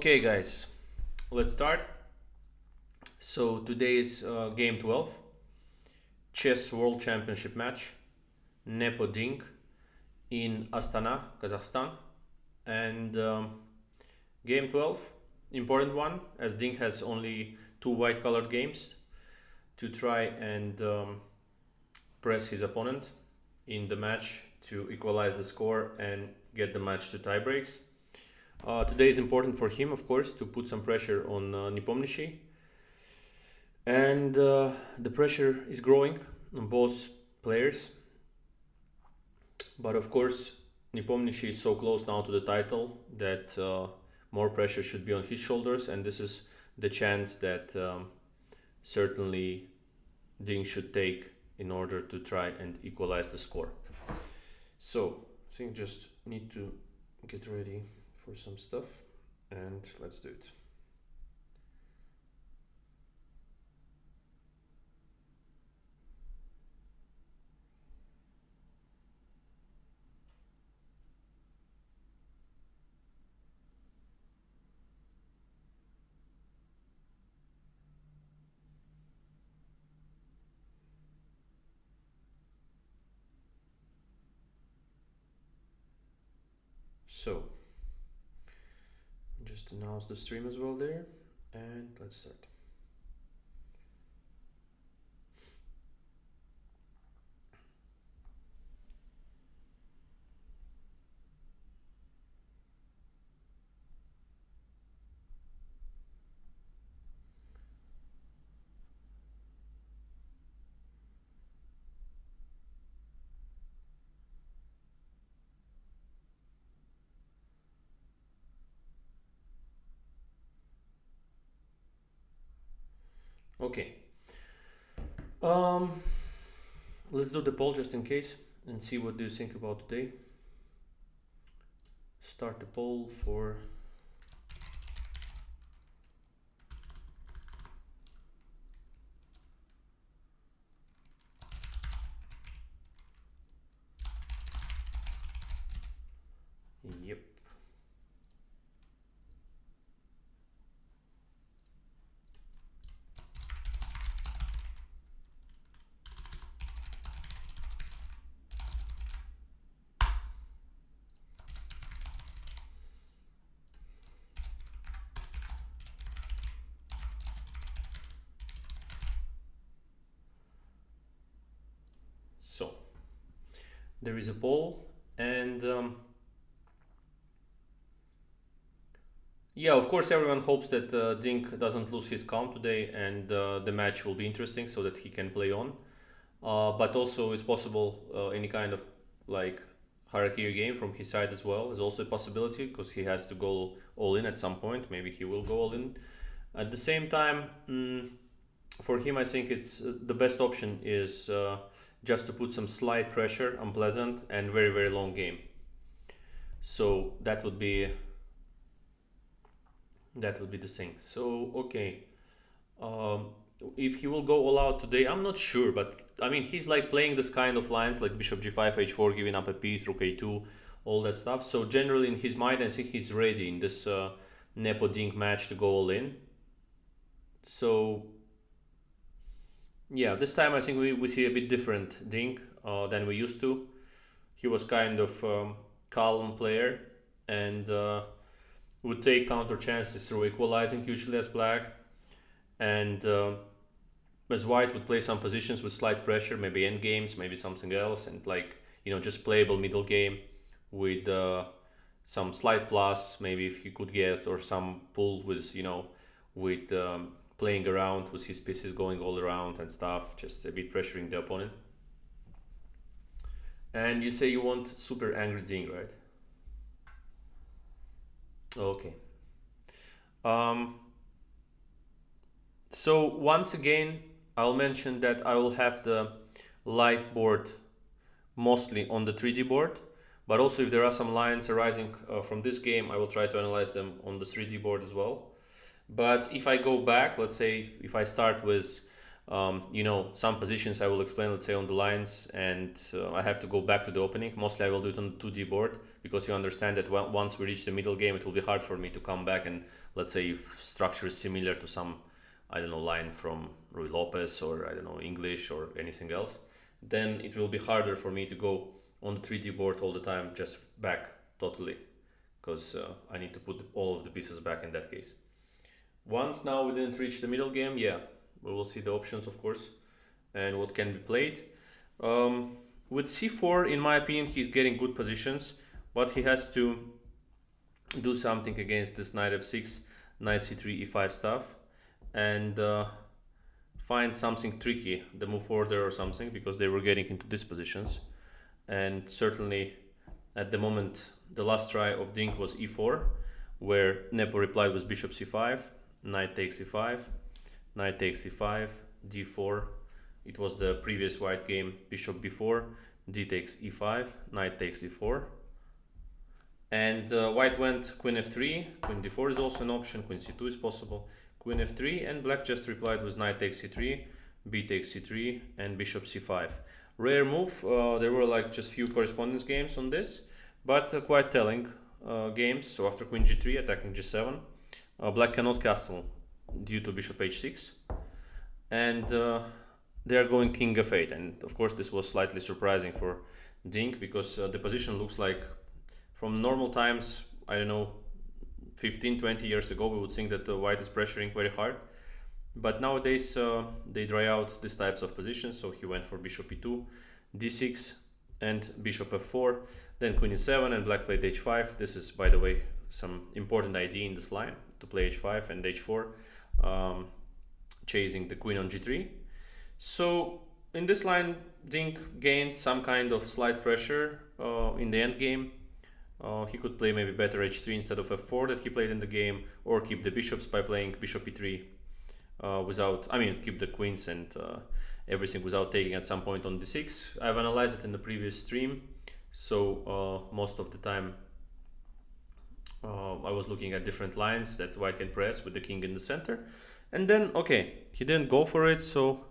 Okay, guys, let's start. So today is game 12, Chess World Championship match, Nepo Ding in Astana, Kazakhstan. And game 12, important one, as Ding has only two white colored games to try and press his opponent in the match to equalize the score and get the match to tie breaks. Today is important for him, of course, to put some pressure on Nepomniachtchi. And the pressure is growing on both players. But of course, Nepomniachtchi is so close now to the title that more pressure should be on his shoulders. And this is the chance that certainly Ding should take in order to try and equalize the score. So I think just need to get ready for some stuff and let's do it. So just announce the stream as well there and let's start. Okay. Let's do the poll just in case and see what do you think about today. Start the poll for yep. So there is a poll and yeah, of course everyone hopes that Ding doesn't lose his calm today and the match will be interesting so that he can play on. But also it's possible any kind of like hierarchy game from his side as well is also a possibility because he has to go all in at some point. Maybe he will go all in. At the same time, for him, I think it's the best option is just to put some slight pressure, unpleasant, and very, very long game. So that would be the thing. So okay, if he will go all out today, I'm not sure, but I mean he's like playing this kind of lines like bishop g5, h4, giving up a piece, rook a2, all that stuff. So generally in his mind, I think he's ready in this Nepo Ding match to go all in. So yeah, this time I think we see a bit different Ding than we used to. He was kind of calm player and would take counter chances through equalizing usually as black, and as white would play some positions with slight pressure, maybe end games, maybe something else, and like just playable middle game with some slight plus, maybe if he could get, or some pull with with playing around with his pieces going all around and stuff, just a bit pressuring the opponent. And you say you want super angry Ding, right? Okay. So once again, I'll mention that I will have the live board mostly on the 3D board, but also if there are some lines arising from this game, I will try to analyze them on the 3D board as well. But if I go back, let's say if I start with Some positions I will explain, let's say on the lines, and I have to go back to the opening. Mostly I will do it on the 2D board, because you understand that once we reach the middle game, it will be hard for me to come back and, let's say, if structure is similar to some, I don't know, line from Rui Lopez or, I don't know, English or anything else, then it will be harder for me to go on the 3D board all the time, just back totally, because I need to put all of the pieces back in that case. Once now we didn't reach the middle game, yeah, we will see the options, of course, and what can be played. With c4, in my opinion, he's getting good positions, but he has to do something against this knight f6, knight c3, e5 stuff, and find something tricky, the move order or something, because they were getting into these positions. And certainly at the moment, the last try of Ding was e4, where Nepo replied with bishop c5, knight takes e5, knight takes e5, d4. It was the previous white game, bishop b4, d takes e5, knight takes e4. And white went queen f3, queen d4 is also an option, queen c2 is possible, queen f3, and black just replied with knight takes c3, b takes c3, and bishop c5. Rare move, there were like just few correspondence games on this, but quite telling games. So after queen g3, attacking g7, black cannot castle due to bishop h6, and they are going king f8, and of course this was slightly surprising for Ding, because the position looks like from normal times, I don't know, 15-20 years ago, we would think that white is pressuring very hard, but nowadays they dry out these types of positions. So he went for bishop e2, d6, and bishop f4, then queen e7, and black played h5. This is, by the way, some important idea in this line, to play h5 and h4, chasing the queen on g3. So in this line, Ding gained some kind of slight pressure in the end game. He could play maybe better h3 instead of f4 that he played in the game, or keep the bishops by playing bishop e3 keep the queens and everything without taking at some point on d6. I've analyzed it in the previous stream, so most of the time I was looking at different lines that white can press with the king in the center. And then, okay, he didn't go for it, so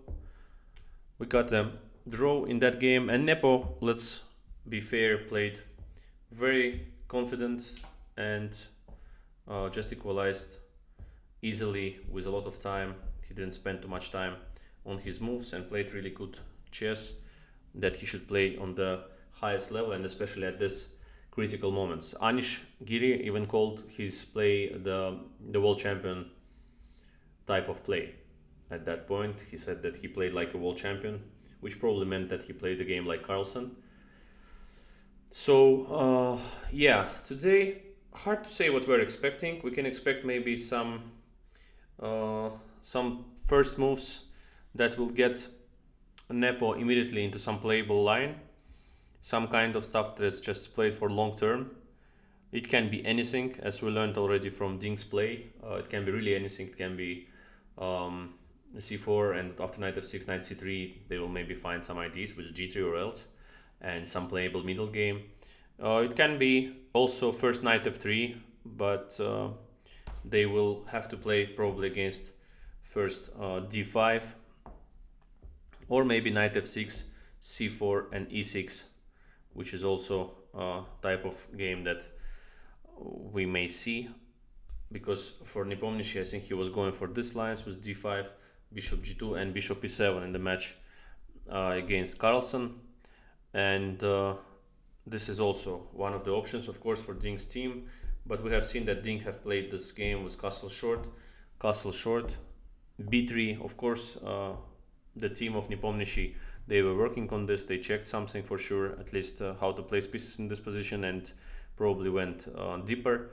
we got a draw in that game. And Nepo, let's be fair, played very confident and just equalized easily with a lot of time. He didn't spend too much time on his moves and played really good chess that he should play on the highest level, and especially at this critical moments. Anish Giri even called his play the world champion type of play. At that point, he said that he played like a world champion, which probably meant that he played the game like Carlsen. So yeah, today hard to say what we're expecting. We can expect maybe some first moves that will get Nepo immediately into some playable line, some kind of stuff that's just played for long term. It can be anything, as we learned already from Ding's play. It can be really anything. It can be c4, and after knight f6, knight c3, they will maybe find some ideas with g3 or else, and some playable middle game. It can be also first knight f3, but they will have to play probably against first d5, or maybe knight f6, c4, and e6, which is also a type of game that we may see, because for Nepomniachtchi, I think he was going for these lines with d5, bishop g2, and bishop e7 in the match against Carlsen. And this is also one of the options, of course, for Ding's team. But we have seen that Ding have played this game with castle short, b3. Of course, the team of Nepomniachtchi, they were working on this. They checked something for sure, at least how to place pieces in this position, and probably went deeper.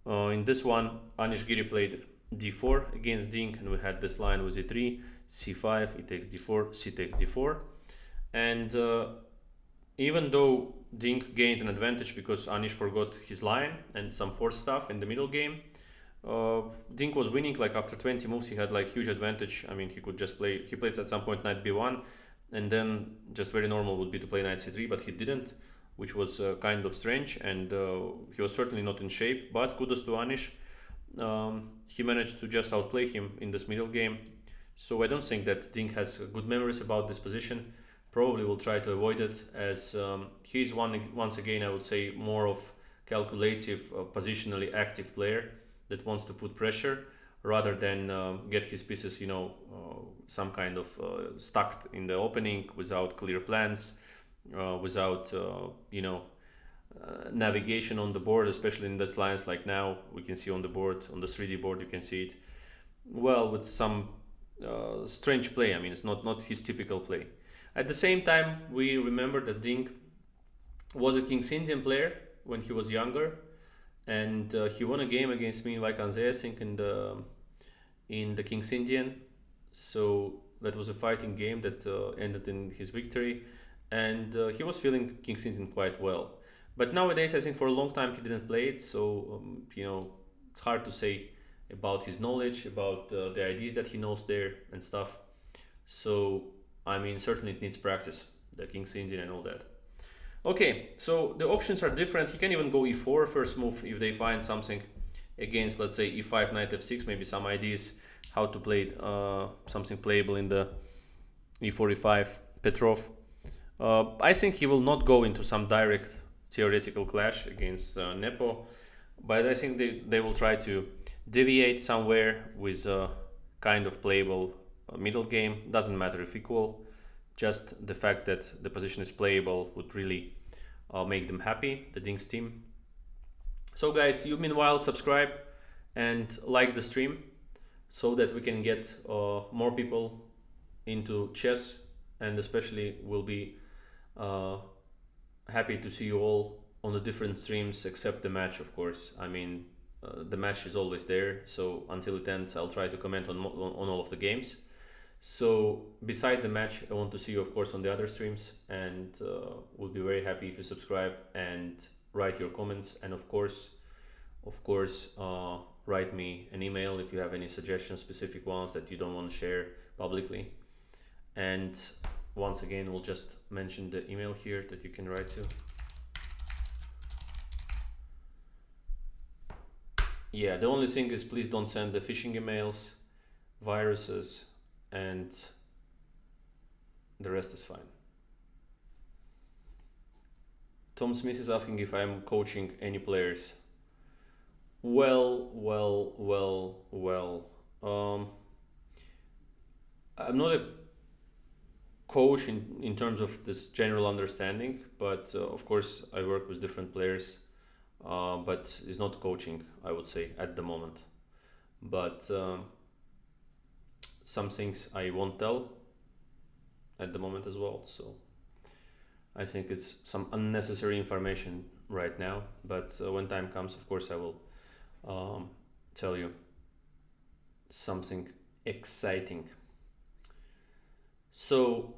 In this one, Anish Giri played d4 against Ding, and we had this line with e3, c5, e takes d4, c takes d4. And even though Ding gained an advantage because Anish forgot his line and some force stuff in the middle game, Ding was winning. Like after 20 moves, he had like huge advantage. I mean, he could just play, he played at some point knight b1, and then just very normal would be to play knight c3, but he didn't, which was kind of strange, and he was certainly not in shape. But kudos to Anish, he managed to just outplay him in this middle game, So I don't think that Ding has good memories about this position. Probably will try to avoid it, as he's once again, I would say, more of calculative, positionally active player that wants to put pressure rather than get his pieces, some kind of stuck in the opening without clear plans, without navigation on the board, especially in this lines like now we can see on the board, on the 3D board, you can see it well with some strange play. I mean, it's not his typical play. At the same time, we remember that Ding was a King's Indian player when he was younger, and he won a game against me in Vaikanze, I think, in the King's Indian. So that was a fighting game that ended in his victory, and he was feeling King's Indian quite well. But nowadays, I think for a long time he didn't play it, so it's hard to say about his knowledge, about the ideas that he knows there and stuff. So I mean, certainly it needs practice, the King's Indian and all that. Okay, so the options are different. He can even go e4 first move if they find something against, let's say, e5, knight f6, maybe some ideas how to play something playable in the e4, e5, Petrov. I think he will not go into some direct theoretical clash against Nepo, but I think they will try to deviate somewhere with a kind of playable middle game. Doesn't matter if equal, just the fact that the position is playable would really make them happy, the Dings team. So guys, you meanwhile subscribe and like the stream so that we can get more people into chess, and especially we'll be happy to see you all on the different streams except the match, of course. I mean, the match is always there, so until it ends I'll try to comment on all of the games. So beside the match, I want to see you, of course, on the other streams, and we'll be very happy if you subscribe and write your comments, and of course, write me an email if you have any suggestions, specific ones that you don't want to share publicly. And once again, we'll just mention the email here that you can write to. Yeah, the only thing is, please don't send the phishing emails, viruses, and the rest is fine. Tom Smith is asking if I'm coaching any players. Well, I'm not a coach in terms of this general understanding, but of course I work with different players, but it's not coaching, I would say, at the moment. But some things I won't tell at the moment as well, so I think it's some unnecessary information right now, but when time comes, of course, I will tell you something exciting. So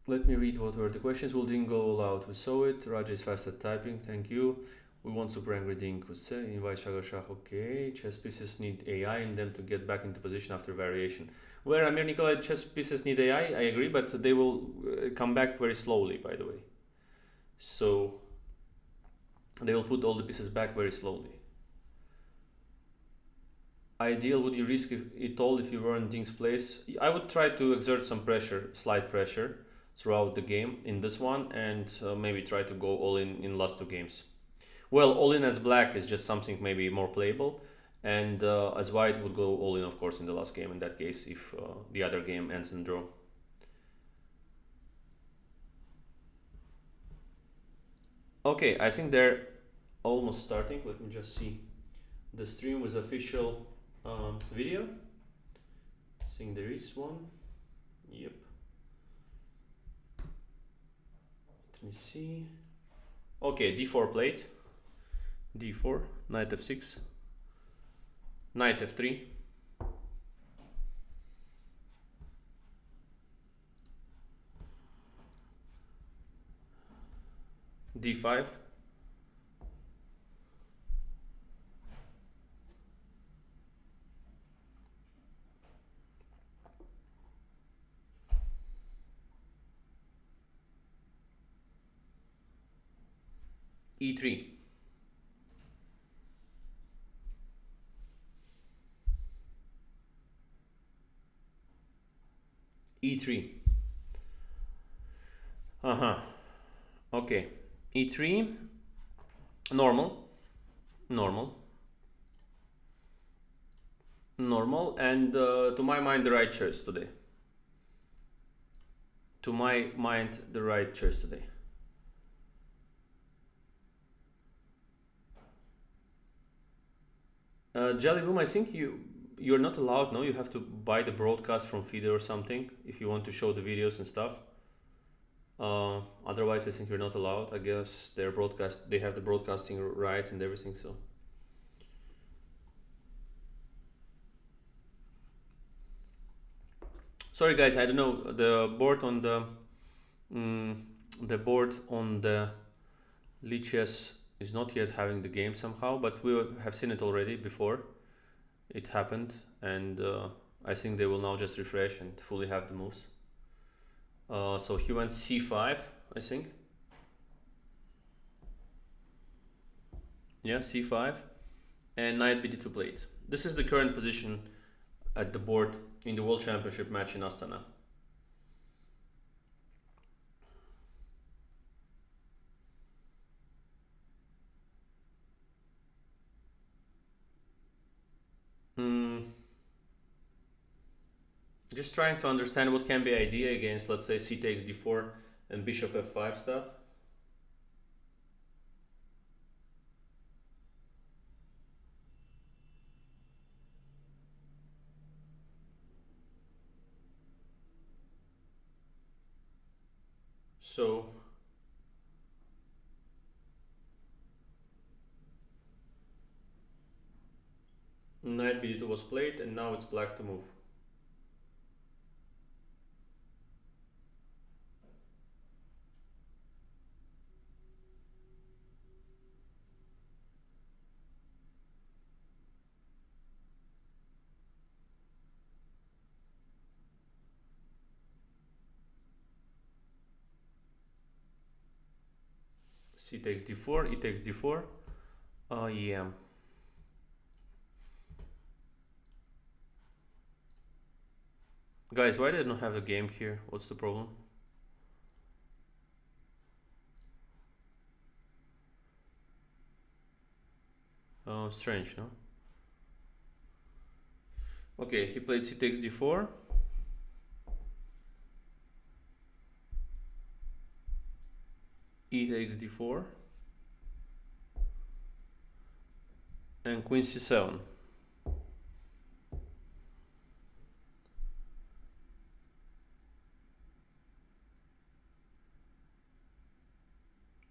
let me read what were the questions. Will Ding go all out? We saw it. Raj is fast at typing, thank you. We want super angry Ding. Invite Shah. Okay. Chess pieces need AI in them to get back into position after variation. Where Amir Nikolai, chess pieces need AI, I agree, but they will come back very slowly, by the way. So they will put all the pieces back very slowly. Ideal, would you risk it all if you were in Ding's place? I would try to exert some pressure, slight pressure, throughout the game in this one, and maybe try to go all in last two games. Well, all in as black is just something maybe more playable, and as white would go all in, of course, in the last game in that case, if the other game ends in draw. Okay, I think they're almost starting. Let me just see the stream with official video. I think there is one. Yep. Let me see. Okay, d4 plate. d4, knight f6, knight f3, d5, e3. e3. Okay, e3, normal, normal, normal, and to my mind the right choice today. To my mind the right choice today. Jelly Boom, I think you're not allowed. No, you have to buy the broadcast from favour or something if you want to show the videos and stuff. Otherwise, I think you're not allowed. I guess they have the broadcasting rights and everything. So, sorry guys, I don't know the board on the Lichess is not yet having the game somehow, but we have seen it already before. It happened, and I think they will now just refresh and fully have the moves. So he went c5, I think. Yeah, c5, and knight bd2 played. This is the current position at the board in the World Championship match in Astana. Just trying to understand what can be idea against, let's say, c takes d4 and bishop f5 stuff. So knight bd2 was played, and now it's black to move. C takes d4, e takes d4. Yeah. Guys, why did I not have a game here? What's the problem? Oh, strange, no? Okay, he played c takes d4. E takes d4. And queen c7.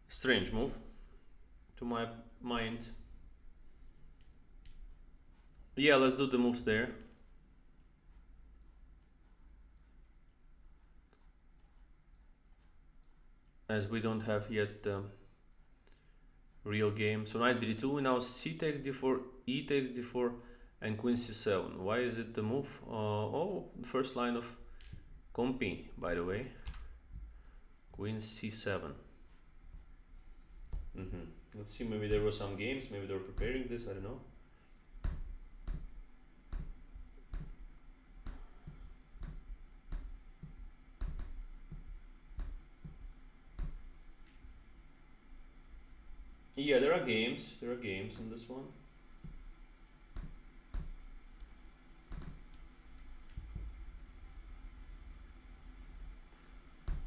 Strange move, to my mind. Yeah, let's do the moves there. As we don't have yet the real game. So knight bd2, now c takes d4, e takes d4, and queen c7. Why is it the move? Oh, the first line of compy, by the way. Queen c7. Let's see, maybe there were some games, maybe they were preparing this, I don't know. Yeah, there are games in this one.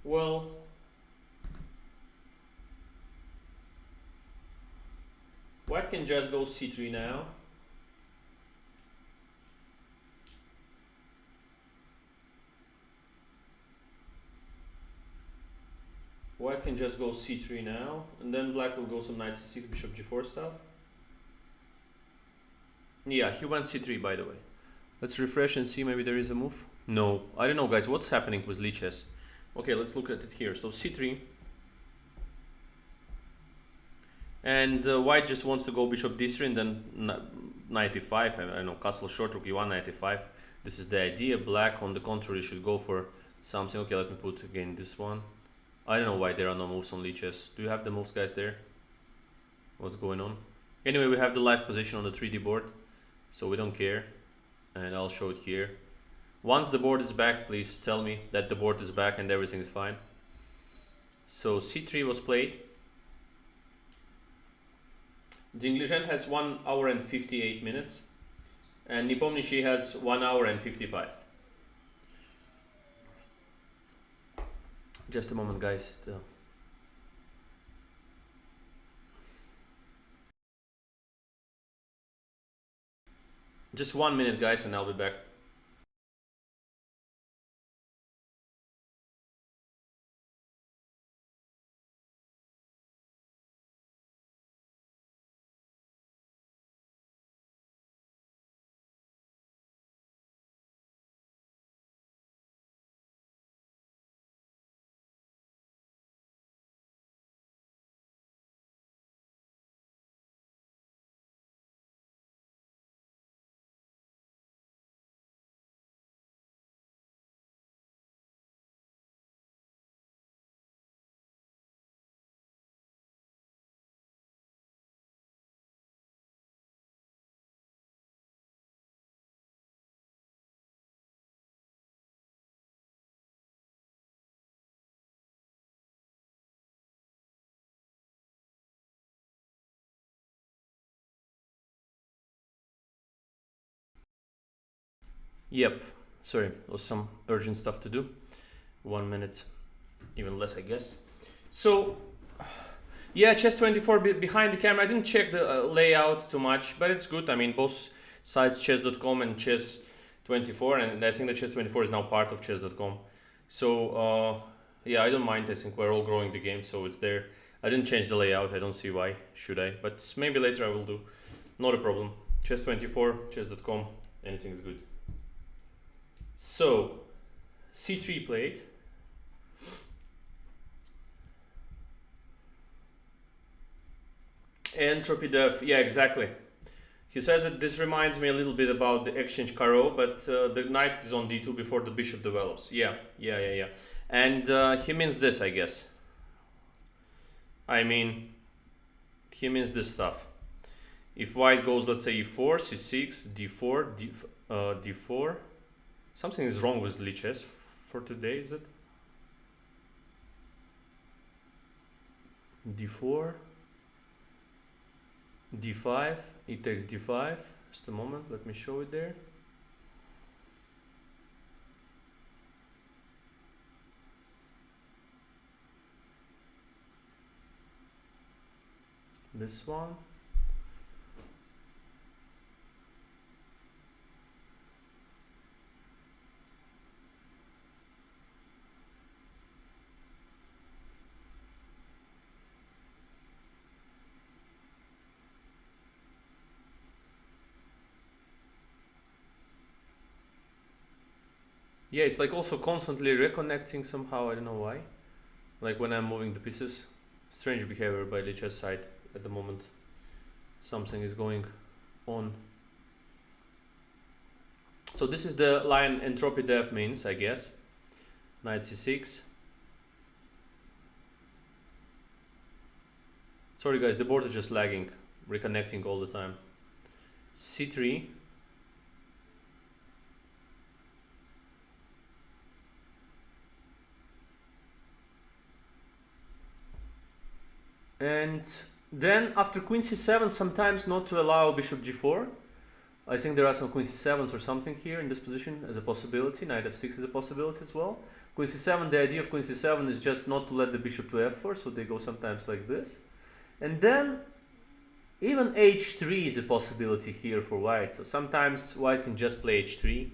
Well, white can just go c3 now. White can just go c3 now, and then black will go some knight c6, bishop g4 stuff. Yeah, he went c3, by the way. Let's refresh and see, maybe there is a move. No, I don't know, guys, what's happening with Lichess. Okay, let's look at it here. So c3. And white just wants to go bishop d3 and then knight e5. I don't know, castle short, rook e1, knight e5. This is the idea. Black, on the contrary, should go for something. Okay, let me put again this one. I don't know why there are no moves on Lichess. Do you have the moves, guys, there? What's going on? Anyway, we have the live position on the 3D board, so we don't care. And I'll show it here. Once the board is back, please tell me that the board is back and everything is fine. So c3 was played. Liren has 1 hour and 58 minutes. And Nepomniachtchi has 1 hour and 55. Just a moment, guys. Just 1 minute, guys, and I'll be back. Yep, sorry, there was some urgent stuff to do. 1 minute, even less, I guess. So, yeah, chess 24 behind the camera. I didn't check the layout too much, but it's good. I mean, both sites, chess.com and chess 24, and I think that chess 24 is now part of chess.com. So, yeah, I don't mind. I think we're all growing the game, so it's there. I didn't change the layout. I don't see why should I, but maybe later I will do. Not a problem. Chess 24, chess.com, anything is good. So, c3 played. Entropy dev, yeah, exactly. He says that this reminds me a little bit about the exchange Caro, but the knight is on d2 before the bishop develops. Yeah. And he means this, I guess. I mean, he means this stuff. If white goes, let's say, e4, c6, d4, d4. Something is wrong with Lichess for today, is it? d4, d5, e takes d5. Just a moment, let me show it there. This one. Yeah, it's like also constantly reconnecting somehow, I don't know why. Like when I'm moving the pieces. Strange behavior by the chess side at the moment. Something is going on. So this is the line entropy def means, I guess. Knight c6. Sorry guys, the board is just lagging, reconnecting all the time. c3. And then after queen c7, sometimes not to allow bishop g4. I think there are some queen c7s or something here in this position as a possibility. Knight f6 is a possibility as well. Queen c7, the idea of queen c7 is just not to let the bishop to f4, so they go sometimes like this. And then even h3 is a possibility here for white. So sometimes white can just play h3.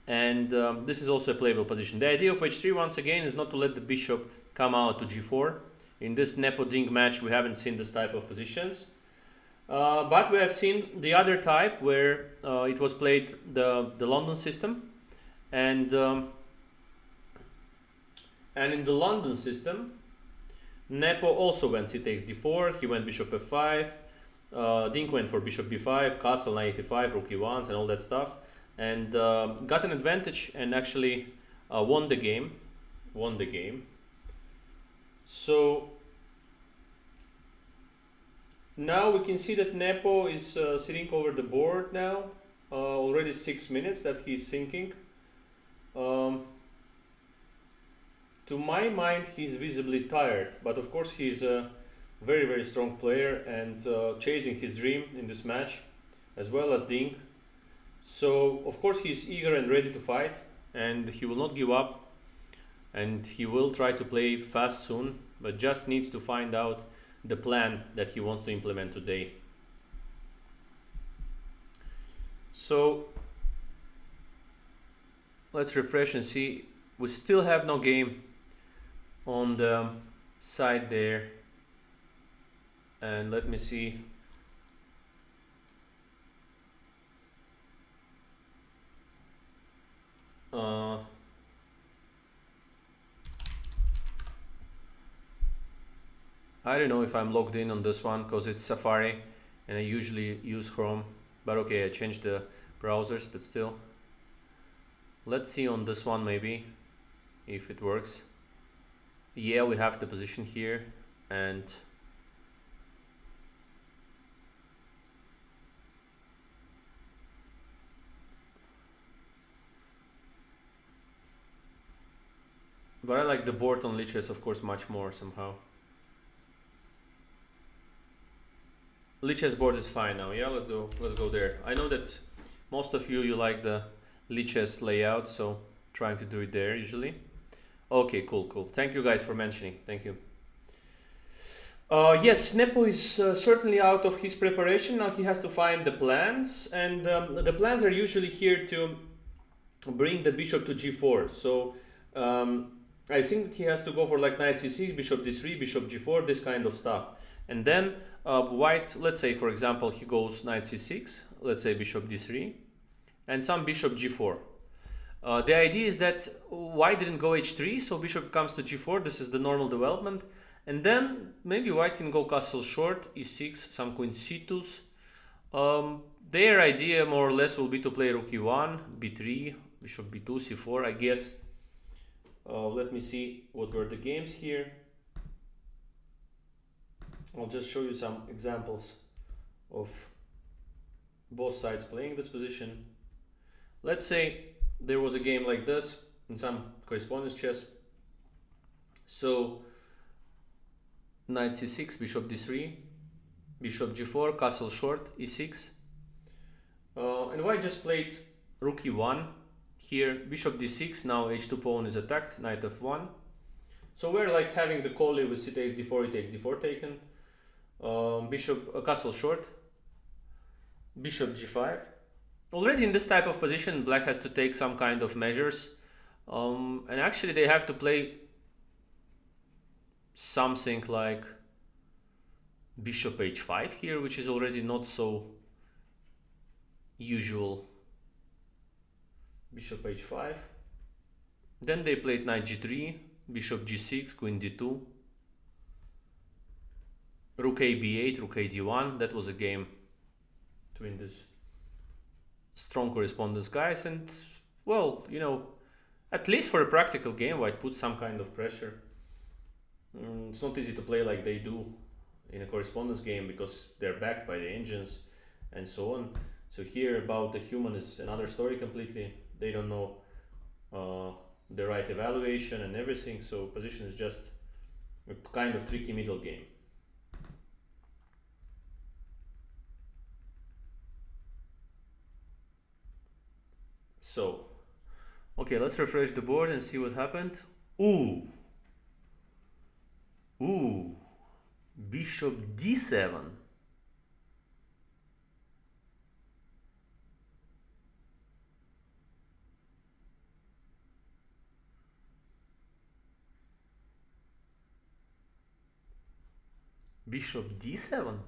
And this is also a playable position. The idea of h3, once again, is not to let the bishop come out to g4. In this Nepo-Ding match, we haven't seen this type of positions. But we have seen the other type where it was played the London system. And in the London system, Nepo also went c takes d4, he went bishop f5, Ding went for bishop b5, castle knight e5, rook e1, and all that stuff. And got an advantage and actually won the game. So now we can see that Nepo is sitting over the board now, already 6 minutes that he's thinking. Um, to my mind, he's visibly tired, but of course, he's a very, very strong player and chasing his dream in this match, as well as Ding. So, of course, he's eager and ready to fight, and he will not give up, and he will try to play fast soon, but just needs to find out the plan that he wants to implement today. So, let's refresh and see. We still have no game on the side there, and let me see. I don't know if I'm logged in on this one because it's Safari and I usually use Chrome, but okay, I changed the browsers, but still. Let's see on this one maybe if it works. Yeah, we have the position here, and but I like the board on Lichess, of course, much more somehow. Lichess board is fine now. Yeah, let's go there. I know that most of you like the Lichess layout, so trying to do it there usually. Okay, cool. Thank you guys for mentioning. Thank you. Yes, Nepo is certainly out of his preparation. Now he has to find the plans, and the plans are usually here to bring the bishop to g4. So I think that he has to go for like knight c6, bishop d3, bishop g4, this kind of stuff. And then white, let's say for example he goes knight c6, let's say bishop d3, and some bishop g4. The idea is that white didn't go h3, so bishop comes to g4. This is the normal development. And then maybe white can go castle short, e6, some queen c2s. Their idea more or less will be to play rook e1, b3, bishop b2, c4, I guess. Let me see what were the games here. I'll just show you some examples of both sides playing this position. Let's say there was a game like this in some correspondence chess. So knight c6, bishop d3, bishop g4, castle short, e6. And white just played rook e1. Here, bishop d6, now h2 pawn is attacked, knight f1. So we're like having the collie with c takes d4, e takes d4 taken. Bishop, castle short, bishop g5. Already in this type of position, black has to take some kind of measures. And actually they have to play something like bishop h5 here, which is already not so usual. Bishop h5. Then they played knight g3, bishop g6, queen d2, rook a b8, rook a d1. That was a game between these strong correspondence guys, and well, you know, at least for a practical game, white puts some kind of pressure. It's not easy to play like they do in a correspondence game because they're backed by the engines and so on. So here about the human is another story completely. They don't know the right evaluation and everything, so position is just a kind of tricky middle game. So, okay, let's refresh the board and see what happened. Ooh, bishop d7. Bishop d7.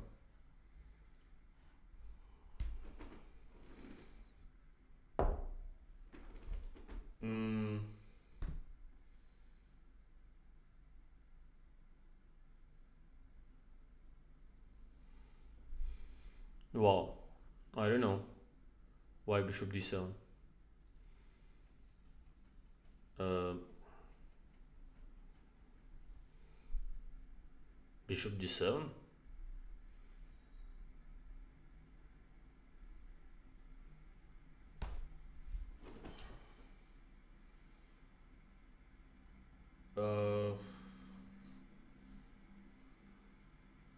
Wow, I don't know why bishop d7. Bishop d7.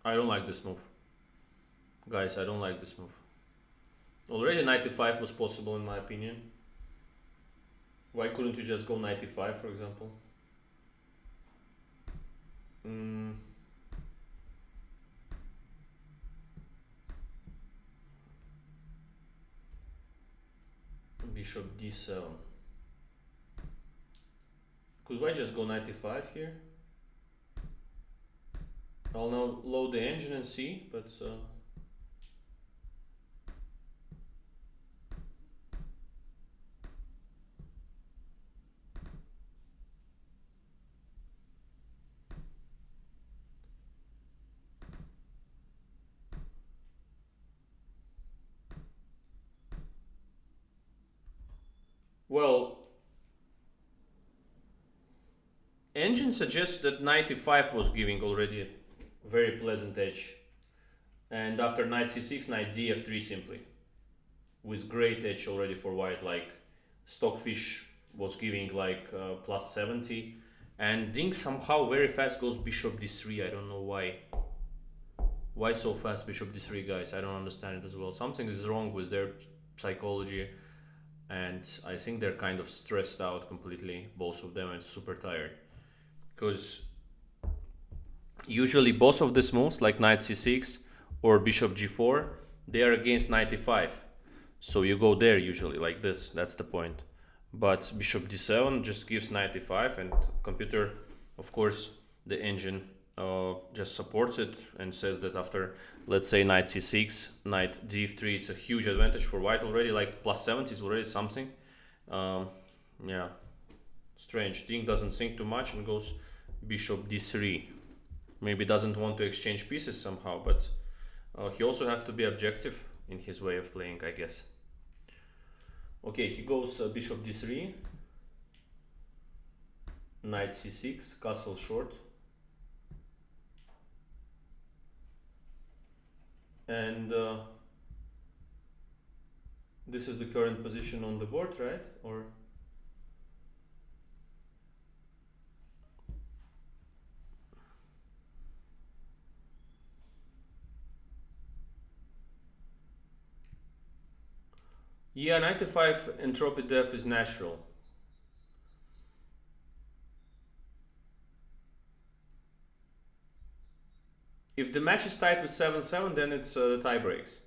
I don't like this move. Guys, I don't like this move. Already knight e5 was possible in my opinion. Why couldn't you just go knight e5, for example? Bishop d7. Could I just go knight e5 here? I'll now load the engine and see, but well, engine suggests that knight e5 was giving already a very pleasant edge. And after knight c6, knight df3 simply. With great edge already for white, like Stockfish was giving like plus 70. And Ding somehow very fast goes bishop d3, I don't know why. Why so fast bishop d3, guys? I don't understand it as well. Something is wrong with their psychology. And I think they're kind of stressed out completely, both of them, and super tired. Because usually both of these moves, like knight c6 or bishop g4, they are against knight e5. So you go there usually, like this, that's the point. But bishop d7 just gives knight e5, and computer, of course, the engine just supports it and says that after, let's say, knight c6, knight d3, it's a huge advantage for white already, like plus 70 is already something. Yeah, strange. Ding doesn't think too much and goes bishop d3. Maybe doesn't want to exchange pieces somehow, but he also has to be objective in his way of playing, I guess. Okay, he goes bishop d3, knight c6, castle short. And this is the current position on the board, right? Or yeah, knight e5 entropy def is natural. If the match is tied with 7-7, then it's the tie breaks.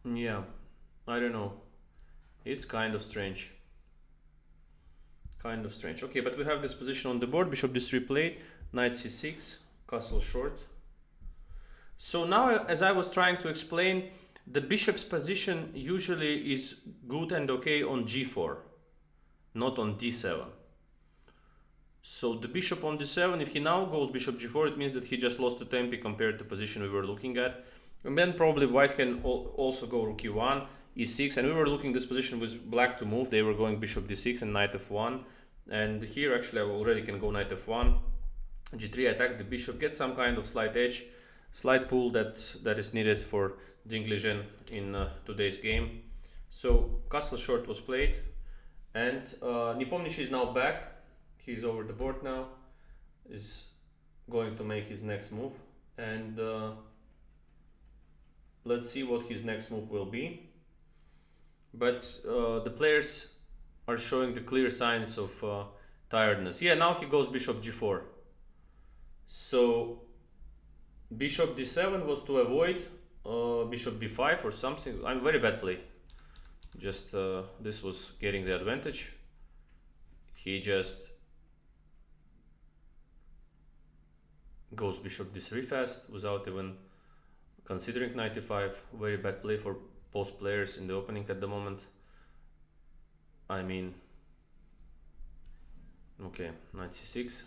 Yeah, I don't know. It's kind of strange. Kind of strange. Okay, but we have this position on the board. Bishop d3 played, knight c6, castle short. So now, as I was trying to explain, the bishop's position usually is good and okay on g4, not on d7. So the bishop on d7, if he now goes bishop g4, it means that he just lost a tempi compared to the position we were looking at. And then probably white can also go rook e1, e6, and we were looking this position with black to move. They were going bishop d6 and knight f1. And here actually I already can go knight f1, g3, attack the bishop, get some kind of slight edge, slight pull that is needed for Ding-Liren in today's game. So castle short was played, and Nepomniachtchi is now back. He's over the board now, is going to make his next move, and let's see what his next move will be. But the players are showing the clear signs of tiredness. Yeah, now he goes bishop g4. So bishop d7 was to avoid bishop b5 or something. I'm very bad play. Just this was getting the advantage. He just goes bishop d3 fast without even considering knight e5. Very bad play for both players in the opening at the moment. I mean, okay, knight c6,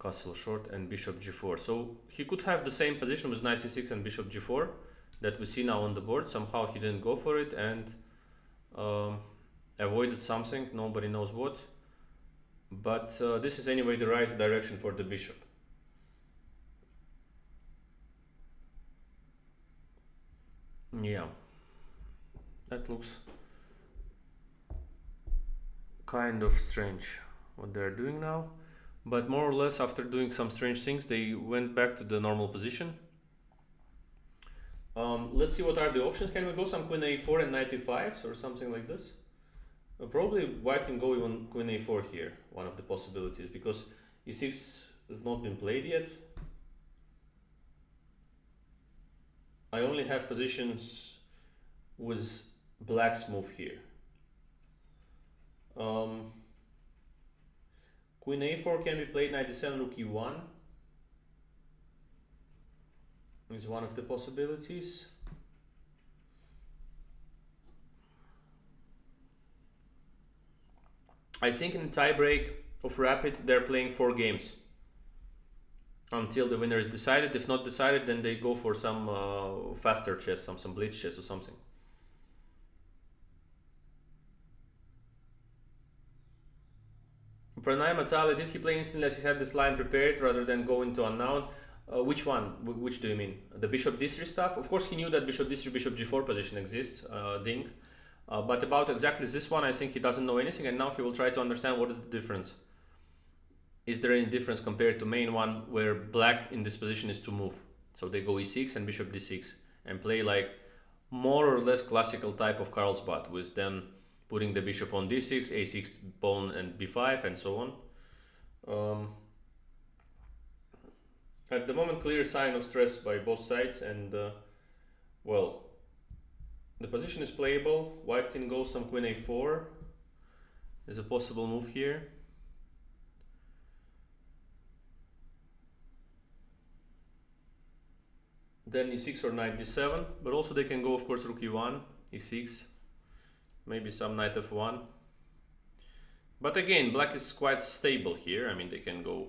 castle short, and bishop g4. So he could have the same position with knight c6 and bishop g4 that we see now on the board. Somehow he didn't go for it and avoided something, nobody knows what. But this is anyway the right direction for the bishop. Yeah, that looks kind of strange what they're doing now, but more or less after doing some strange things they went back to the normal position. Let's see what are the options. Can we go some queen a4 and knight e5 or something like this? Probably white can go even queen a4 here, one of the possibilities, because e6 has not been played yet. I only have positions with black's move here. Queen a4 can be played, knight e7, rook e1 is one of the possibilities. I think in the tiebreak of Rapid they're playing 4 games until the winner is decided. If not decided, then they go for some faster chess, some blitz chess or something. Pranay Matali, did he play instantly as he had this line prepared rather than go into unknown? Which one? Which do you mean? The bishop d3 stuff? Of course he knew that bishop d3, bishop g4 position exists, Ding. But about exactly this one, I think he doesn't know anything, and now he will try to understand what is the difference. Is there any difference compared to main one where black in this position is to move? So they go e6 and bishop d6 and play like more or less classical type of Carlsbad, with them putting the bishop on d6, a6 pawn and b5 and so on. At the moment, clear sign of stress by both sides, and well, the position is playable. White can go some queen a4. There's a possible move here. Then e6 or knight d7, but also they can go, of course, rook e1, e6, maybe some knight f1. But again, black is quite stable here. I mean, they can go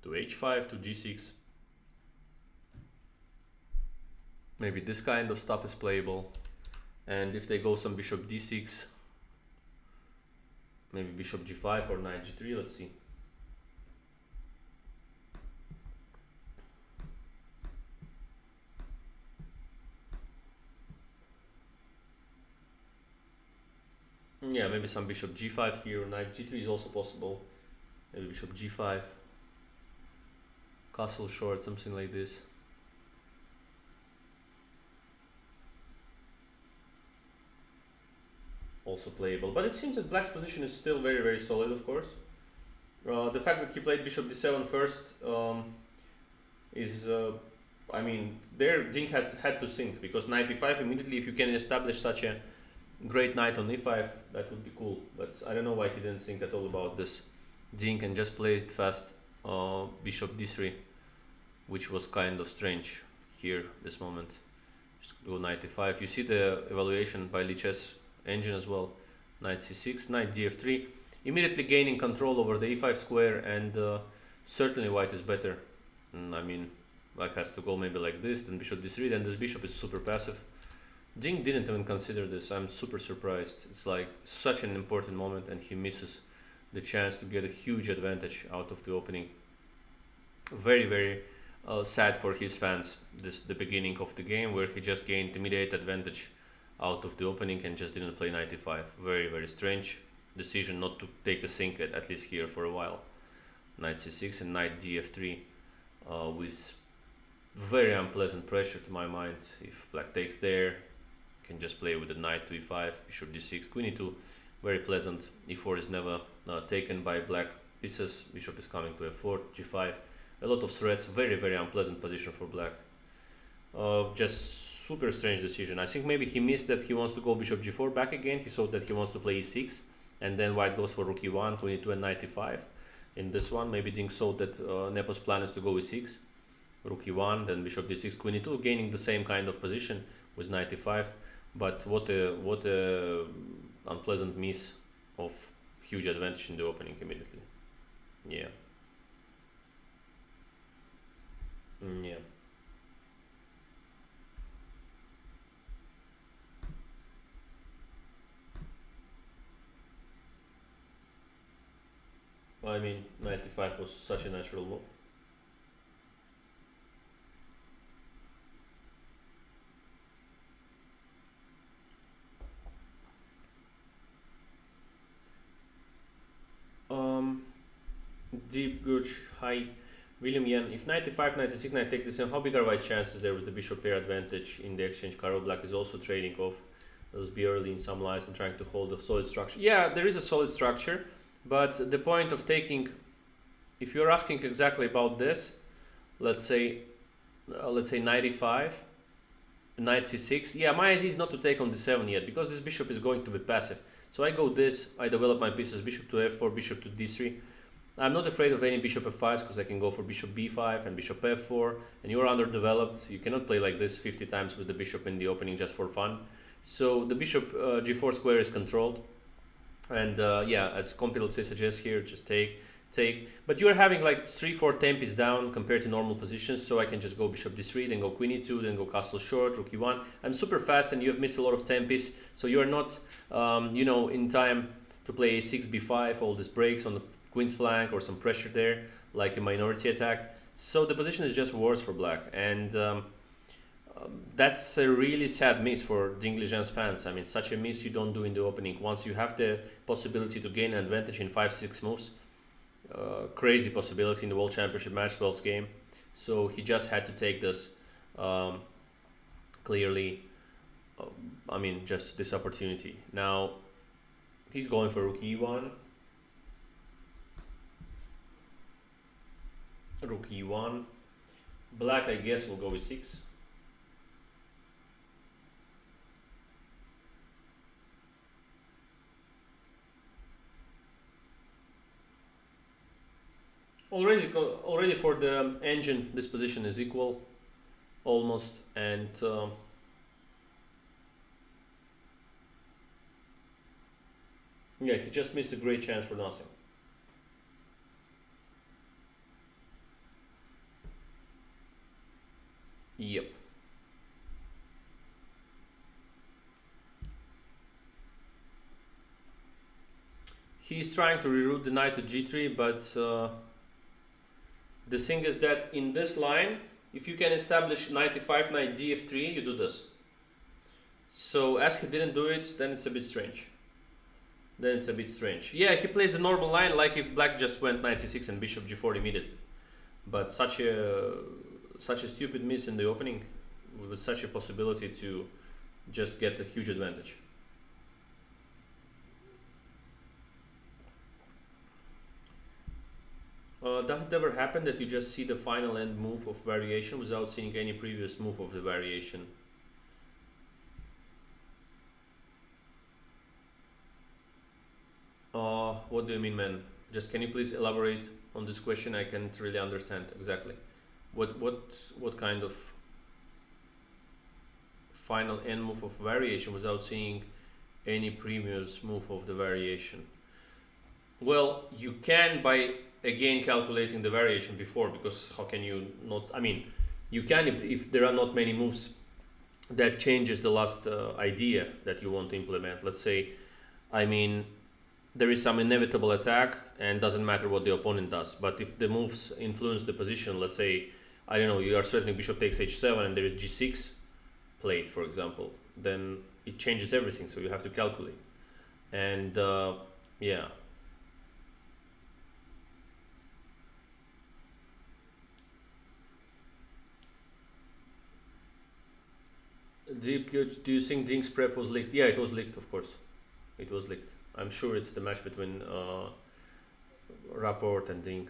to h5, to g6. Maybe this kind of stuff is playable. And if they go some bishop d6, maybe bishop g5 or knight g3, let's see. Yeah, maybe some bishop g5 here, knight g3 is also possible. Maybe bishop g5, castle short, something like this. Also playable, but it seems that black's position is still very, very solid, of course. The fact that he played bishop d7 first is, I mean, there Ding has had to think, because knight e5 immediately, if you can establish such a great knight on e5, that would be cool. But I don't know why he didn't think at all about this. Ding and just played fast bishop d3, which was kind of strange here this moment. Just go knight e5. You see the evaluation by Lichess engine as well. Knight c6, knight df3, immediately gaining control over the e5 square, and certainly white is better. I mean, black has to go maybe like this, then bishop d3, then this bishop is super passive. Ding didn't even consider this. I'm super surprised. It's like such an important moment, and he misses the chance to get a huge advantage out of the opening. Very, very sad for his fans, the beginning of the game, where he just gained immediate advantage out of the opening and just didn't play knight e5. Very, very strange decision not to take a sink at least here for a while. Knight c6 and knight df3 with very unpleasant pressure to my mind. If black takes there, can just play with the knight to e5, bishop d6, queen e2, very pleasant. e4 is never taken by black pieces, bishop is coming to f4, g5, a lot of threats, very, very unpleasant position for black. Just super strange decision. I think maybe he missed that he wants to go bishop g4 back again. He thought that he wants to play e6, and then white goes for rook e1, queen e2 and knight e5. In this one, maybe Ding thought that Nepo's plan is to go e6, rook e1, then bishop d6, queen e2, gaining the same kind of position with knight e5. But what a unpleasant miss of huge advantage in the opening immediately. Yeah. Yeah. I mean, knight e5 was such a natural move. Deep Gooch, hi. William Yen, if 95, 96, I take this in, how big are white chances there with the bishop pair advantage in the exchange? Carol Black is also trading off. Let's be early in some lines and trying to hold a solid structure. Yeah, there is a solid structure, but the point of taking, if you're asking exactly about this, let's say 95, knight c6. Yeah, my idea is not to take on d7 yet, because this bishop is going to be passive. So I go this, I develop my pieces, bishop to f4, bishop to d3. I'm not afraid of any bishop f5s, because I can go for bishop b5 and bishop f4, and you're underdeveloped. You cannot play like this 50 times with the bishop in the opening just for fun. So the bishop g4 square is controlled, and yeah, as competency suggests here, just take. But you're having like 3-4 tempis down compared to normal positions, so I can just go bishop d3, then go queen e2, then go castle short, rook e1. I'm super fast, and you have missed a lot of tempis, so you're not you know, in time to play a6, b5, all these breaks on the queen's flank or some pressure there, like a minority attack. So the position is just worse for black, and that's a really sad miss for Ding-Nepo's fans. I mean, such a miss you don't do in the opening. Once you have the possibility to gain an advantage in 5-6 moves, crazy possibility in the World Championship match, 12th game. So he just had to take this clearly. I mean, just this opportunity. Now he's going for rook e1. Rook e1. Black, I guess, will go with 6. Already for the engine, this position is equal, almost, and yeah, he just missed a great chance for nothing. Yep. He's trying to reroute the knight to g3, but the thing is that in this line, if you can establish knight e5, knight df3, you do this. So as he didn't do it, then it's a bit strange. Yeah, he plays the normal line, like if black just went knight c6 and bishop g4 immediately. But such a stupid miss in the opening, with such a possibility to just get a huge advantage. Does it ever happen that you just see the final end move of variation without seeing any previous move of the variation? What do you mean, man? Just can you please elaborate on this question? I can't really understand exactly. What kind of final end move of variation without seeing any previous move of the variation? Well, you can by again calculating the variation before, because how can you not? I mean, you can if there are not many moves that changes the last idea that you want to implement. Let's say, I mean, there is some inevitable attack and doesn't matter what the opponent does, but if the moves influence the position, let's say, I don't know, you are threatening bishop takes h7 and there is g6 played, for example, then it changes everything, so you have to calculate. And yeah. Deep Coach, do you think Ding's prep was leaked? Yeah, it was leaked, of course. It was leaked. I'm sure it's the match between Rapport and Ding.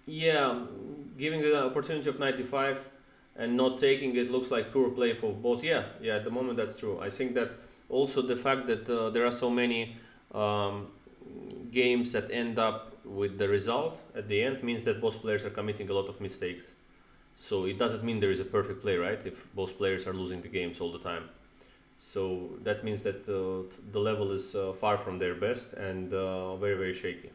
Yeah, giving the opportunity of 95 and not taking it looks like poor play for both. Yeah, at the moment that's true. I think that also the fact that there are so many games that end up with the result at the end means that both players are committing a lot of mistakes. So it doesn't mean there is a perfect play, right? If both players are losing the games all the time. So that means that the level is far from their best and very, very shaky.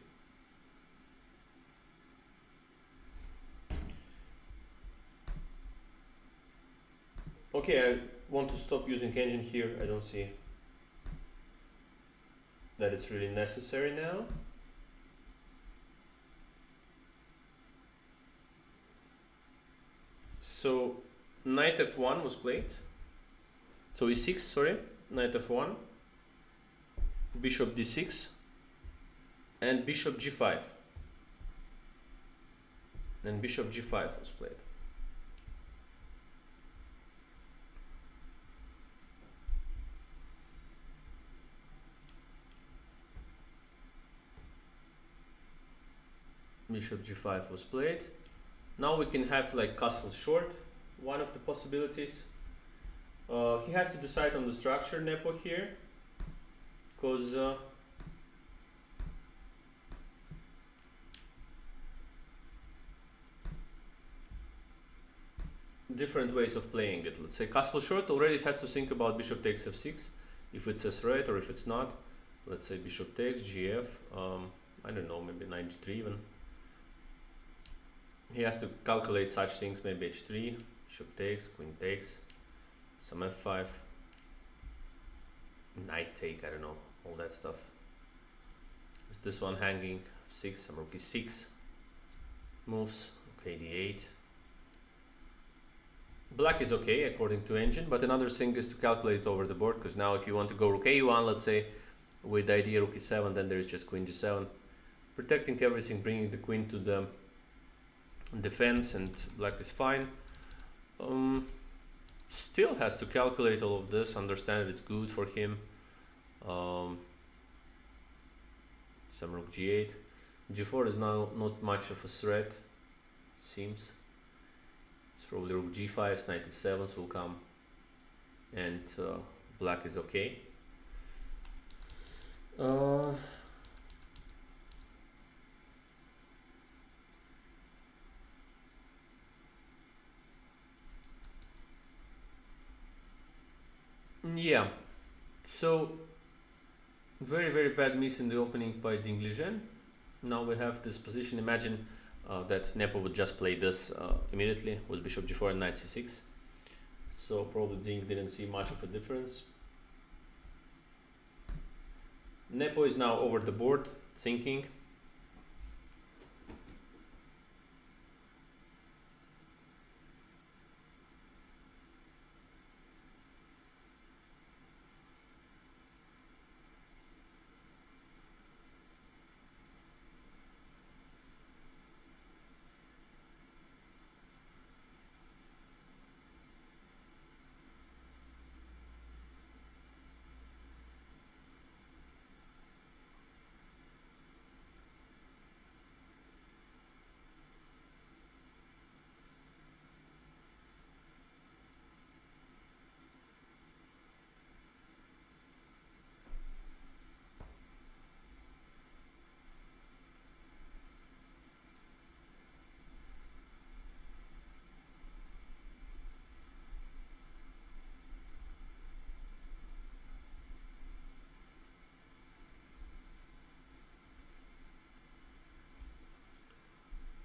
Okay, I want to stop using engine here. I don't see that it's really necessary now. So knight f1 was played. So e6, sorry, knight f1, bishop d6, and bishop g5. And bishop g5 was played. Bishop g5 was played. Now we can have like castle short, one of the possibilities. He has to decide on the structure, Nepo, here, because different ways of playing it. Let's say castle short already has to think about bishop takes f6, if it says right or if it's not. Let's say bishop takes, gf, I don't know, maybe knight g3 even. He has to calculate such things, maybe h3, bishop takes, queen takes, some f5, knight take, I don't know, all that stuff. Is this one hanging? f6, some rook e6 moves, okay, d8. Black is okay according to engine, but another thing is to calculate over the board, because now if you want to go rook a1, let's say, with the idea rook e7, then there is just queen g7, protecting everything, bringing the queen to the defense, and black is fine. Still has to calculate all of this, understand that it's good for him. Some rook g8, g4 is now not much of a threat, it seems. It's probably rook g5, knight e7 will come, and black is okay. Yeah, so very, very bad miss in the opening by Liren. Now we have this position. Imagine that Nepo would just play this immediately with bishop g4 and knight c6. So probably Ding didn't see much of a difference. Nepo is now over the board thinking.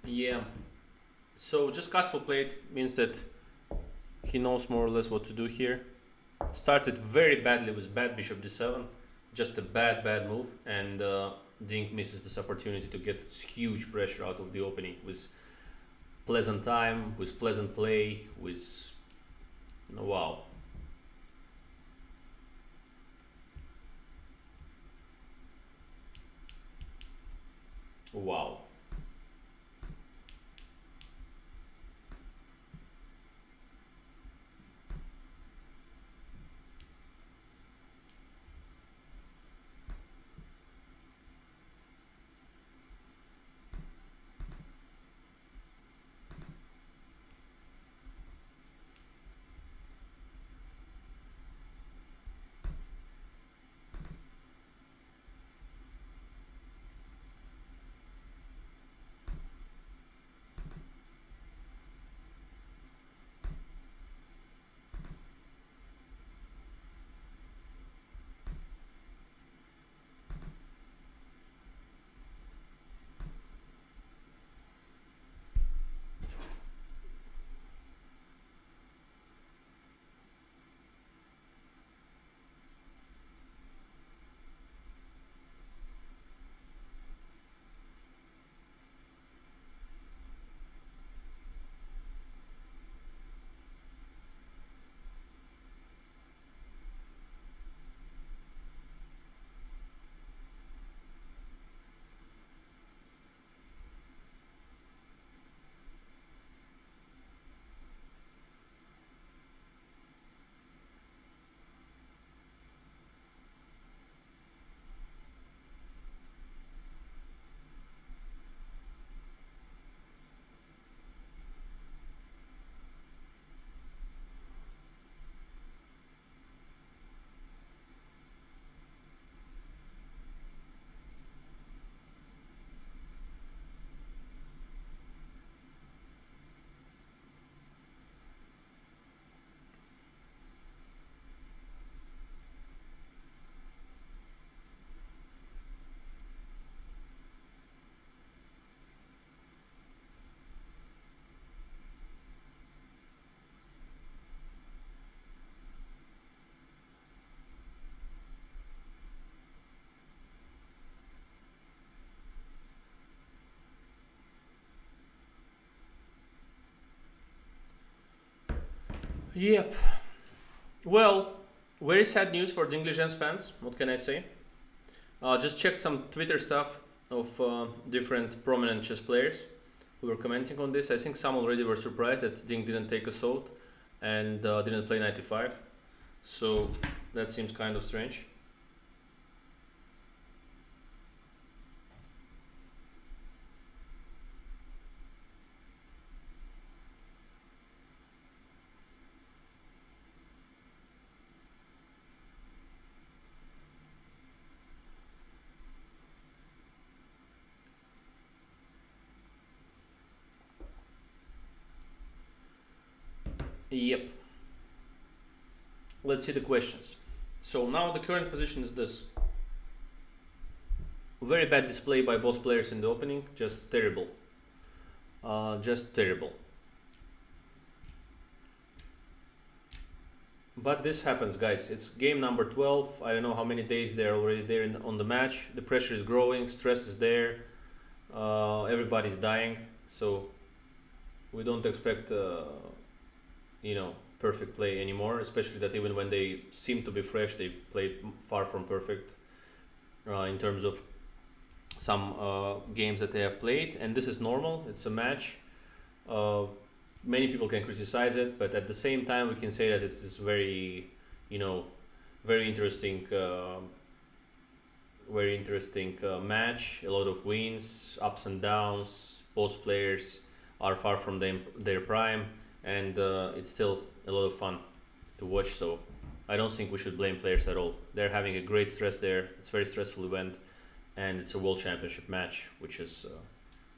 Yeah, so just castle played means that he knows more or less what to do here. Started very badly with bad bishop d7, just a bad move, and Ding misses this opportunity to get huge pressure out of the opening with pleasant time, with pleasant play, with wow. Wow. Yep. Well, very sad news for the English fans. What can I say? Just check some Twitter stuff of different prominent chess players who were commenting on this. I think some already were surprised that Ding didn't take a salt and didn't play 95. So that seems kind of strange. Yep. Let's see the questions. So now the current position is this. Very bad display by both players in the opening, just terrible. Just terrible. But this happens, guys. It's game number 12. I don't know how many days they're already there on the match. The pressure is growing, stress is there. Everybody's dying. So we don't expect, perfect play anymore. Especially that even when they seem to be fresh, they played far from perfect in terms of some games that they have played. And this is normal. It's a match. Many people can criticize it, but at the same time we can say that it's this very very interesting match. A lot of wins, ups and downs. Both players are far from their prime, and it's still a lot of fun to watch. So I don't think we should blame players at all. They're having a great stress there. It's a very stressful event, and it's a world championship match, which is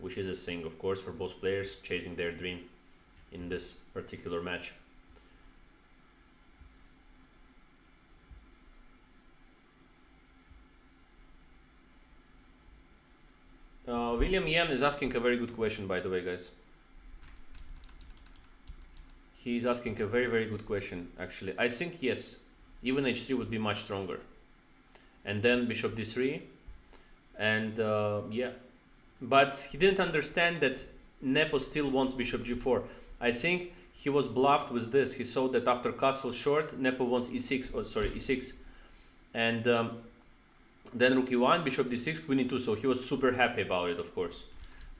a thing, of course, for both players chasing their dream in this particular match. William Yan is asking a very good question, by the way, guys. He's asking a very, very good question, actually. I think, yes, even h3 would be much stronger. And then bishop d3. And yeah. But he didn't understand that Nepo still wants bishop g4. I think he was bluffed with this. He saw that after castle short, Nepo wants e6. And then rook e1, bishop d6, queen e2. So he was super happy about it, of course.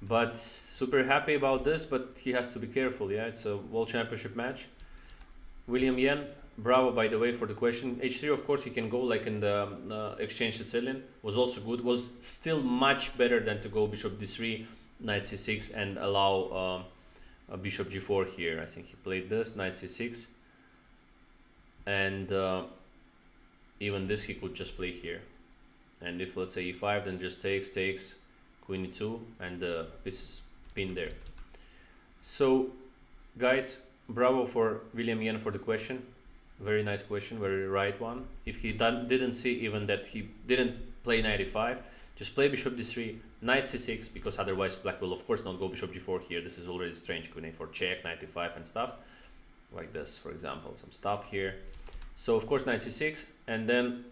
But super happy about this, but he has to be careful. Yeah, it's a world championship match. William Yen, bravo, by the way, for the question. h3, of course, he can go like in the exchange Sicilian. Was also good. Was still much better than to go bishop d3, knight c6, and allow bishop g4 here. I think he played this, knight c6. And even this he could just play here. And if, let's say, e5, then just takes, queen e2, and this is pinned there. So, guys, bravo for William Yen for the question. Very nice question, very right one. If he didn't see even that he didn't play knight e5, just play bishop d3, knight c6, because otherwise black will of course not go bishop g4 here. This is already strange, queen a4 check, knight e5 and stuff. Like this, for example, some stuff here. So of course knight c6, and then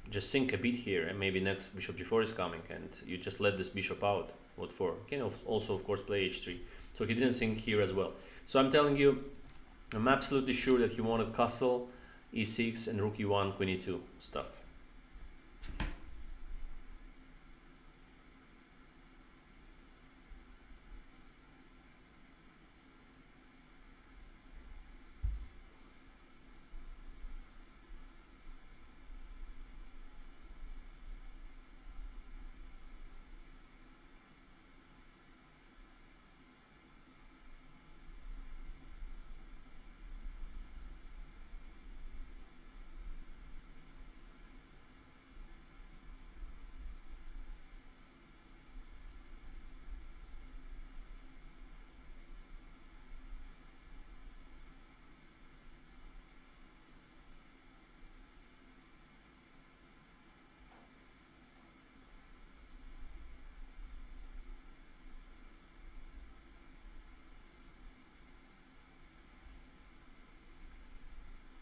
just think a bit here, and maybe next bishop g4 is coming, and you just let this bishop out. What for? You can also of course play h3. So he didn't think here as well. So I'm telling you, I'm absolutely sure that he wanted castle, e6, and rook e1, queen e2 stuff.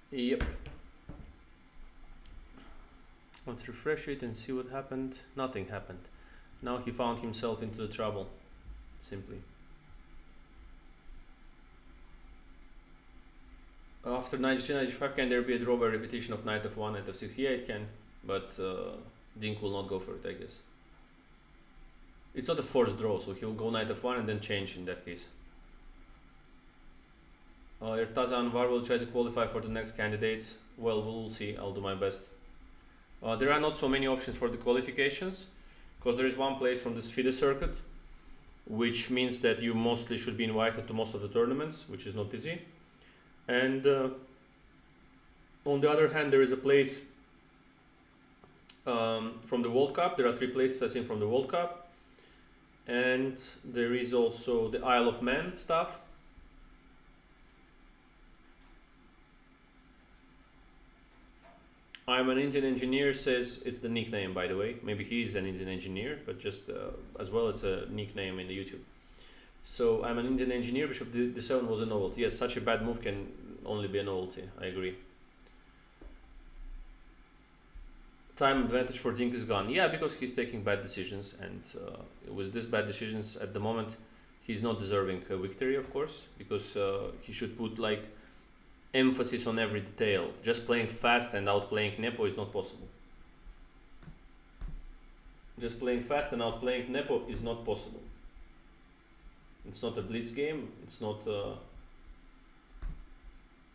Yep. Let's refresh it and see what happened. Nothing happened. Now he found himself into the trouble, simply. After knight g3, knight g5, can there be a draw by repetition of knight f1, knight f6? Yeah, it can, but Dink will not go for it, I guess. It's not a forced draw, so he'll go knight f1 and then change in that case. Ertaza Anvar will try to qualify for the next candidates. Well, we'll see. I'll do my best. There are not so many options for the qualifications, because there is one place from this FIDE circuit, which means that you mostly should be invited to most of the tournaments, which is not easy. And on the other hand, there is a place from the World Cup. There are 3 places I think from the World Cup, and there is also the Isle of Man stuff. I'm an Indian engineer says it's the nickname, by the way. Maybe he's an Indian engineer, but just as well, it's a nickname in the YouTube. So I'm an Indian engineer. Bishop d7 was a novelty. Yes, such a bad move can only be a novelty. I agree. Time advantage for Dink is gone. Yeah, because he's taking bad decisions, and with these bad decisions at the moment, he's not deserving a victory, of course, because he should put like emphasis on every detail. Just playing fast and outplaying Nepo is not possible. Just playing fast and outplaying Nepo is not possible. It's not a blitz game. It's not.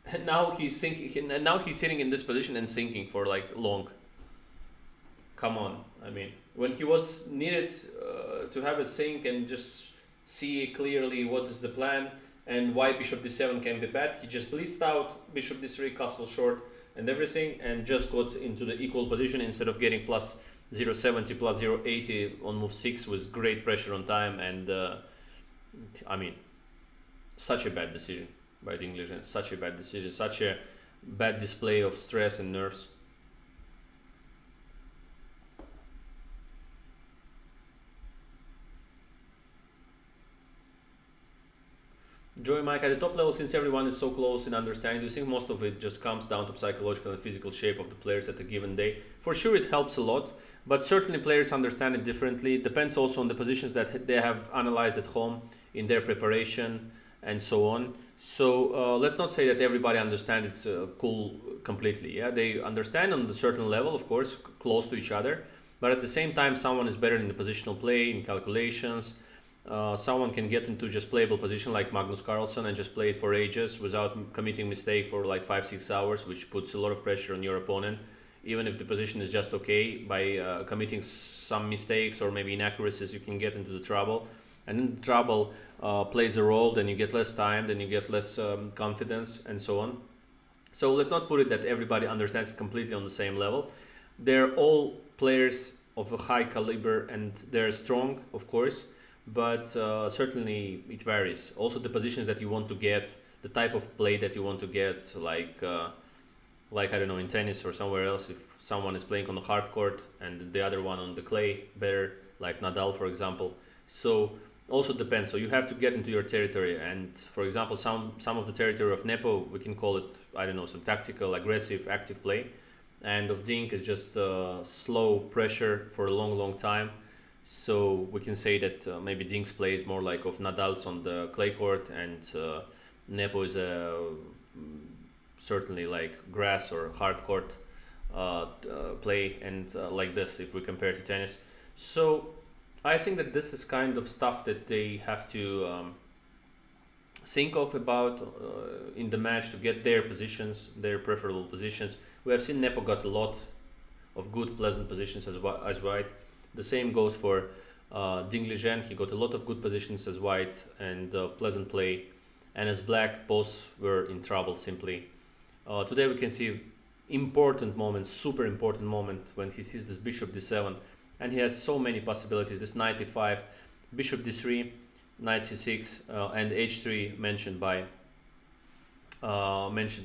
And now he's sinking. And now he's sitting in this position and sinking for like long. Come on, I mean, when he was needed to have a sink and just see clearly what is the plan and why bishop d7 can be bad, he just blitzed out bishop d3, castle short and everything, and just got into the equal position instead of getting plus 070 plus 080 on move 6 with great pressure on time. And I mean, such a bad decision by the English, such a bad decision, such a bad display of stress and nerves. Joey Mike, at the top level, since everyone is so close in understanding, do you think most of it just comes down to psychological and physical shape of the players at a given day? For sure it helps a lot, but certainly players understand it differently. It depends also on the positions that they have analyzed at home in their preparation and so on. So let's not say that everybody understands it's cool completely. Yeah, they understand on a certain level, of course, close to each other, but at the same time someone is better in the positional play, in calculations. Someone can get into just playable position like Magnus Carlsen and just play it for ages without committing mistake for like 5-6 hours, which puts a lot of pressure on your opponent, even if the position is just okay. By committing some mistakes or maybe inaccuracies, you can get into the trouble, and then the trouble plays a role. Then you get less time, then you get less confidence and so on. So let's not put it that everybody understands completely on the same level. They're all players of a high caliber and they're strong, of course, but certainly it varies. Also the positions that you want to get, the type of play that you want to get, like I don't know, in tennis or somewhere else, if someone is playing on the hard court and the other one on the clay better, like Nadal for example. So also depends. So you have to get into your territory, and for example some of the territory of Nepo, we can call it, I don't know, some tactical, aggressive, active play, and of Dink is just slow pressure for a long time. So we can say that maybe Dink's play is more like of Nadal's on the clay court, and Nepo is certainly like grass or hard court play, and like this if we compare to tennis. So I think that this is kind of stuff that they have to think of about in the match to get their positions, their preferable positions. We have seen Nepo got a lot of good, pleasant positions as white. The same goes for Liren. He got a lot of good positions as white and pleasant play, and as black both were in trouble simply. Today we can see important moment, super important moment, when he sees this bishop d7, and he has so many possibilities. This knight e5, bishop d3, knight c6, and h3 mentioned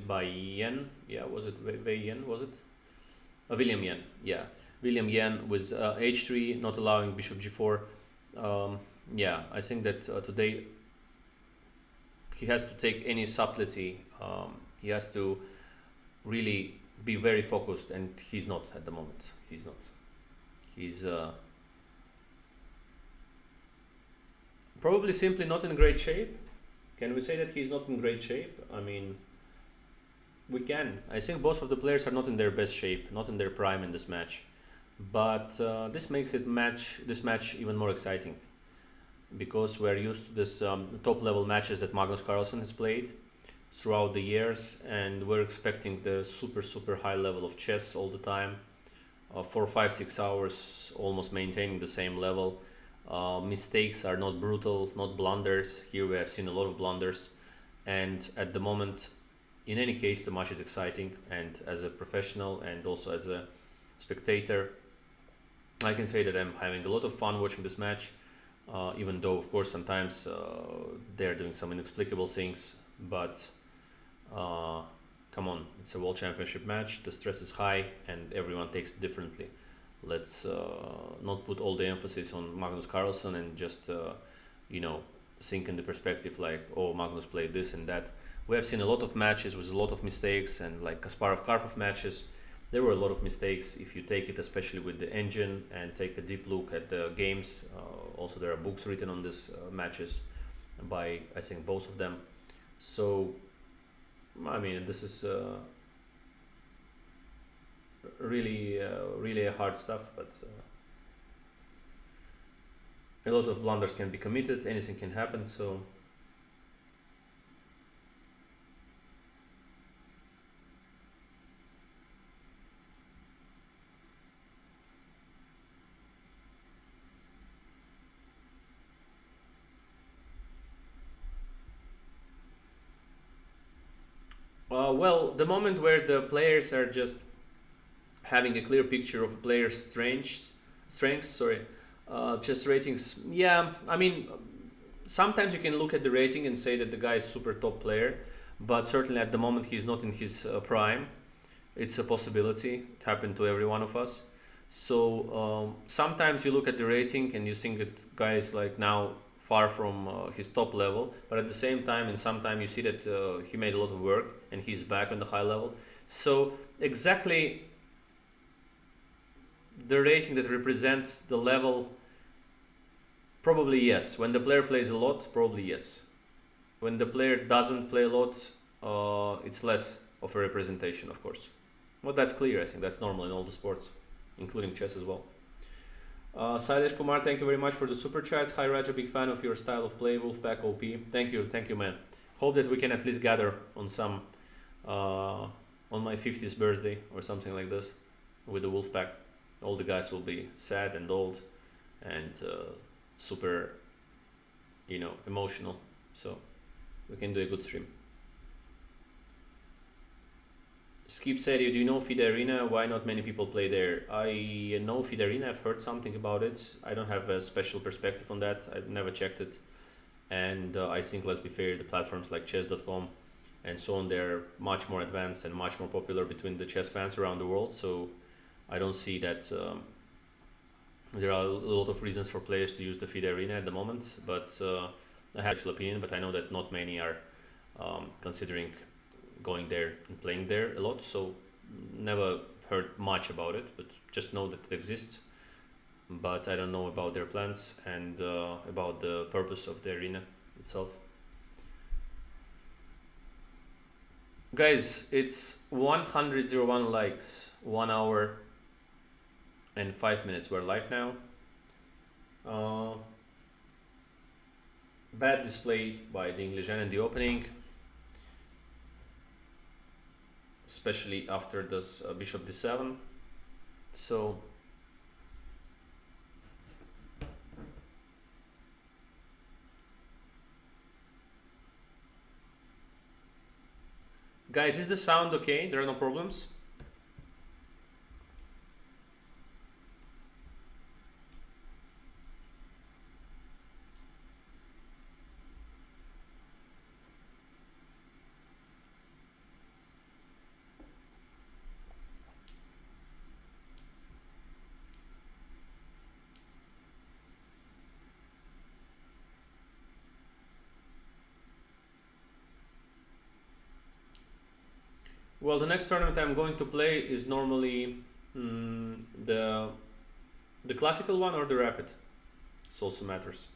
by Yen. Yeah, was it Wei Yen? Was it William Yen? Yeah. William Yen with h3, not allowing bishop g4. Yeah, I think that today he has to take any subtlety. He has to really be very focused, and he's not at the moment. He's not. He's probably simply not in great shape. Can we say that he's not in great shape? I mean, We can. I think both of the players are not in their best shape, not in their prime in this match, but this makes this match even more exciting because we're used to this top level matches that Magnus Carlsen has played throughout the years, and we're expecting the super high level of chess all the time, 4, 5, 6 hours, almost maintaining the same level. Mistakes are not brutal, not blunders. Here we have seen a lot of blunders, and at the moment, in any case, the match is exciting, and as a professional and also as a spectator, I can say that I'm having a lot of fun watching this match, even though, of course, sometimes they're doing some inexplicable things, but come on, it's a world championship match, the stress is high, and everyone takes it differently. Let's not put all the emphasis on Magnus Carlsen and just, you know, think in the perspective like, oh, Magnus played this and that. We have seen a lot of matches with a lot of mistakes, and like Kasparov-Karpov matches, there were a lot of mistakes. If you take it especially with the engine and take a deep look at the games, also there are books written on these matches by, I think, both of them. So, I mean, this is really a hard stuff, but a lot of blunders can be committed, anything can happen, so well, the moment where the players are just having a clear picture of players' strengths, sorry, chess ratings. Yeah, I mean, sometimes you can look at the rating and say that the guy is super top player, but certainly at the moment he's not in his prime. It's a possibility. It happened to every one of us. So sometimes you look at the rating and you think that guy is like now far from his top level, but at the same time, and sometimes you see that he made a lot of work and he's back on the high level. So exactly the rating that represents the level, probably yes. When the player plays a lot, probably yes. When the player doesn't play a lot, it's less of a representation, of course. Well, that's clear. I think that's normal in all the sports, including chess as well. Sailesh Kumar, thank you very much for the super chat. Hi Raja, big fan of your style of play, Wolfpack OP. Thank you, man. Hope that we can at least gather on some on my 50th birthday or something like this with the Wolfpack. All the guys will be sad and old and super, you know, emotional. So we can do a good stream. Skip said, do you know FIDE Arena? Why not many people play there? I know FIDE Arena, I've heard something about it. I don't have a special perspective on that. I've never checked it. And I think, let's be fair, the platforms like chess.com and so on, they're much more advanced and much more popular between the chess fans around the world. So I don't see that there are a lot of reasons for players to use the FIDE Arena at the moment. But I have a special opinion, but I know that not many are considering going there and playing there a lot, so never heard much about it, but just know that it exists. But I don't know about their plans and about the purpose of the arena itself. Guys, it's 101 likes, 1 hour and 5 minutes. We're live now. Bad display by Ding-Nepo in the opening, especially after this bishop d7. So guys, is the sound okay? There are no problems? Well, the next tournament I'm going to play is normally the classical one or the rapid. It also matters.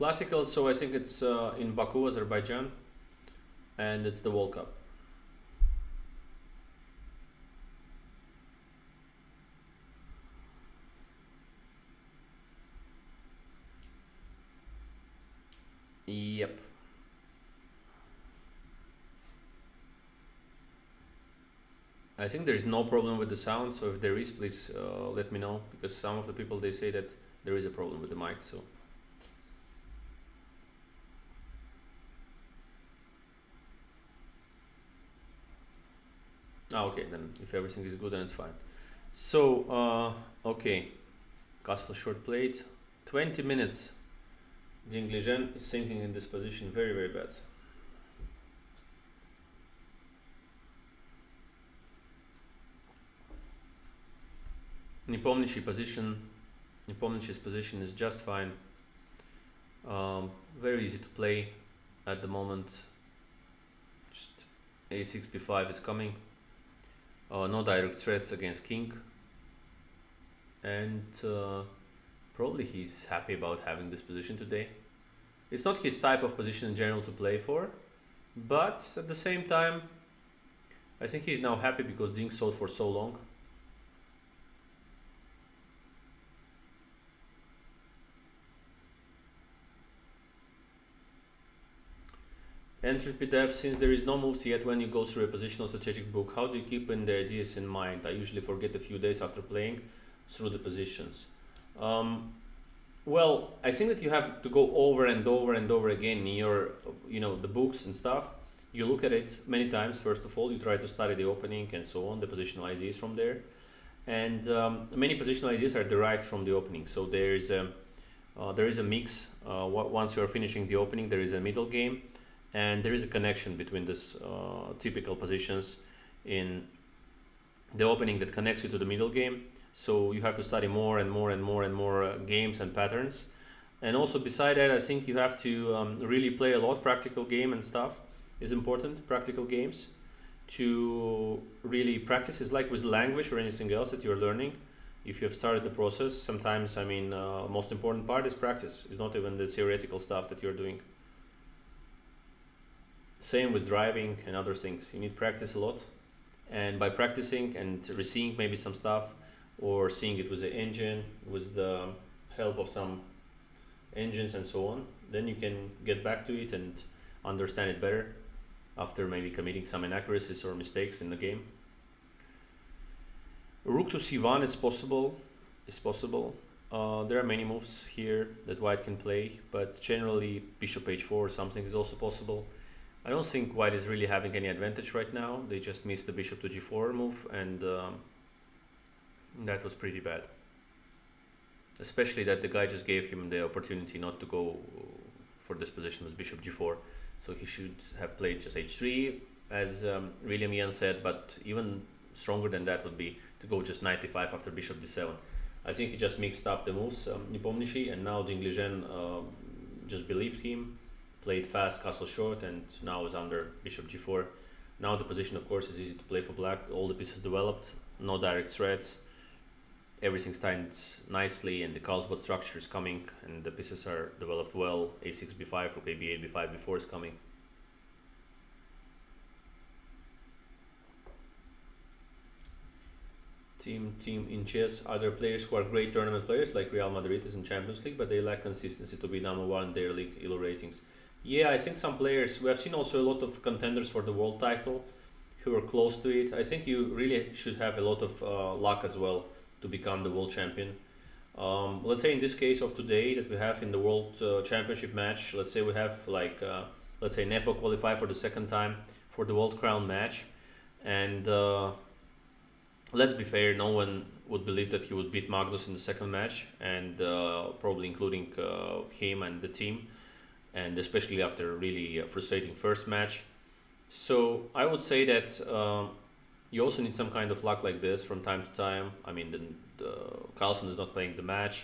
Classical, so I think it's in Baku, Azerbaijan, and it's the World Cup. Yep. I think there's no problem with the sound, so if there is, please let me know, because some of the people they say that there is a problem with the mic. So okay, then if everything is good, then it's fine. So okay, Castle short plate, 20 minutes. Ding-Liren is sinking in this position, very very bad. Nepomniachtchi's position is just fine. Very easy to play at the moment. Just a6 b5 is coming. No direct threats against king, and probably he's happy about having this position today. It's not his type of position in general to play for, but at the same time, I think he's now happy because Ding sold for so long. Entropy Dev, since there is no moves yet when you go through a positional strategic book, how do you keep the ideas in mind? I usually forget a few days after playing through the positions. Well, I think that you have to go over and over and over again in your, the books and stuff. You look at it many times. First of all, you try to study the opening and so on, the positional ideas from there. And many positional ideas are derived from the opening. So there is a mix. Once you are finishing the opening, there is a middle game. And there is a connection between these typical positions in the opening that connects you to the middle game. So you have to study more and more and more and more games and patterns. And also beside that, I think you have to really play a lot. Practical game and stuff is important. Practical games to really practice. Is like with language or anything else that you're learning. If you have started the process, sometimes, most important part is practice. It's not even the theoretical stuff that you're doing. Same with driving and other things. You need practice a lot, and by practicing and reseeing maybe some stuff, or seeing it with the engine, with the help of some engines and so on, then you can get back to it and understand it better after maybe committing some inaccuracies or mistakes in the game. Rook to c1 is possible. There are many moves here that white can play, but generally bishop h4 or something is also possible. I don't think white is really having any advantage right now. They just missed the bishop to g4 move, and that was pretty bad. Especially that the guy just gave him the opportunity not to go for this position with bishop g4. So he should have played just h3, as William Yan said, but even stronger than that would be to go just knight e5 after bishop d7. I think he just mixed up the moves, Nepomniachtchi, and now Ding-Liren just believed him, played fast castle short, and now is under bishop g4. Now the position, of course, is easy to play for black. All the pieces developed, no direct threats. Everything stands nicely, and the Carlsbad structure is coming, and the pieces are developed well. a6, b5, rook a, b8, b5, b4 is coming. Team in chess. Are there players who are great tournament players like Real Madrid is in Champions League, but they lack consistency to be number one in their league ELO ratings? Yeah, I think some players, we have seen also a lot of contenders for the world title who are close to it. I think you really should have a lot of luck as well to become the world champion. Let's say in this case of today that we have in the world championship match, let's say we have let's say Nepo qualify for the second time for the world crown match, and let's be fair, no one would believe that he would beat Magnus in the second match, and probably including him and the team, and especially after a really frustrating first match. So I would say that you also need some kind of luck like this from time to time. I mean, the Carlsen is not playing the match.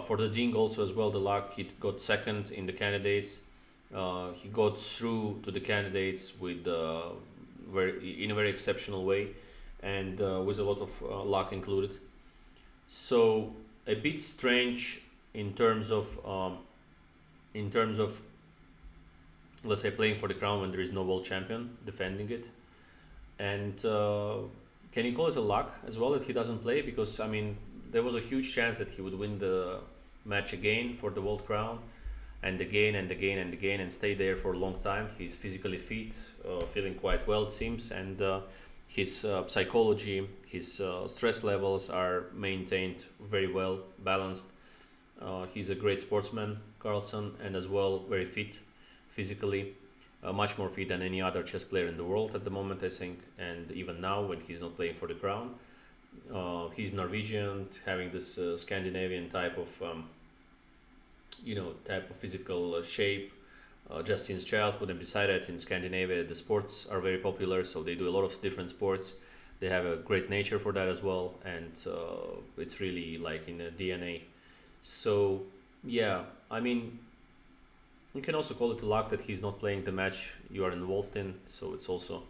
For the Ding also as well, the luck, he got second in the candidates. He got through to the candidates with in a very exceptional way, and with a lot of luck included. So a bit strange in terms of in terms of, let's say, playing for the crown when there is no world champion defending it. And can you call it a luck as well that he doesn't play? Because I mean, there was a huge chance that he would win the match again for the world crown, and again and again and again, and stay there for a long time. He's physically fit, feeling quite well it seems, and his psychology, his stress levels are maintained very well, balanced. He's a great sportsman, Carlsen, and as well very fit physically, much more fit than any other chess player in the world at the moment, I think. And even now, when he's not playing for the crown, he's Norwegian, having this Scandinavian type of, type of physical shape, just since childhood. And beside that, in Scandinavia, the sports are very popular, so they do a lot of different sports. They have a great nature for that as well, and it's really like in the DNA. So yeah, I mean, you can also call it luck that he's not playing the match you are involved in. So it's also,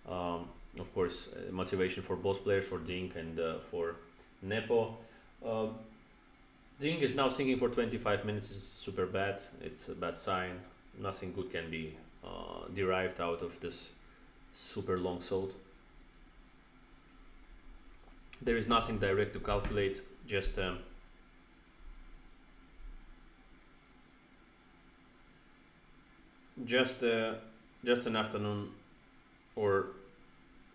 of course, motivation for both players, for Ding and for Nepo. Ding is now singing for 25 minutes. Is super bad. It's a bad sign. Nothing good can be derived out of this super long salt. There is nothing direct to calculate. Just an afternoon or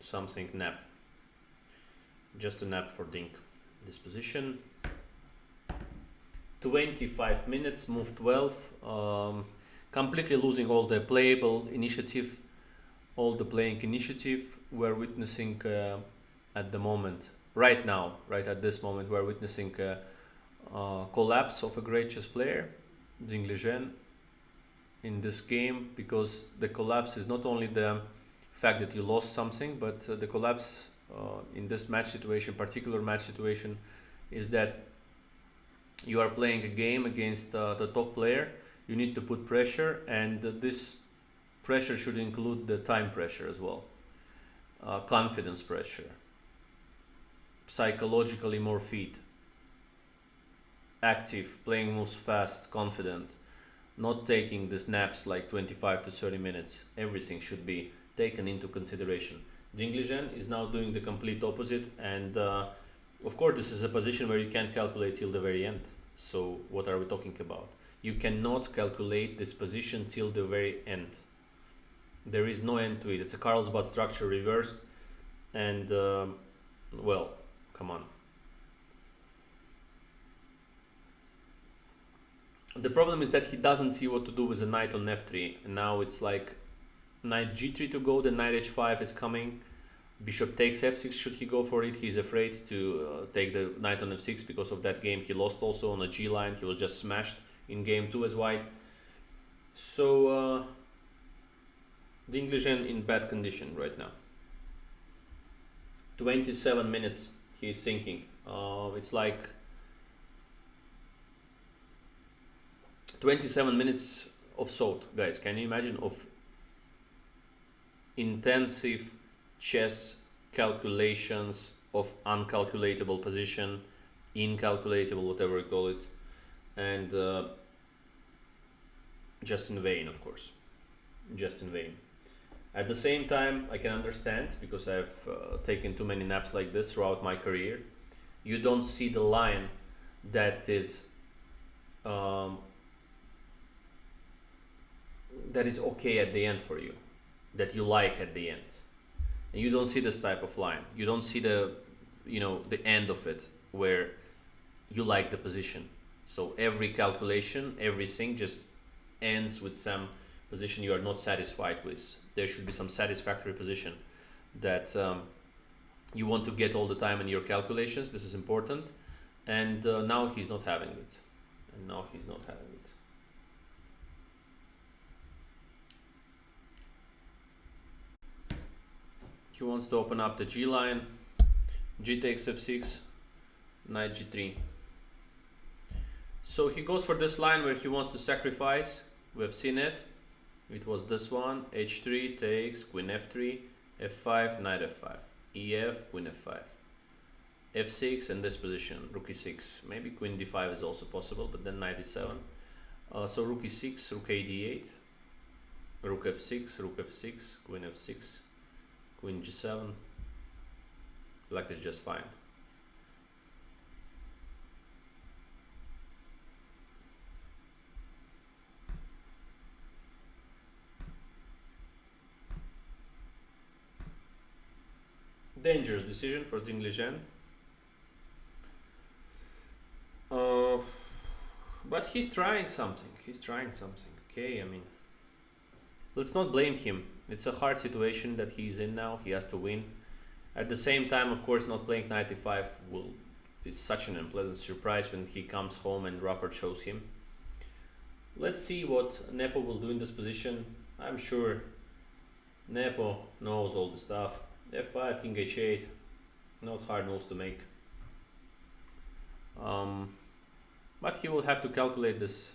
something nap. Just a nap for Ding. This position. 25 minutes, move 12. Completely losing all the playable initiative, all the playing initiative. We're witnessing at the moment, right now, right at this moment, we're witnessing collapse of a great chess player, Liren, in this game, because the collapse is not only the fact that you lost something, but the collapse in this match situation, particular match situation, is that you are playing a game against the top player. You need to put pressure, and this pressure should include the time pressure as well, confidence pressure, psychologically more fit, active, playing moves fast, confident, not taking the snaps like 25 to 30 minutes. Everything should be taken into consideration. Liren is now doing the complete opposite, and of course this is a position where you can't calculate till the very end. So what are we talking about? You cannot calculate this position till the very end. There is no end to it. It's a Carlsbad structure reversed, and well, come on. The problem is that he doesn't see what to do with the knight on f3, and now it's like knight g3 to go, the knight h5 is coming, bishop takes f6. Should he go for it? He's afraid to take the knight on f6 because of that game he lost also on a g line. He was just smashed in game 2 as white. So Liren in bad condition right now. 27 minutes he's thinking. It's like 27 minutes of salt, guys. Can you imagine, of intensive chess calculations of uncalculatable position, incalculatable, whatever you call it, and just in vain, of course, just in vain. At the same time, I can understand, because I've taken too many naps like this throughout my career. You don't see the line that is okay at the end for you, that you like at the end. And you don't see this type of line. You don't see the end of it where you like the position. So every calculation, everything just ends with some position you are not satisfied with. There should be some satisfactory position that you want to get all the time in your calculations. This is important. And now he's not having it. He wants to open up the G line. G takes f6, knight g3. So he goes for this line where he wants to sacrifice. We have seen it. It was this one. h3 takes, queen f3, f5, knight f5, ef, queen f5, f6, and this position, rook e6. Maybe queen d5 is also possible, but then knight e7. So rook e6, rook a d8, rook f6, rook f6, queen f6, queen g7. Black is just fine. Dangerous decision for Ding-Nepo. But he's trying something. Okay, I mean, let's not blame him. It's a hard situation that he's in now. He has to win. At the same time, of course, not playing knight e5 is such an unpleasant surprise when he comes home and Rapport shows him. Let's see what Nepo will do in this position. I'm sure Nepo knows all the stuff. f5, king h8, not hard moves to make. But he will have to calculate this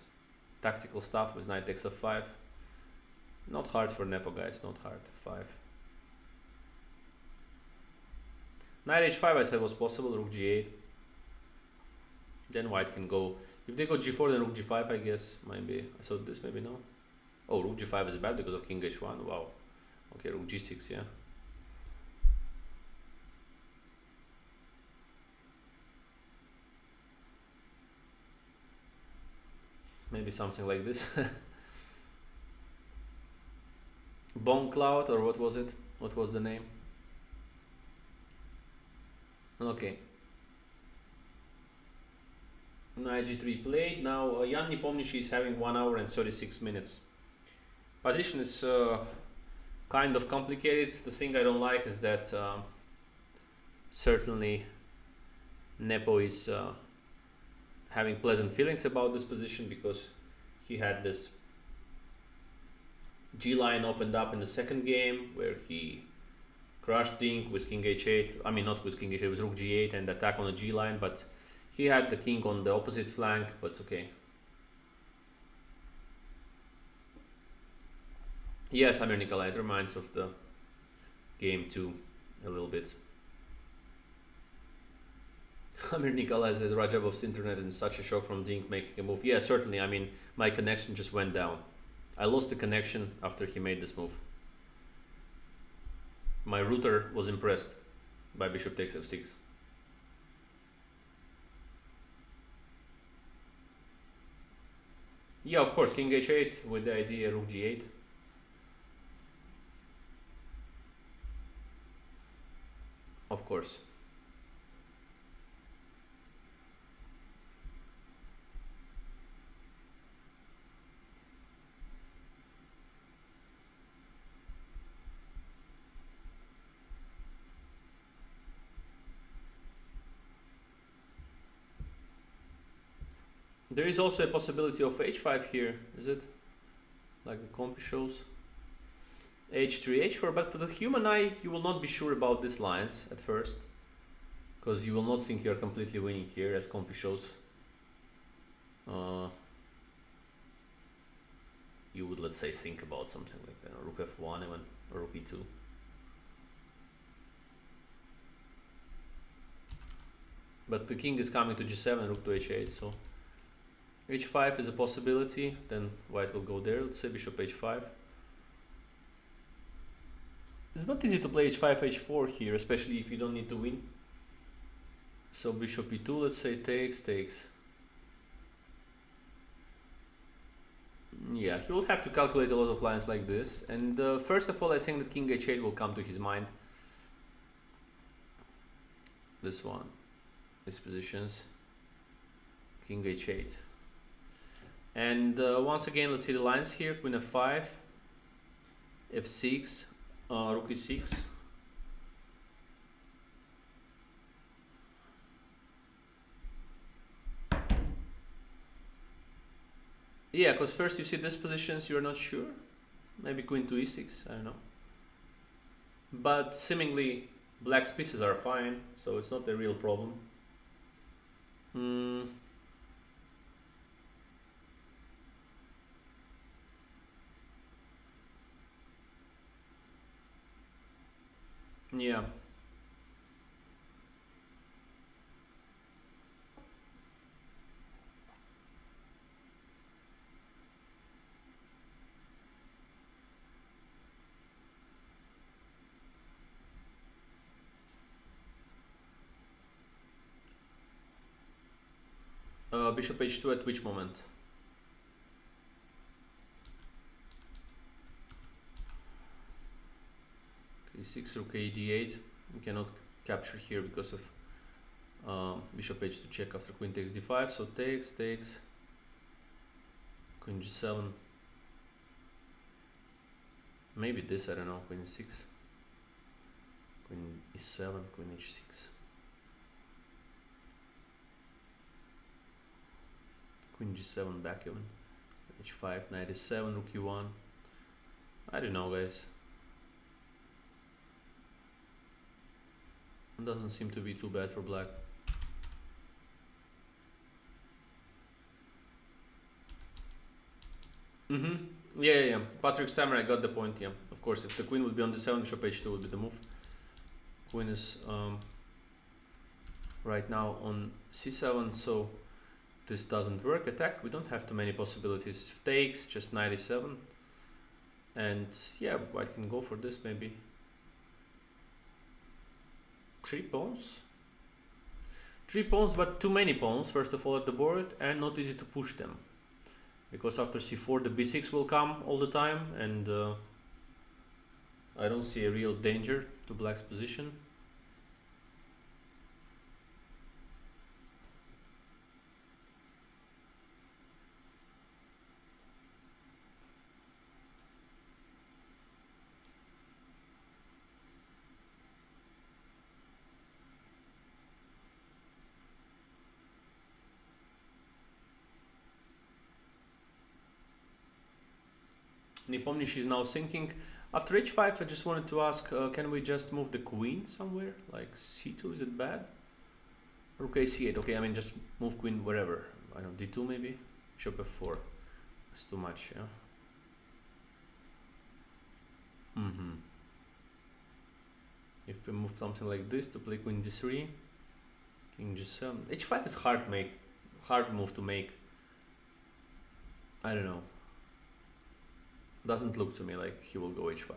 tactical stuff with knight takes f5. Not hard for Nepo, guys, not hard. f5. Knight h5 I said was possible, rook g8. Then white can go. If they go g4, then rook g5, I guess. Maybe. So this, maybe no. Oh, rook g5 is bad because of king h1. Wow. Okay, rook g6, yeah. Maybe something like this. Bone Cloud, or what was it? What was the name? Okay. Knight g3 played. Now Jan Nepomniachtchi is having 1 hour and 36 minutes. Position is kind of complicated. The thing I don't like is that certainly Nepo is having pleasant feelings about this position because he had this G line opened up in the second game where he crushed Ding with king h8. I mean, not with king h8, with rook g8 and attack on the G line, but he had the king on the opposite flank, but okay. Yes, Amir Nikolai, it reminds of the game too, a little bit. Amir Nikolai says Rajabov's internet is such a shock from Ding making a move. Yeah, certainly. I mean, my connection just went down. I lost the connection after he made this move. My router was impressed by bishop takes f6. Yeah, of course, king h8 with the idea rook g8. Of course. There is also a possibility of h5 here, is it? Like the comp shows. h3, h4, but for the human eye, you will not be sure about these lines at first. Because you will not think you're completely winning here, as comp shows. You would, let's say, think about something like rook f1 even, or rook e2. But the king is coming to g7, rook to h8, so h5 is a possibility, then white will go there. Let's say bishop h5. It's not easy to play h5, h4 here, especially if you don't need to win. So bishop e2, let's say takes. Yeah, he will have to calculate a lot of lines like this. And first of all, I think that king h8 will come to his mind. This one, these positions, king h8. And once again, let's see the lines here. Queen f5, f6, rook e6. Yeah, because first you see these positions, you're not sure. Maybe queen to e6, I don't know. But seemingly black's pieces are fine, so it's not a real problem. Yeah. Bishop h2 at which moment? e6, rook a d8. We cannot capture here because of bishop h2 check after queen takes d5. So takes, queen g7. Maybe this, I don't know, queen e6. Queen e7, queen h6. Queen g7 back even. h5, knight e7, rook e1. I don't know, guys. It doesn't seem to be too bad for black. Yeah. Patrick Samurai got the point, yeah. Of course, if the queen would be on d7, bishop h2 would be the move. Queen is right now on c7, so this doesn't work. Attack, we don't have too many possibilities. Takes, just knight e7. And yeah, I can go for this maybe. 3 pawns? 3 pawns, but too many pawns, first of all, at the board, and not easy to push them. Because after c4 the b6 will come all the time, and I don't see a real danger to black's position. Nepomniachtchi is now sinking. After h5, I just wanted to ask, can we just move the queen somewhere? Like c2, is it bad? Rook a c8, okay, I mean just move queen wherever. I don't know, d2 maybe? Bishop f4. It's too much, yeah? If we move something like this to play queen d3, king g7. h5 is hard move to make. I don't know. Doesn't look to me like he will go h5.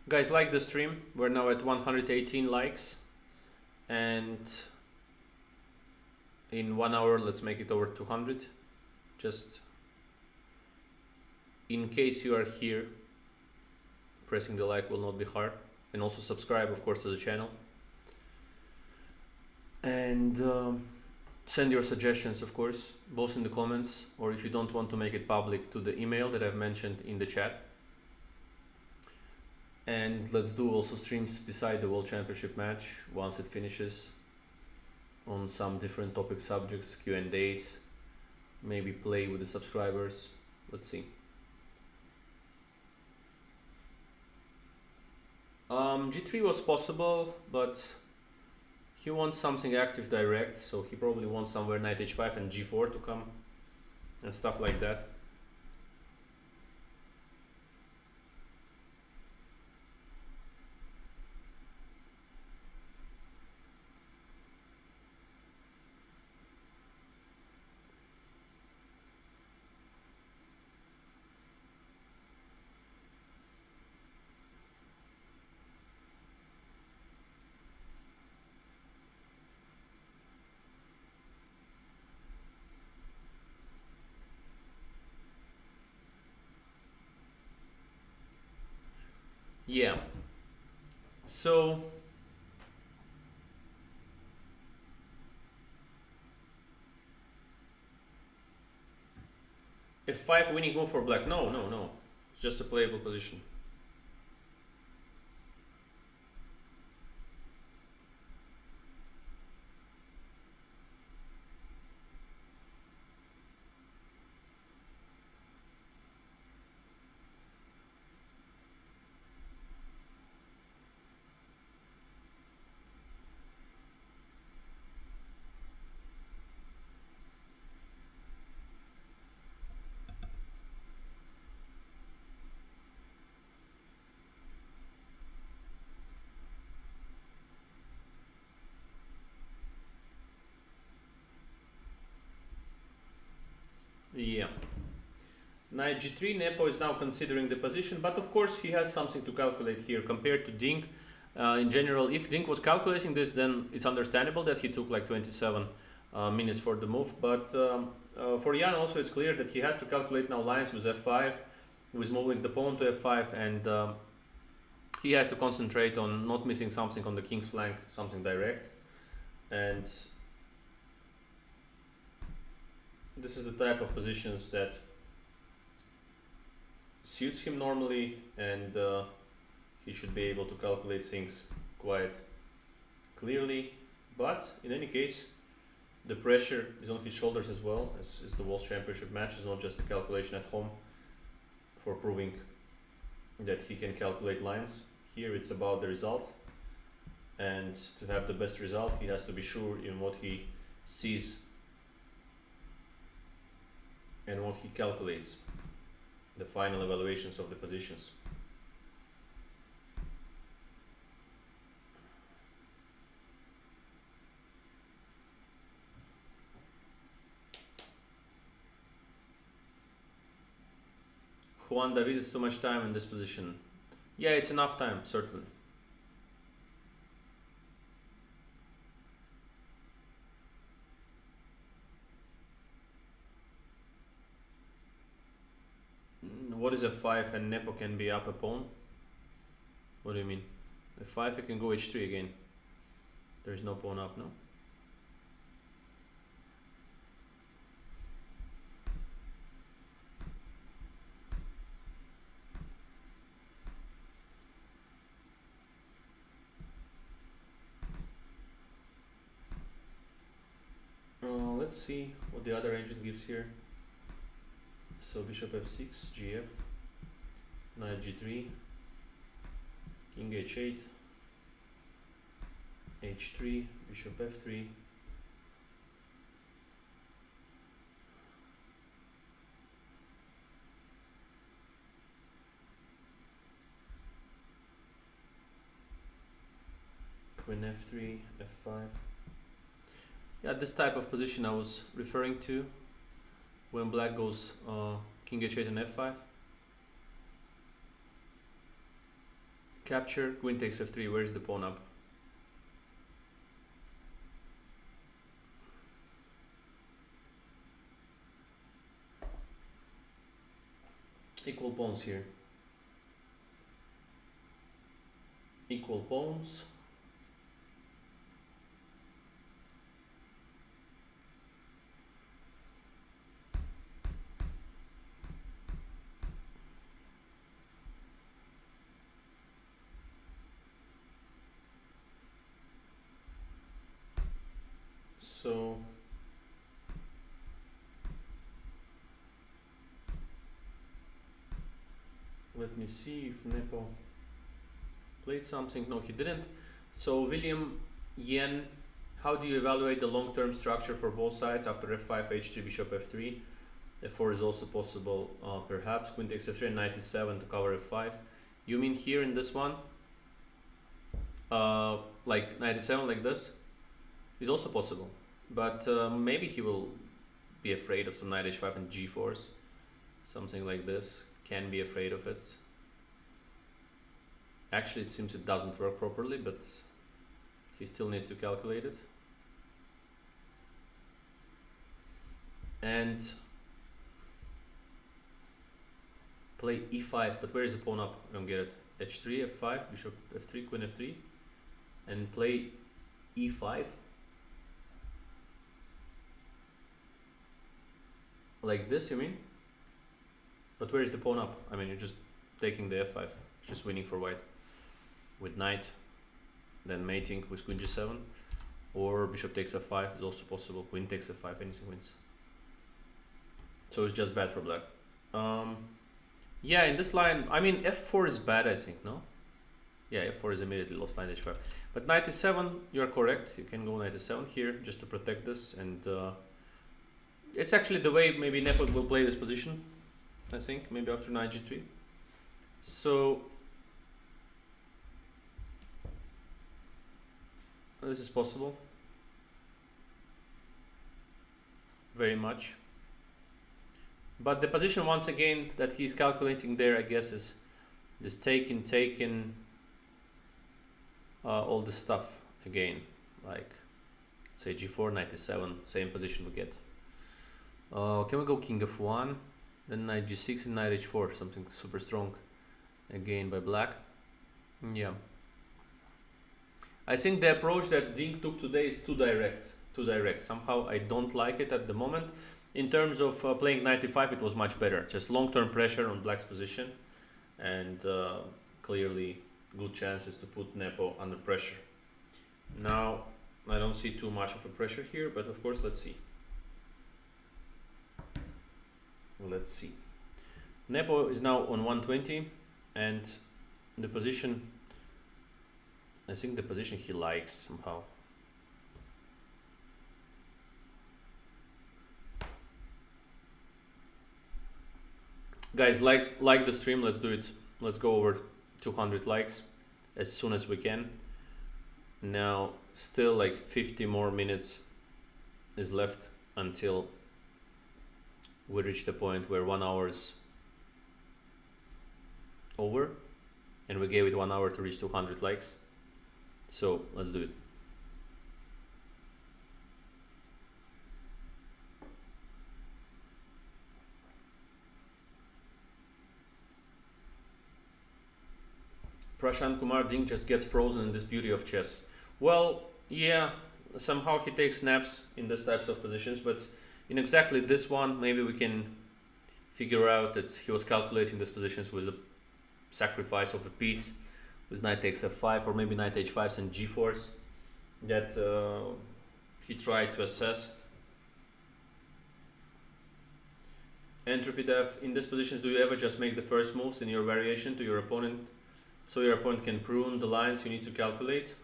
Guys, like the stream. We're now at 118 likes, and in 1 hour let's make it over 200. Just in case you are here, pressing the like will not be hard, and also subscribe of course to the channel, and send your suggestions of course, both in the comments, or if you don't want to make it public, to the email that I've mentioned in the chat. And let's do also streams beside the World Championship match once it finishes, on some different topic subjects, Q&As, maybe play with the subscribers. Let's see. G3 was possible, but he wants something active direct, so he probably wants somewhere knight h5 and g4 to come and stuff like that. Yeah, so f5 winning move for black. No, it's just a playable position. Yeah. Knight g3, Nepo is now considering the position, but of course he has something to calculate here compared to Ding. In general, if Ding was calculating this, then it's understandable that he took like 27 minutes for the move. But for Jan also, it's clear that he has to calculate now lines with f5, with moving the pawn to f5, and he has to concentrate on not missing something on the king's flank, something direct. And this is the type of positions that suits him normally, and he should be able to calculate things quite clearly. But in any case, the pressure is on his shoulders as well, as the World Championship match is not just a calculation at home for proving that he can calculate lines. Here it's about the result, and to have the best result he has to be sure in what he sees and what he calculates, the final evaluations of the positions. Juan David, it's too much time in this position. Yeah, it's enough time, certainly. What is f5 and Nepo can be up a pawn? What do you mean? f5 you can go h3 again. There is no pawn up, no? Let's see what the other agent gives here. So bishop f6, gf, knight g3, king h8, h3, bishop f3, queen f3, f5. Yeah, this type of position I was referring to when black goes king h8 and f5. Capture, queen takes f3, where's the pawn up? Equal pawns here. Equal pawns. So let me see if Nepo played something. No, he didn't. So William Yen, how do you evaluate the long-term structure for both sides after f5, h3, bishop f3? f4 is also possible, perhaps. Queen takes f3 and knight e7 to cover f5. You mean here in this one? Like knight e7 like this? Is also possible. But maybe he will be afraid of some knight h5 and g4s. Something like this. Can be afraid of it. Actually, it seems it doesn't work properly, but he still needs to calculate it. And play e5, but where is the pawn up? I don't get it. h3, f5, bishop f3, queen f3, and play e5. Like this, you mean? But where is the pawn up? I mean, you're just taking the f5, just winning for white. With knight, then mating with queen g7, or bishop takes f5 is also possible. Queen takes f5, anything wins. So it's just bad for black. Yeah, in this line, I mean, f4 is bad, I think, no? Yeah, f4 is immediately lost, knight h5. But knight e7, you are correct. You can go knight e7 here just to protect this, and it's actually the way maybe Nepo will play this position, I think, maybe after knight g3. So this is possible. Very much. But the position once again that he's calculating there, I guess, is this taken, all this stuff again, like say g4, knight e7, same position we get. Can we go king f1, then knight g6 and knight h4, something super strong again by black. Yeah, I think the approach that Ding took today is too direct. Somehow I don't like it at the moment. In terms of playing knight e5, it was much better. Just long-term pressure on black's position, and clearly good chances to put Nepo under pressure. Now I don't see too much of a pressure here, but of course let's see. Nepo is now on 120, and the position, I think the position he likes somehow. Guys, like the stream, let's do it. Let's go over 200 likes as soon as we can. Now still like 50 more minutes is left until we reach the point where 1 hour is over, and we gave it 1 hour to reach 200 likes. So let's do it. Prashant Kumar, Ding just gets frozen in this beauty of chess. Well, yeah, somehow he takes snaps in these types of positions, but in exactly this one, maybe we can figure out that he was calculating these positions with a sacrifice of a piece, with knight takes f5, or maybe knight h5 and g4s that he tried to assess. Entropy Def, in these positions, do you ever just make the first moves in your variation to your opponent, so your opponent can prune the lines you need to calculate?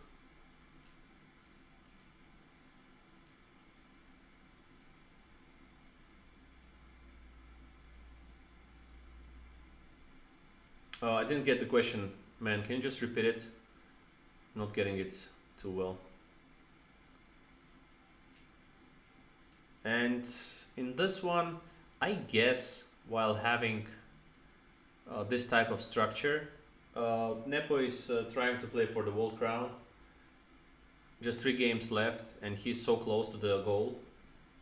I didn't get the question, man. Can you just repeat it? I'm not getting it too well. And in this one, I guess while having this type of structure, Nepo is trying to play for the world crown. Just 3 games left, and he's so close to the goal.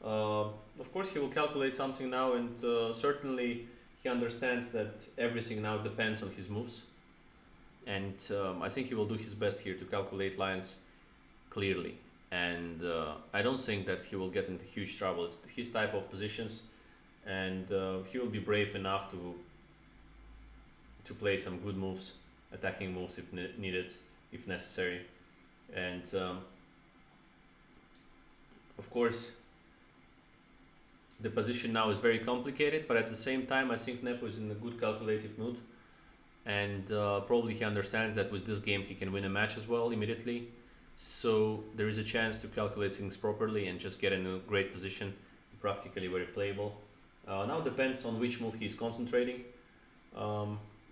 Of course, he will calculate something now, and certainly he understands that everything now depends on his moves. And I think he will do his best here to calculate lines clearly. And I don't think that he will get into huge trouble. It's his type of positions, and he will be brave enough to play some good moves, attacking moves if needed, if necessary. And of course, the position now is very complicated, but at the same time I think Nepo is in a good calculative mood, and probably he understands that with this game he can win a match as well immediately. So there is a chance to calculate things properly and just get in a great position, practically very playable. Now depends on which move he's concentrating.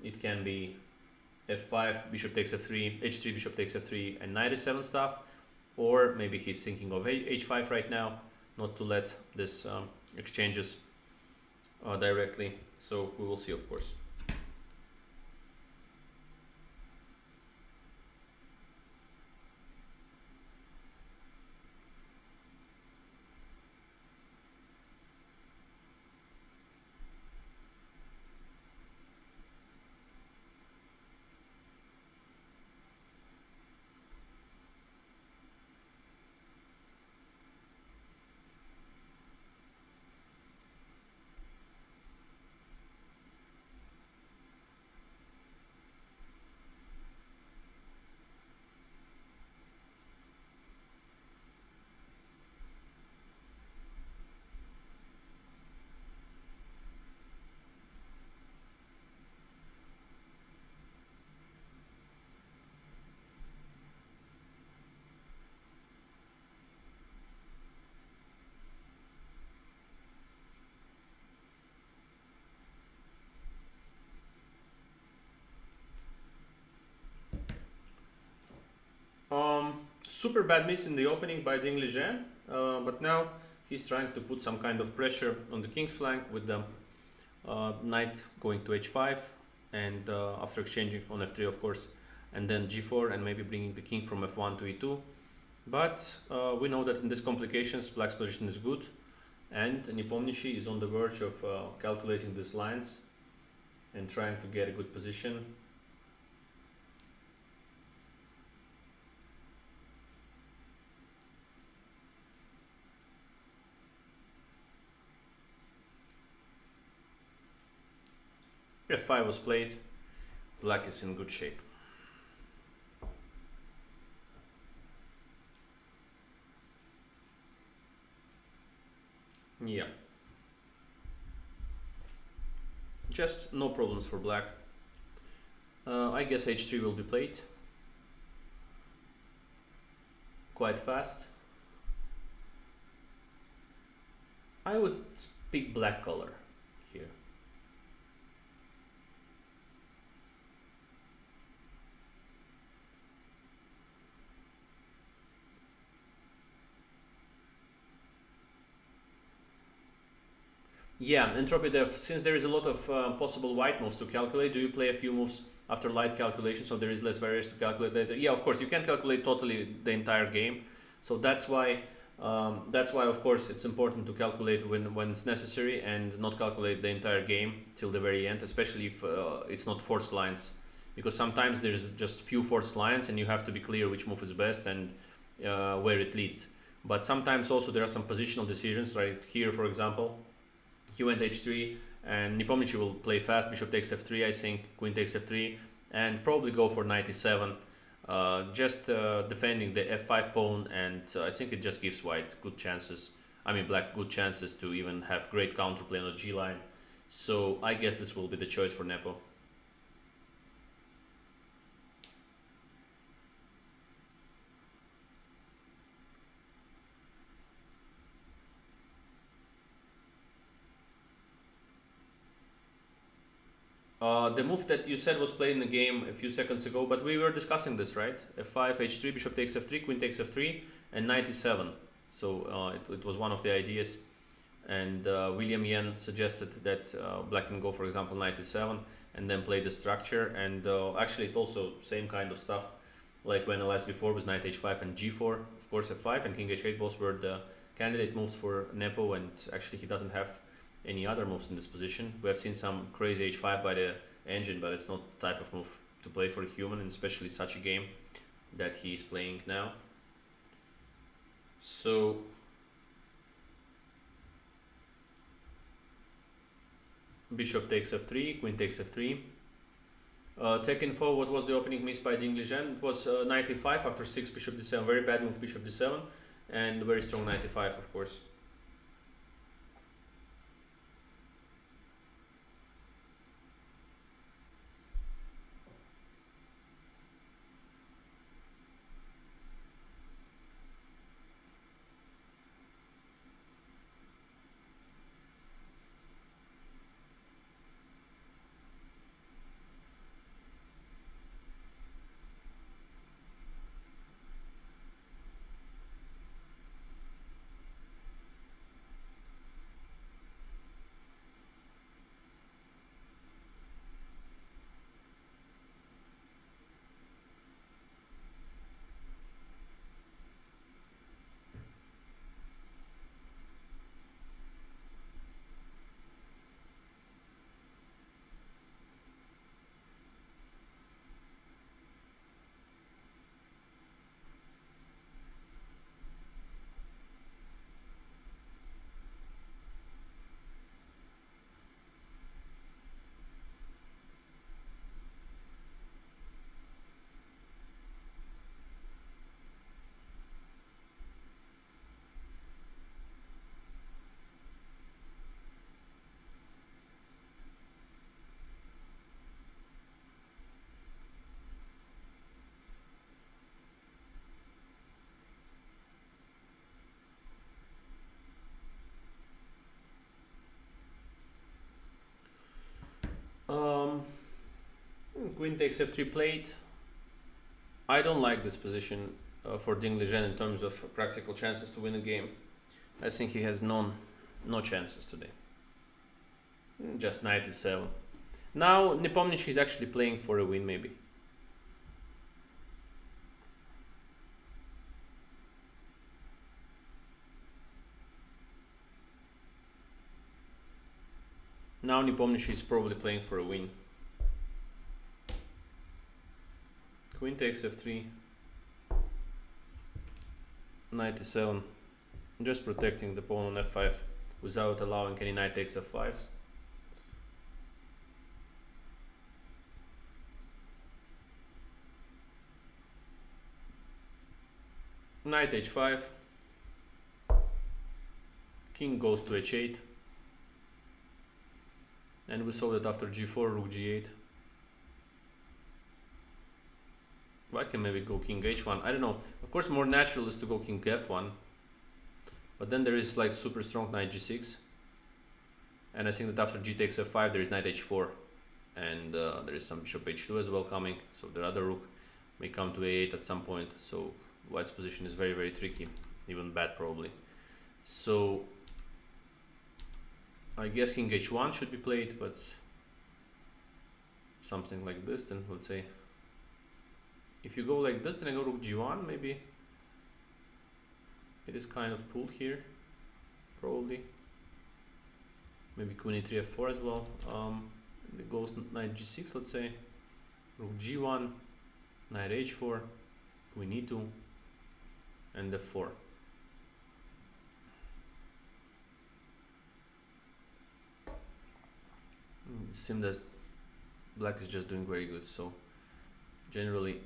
It can be f5, bishop takes f3, h3, bishop takes f3, and knight e7 stuff, or maybe he's thinking of h5 right now, not to let this exchanges directly. So we will see, of course. Super bad miss in the opening by Liren, but now he's trying to put some kind of pressure on the king's flank with the knight going to h5, and after exchanging on f3 of course, and then g4, and maybe bringing the king from f1 to e2. But we know that in these complications black's position is good, and Nepomniachtchi is on the verge of calculating these lines and trying to get a good position. f5 was played. Black is in good shape. Yeah. Just no problems for black. I guess h3 will be played. Quite fast. I would pick black color here. Yeah, entropy def. Since there is a lot of possible white moves to calculate, do you play a few moves after light calculation so there is less variance to calculate later? Yeah, of course, you can't calculate totally the entire game. So that's why of course it's important to calculate when it's necessary and not calculate the entire game till the very end, especially if it's not forced lines, because sometimes there's just few forced lines and you have to be clear which move is best and where it leads. But sometimes also there are some positional decisions, right here for example. He went h3, and Nepomniachtchi will play fast, bishop takes f3, I think, queen takes f3, and probably go for knight e7, just defending the f5 pawn, and I think it just gives white good chances, black good chances to even have great counterplay on the g line. So I guess this will be the choice for Nepo. The move that you said was played in the game a few seconds ago, but we were discussing this, right? f5, h3, bishop takes f3, queen takes f3, and knight e7. So it was one of the ideas. And William Yen suggested that black can go, for example, knight e7, and then play the structure. And actually, it also same kind of stuff like we analyzed before with knight h5 and g4. Of course, f5 and king h8 both were the candidate moves for Nepo, and actually he doesn't have any other moves in this position. We have seen some crazy h5 by the engine, but it's not the type of move to play for a human, and especially such a game that he is playing now. So bishop takes f3, queen takes f3. Tech info, what was the opening miss by Liren? It was knight e5 after 6 bishop d7, very bad move bishop d7, and very strong knight e5 of course. Queen takes f3 played. I don't like this position for Liren in terms of practical chances to win a game. I think he has no chances today. Just knight e7. Now Nepomniachtchi is actually playing for a win, maybe. Now Nepomniachtchi is probably playing for a win. Queen takes f3. Knight e7. Just protecting the pawn on f5 without allowing any knight takes f5s. Knight h5. King goes to h8. And we saw that after g4, rook g8. White can maybe go king h1. I don't know. Of course, more natural is to go king f1. But then there is like super strong knight g6. And I think that after g takes f5, there is knight h4. And there is some bishop h2 as well coming. So the other rook may come to a8 at some point. So White's position is very, very tricky. Even bad, probably. So I guess king h1 should be played, but something like this, then let's say. If you go like this, then I go rook g1, maybe. It is kind of pulled here, probably. Maybe queen e3 f4 as well. It goes knight g6, let's say. Rook g1, knight h4, queen e2, and f4. It seems that black is just doing very good, so generally,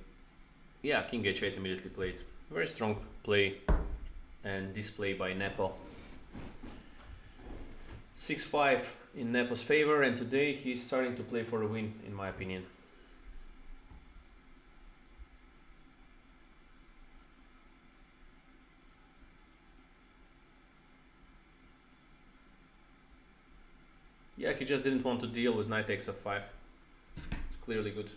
yeah, king h8 immediately played. Very strong play and display by Nepo. 6-5 in Nepo's favor, and today he's starting to play for a win, in my opinion. Yeah, he just didn't want to deal with knight takes f5. It's clearly good.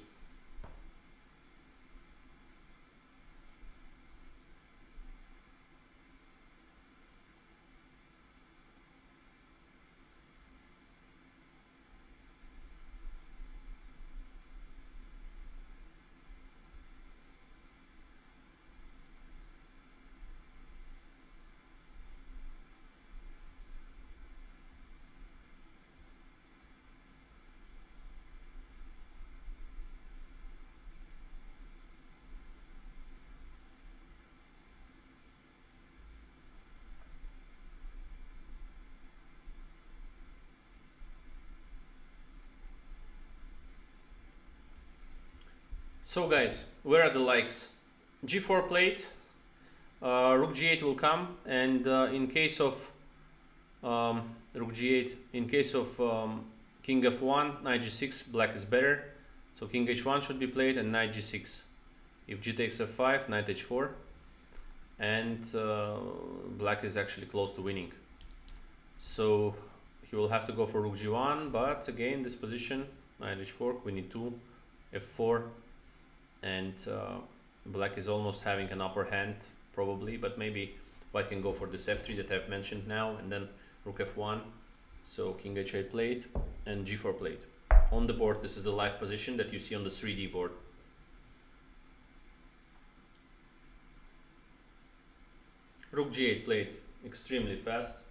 So guys, where are the likes? g4 played, rook g8 will come, and in case of rook g8, in case of king f1, knight g6, black is better. So king h1 should be played and knight g6. If g takes f5, knight h4, and black is actually close to winning. So he will have to go for rook g1, but again this position, knight h4, queen e2, f4, and black is almost having an upper hand probably, but maybe white can go for this f3 that I've mentioned now, and then rook f1. So king h8 played and g4 played. On the board, this is the live position that you see on the 3D board. Rook g8 played extremely fast.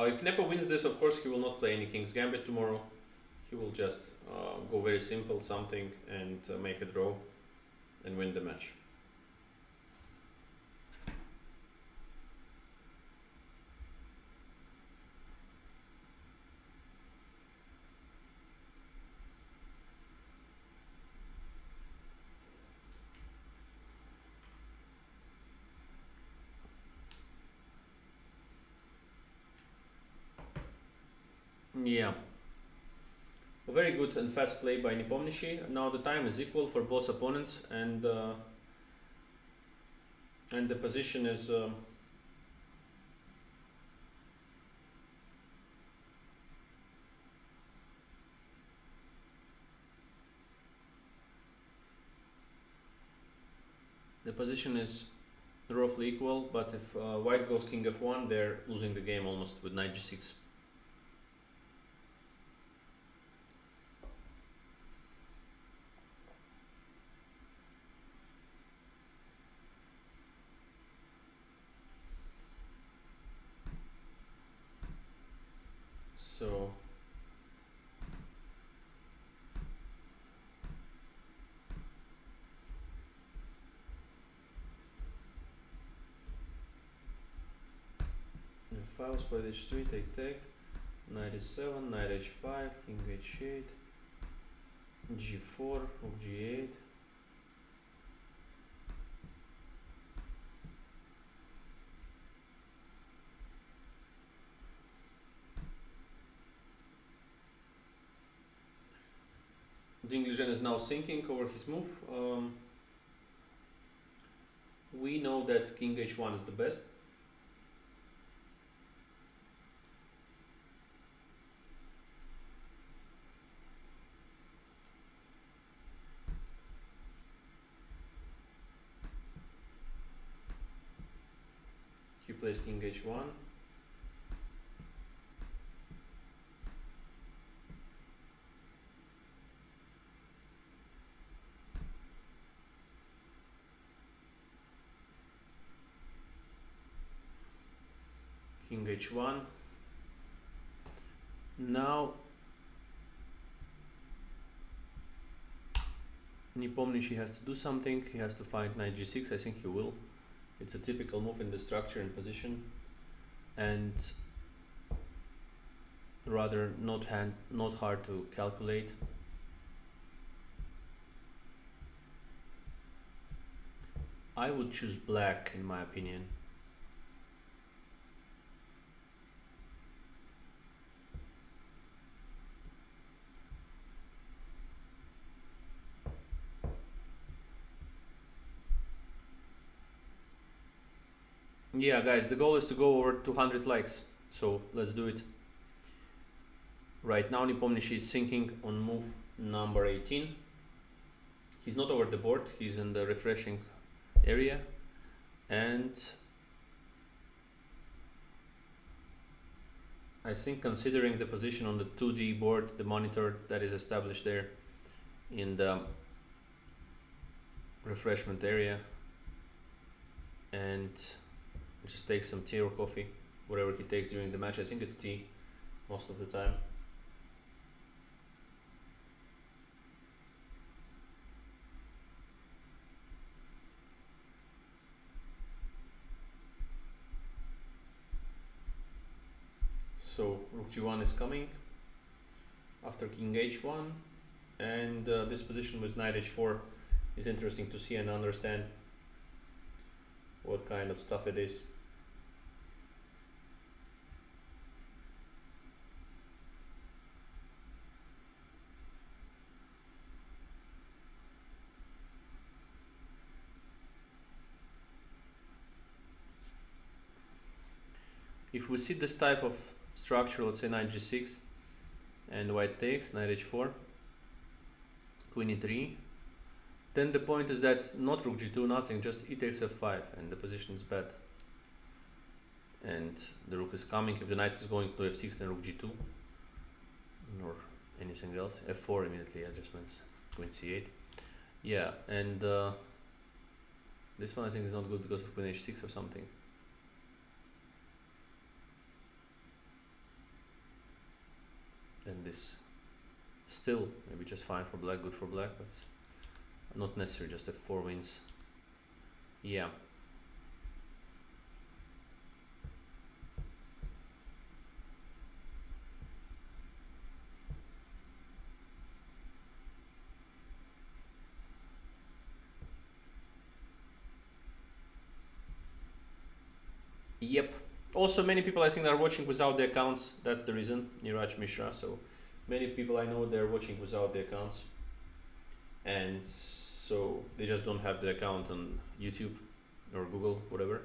If Nepo wins this, of course, he will not play any King's Gambit tomorrow. He will just go very simple something and make a draw and win the match. Yeah, a very good and fast play by Nepomniachtchi. Now the time is equal for both opponents, and And the position is roughly equal, but if white goes king f1, they're losing the game almost with knight g6. So f5, split h3, take, knight e7, knight h5, king h8, g4, rook g8. Liren is now thinking over his move. We know that king h1 is the best. He plays king h1. King h1. Now Nepomniachtchi has to do something. He has to find knight g6. I think he will. It's a typical move in the structure and position, and rather not hard to calculate. I would choose black in my opinion. Yeah, guys, the goal is to go over 200 likes, so let's do it. Right now Nepomniachtchi is thinking on move number 18. He's not over the board, he's in the refreshing area, and I think considering the position on the 2D board, the monitor that is established there in the refreshment area, and just take some tea or coffee, whatever he takes during the match. I think it's tea most of the time. So rook g1 is coming after king h1, and this position with knight h4 is interesting to see and understand what kind of stuff it is. If we see this type of structure, let's say knight g6 and white takes, knight h4, queen e3, then the point is that not rook g2, nothing, just e takes f5, and the position is bad. And the rook is coming. If the knight is going to f6, then rook g2 or anything else. f4 immediately adjustments, queen c8. Yeah, and this one I think is not good because of queen h6 or something. Then this still maybe just fine for black, good for black, but not necessary, just f4 wins. Yeah. Yep. Also, many people I think are watching without the accounts. That's the reason, Niraj Mishra. So many people I know, they're watching without the accounts, and so they just don't have the account on YouTube, or Google, whatever.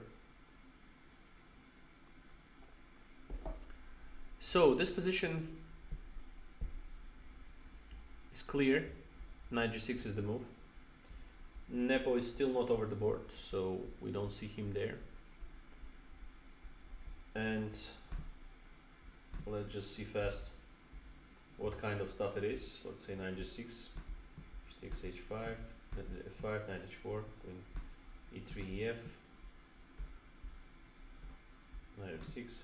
So this position is clear. Knight g6 is the move. Nepo is still not over the board, so we don't see him there. And let's just see fast what kind of stuff it is. Let's say knight g6, takes h5, f5, knight h4, going e3, ef, knight f6.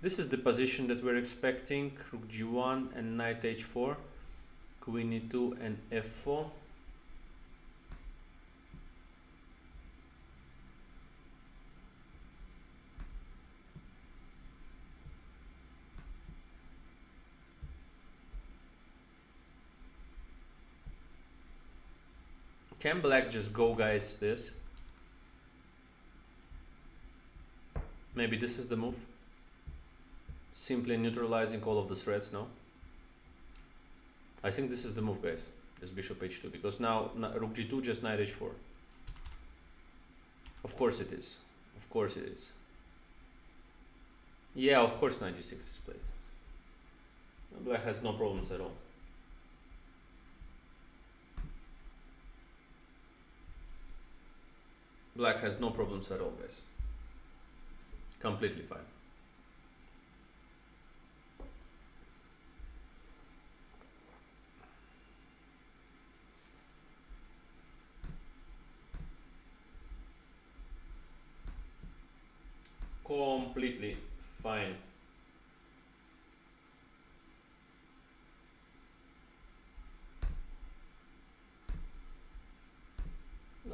This is the position that we're expecting. Rook g1 and knight h4, queen e2 and f4. Can black just go, guys, this? Maybe this is the move. Simply neutralizing all of the threats, no? I think this is the move, guys. This bishop h2, because now rook g2, just knight h4. Of course it is. Of course it is. Yeah, of course knight g6 is played. Black has no problems at all. Black has no problems at all, guys. Completely fine. Completely fine.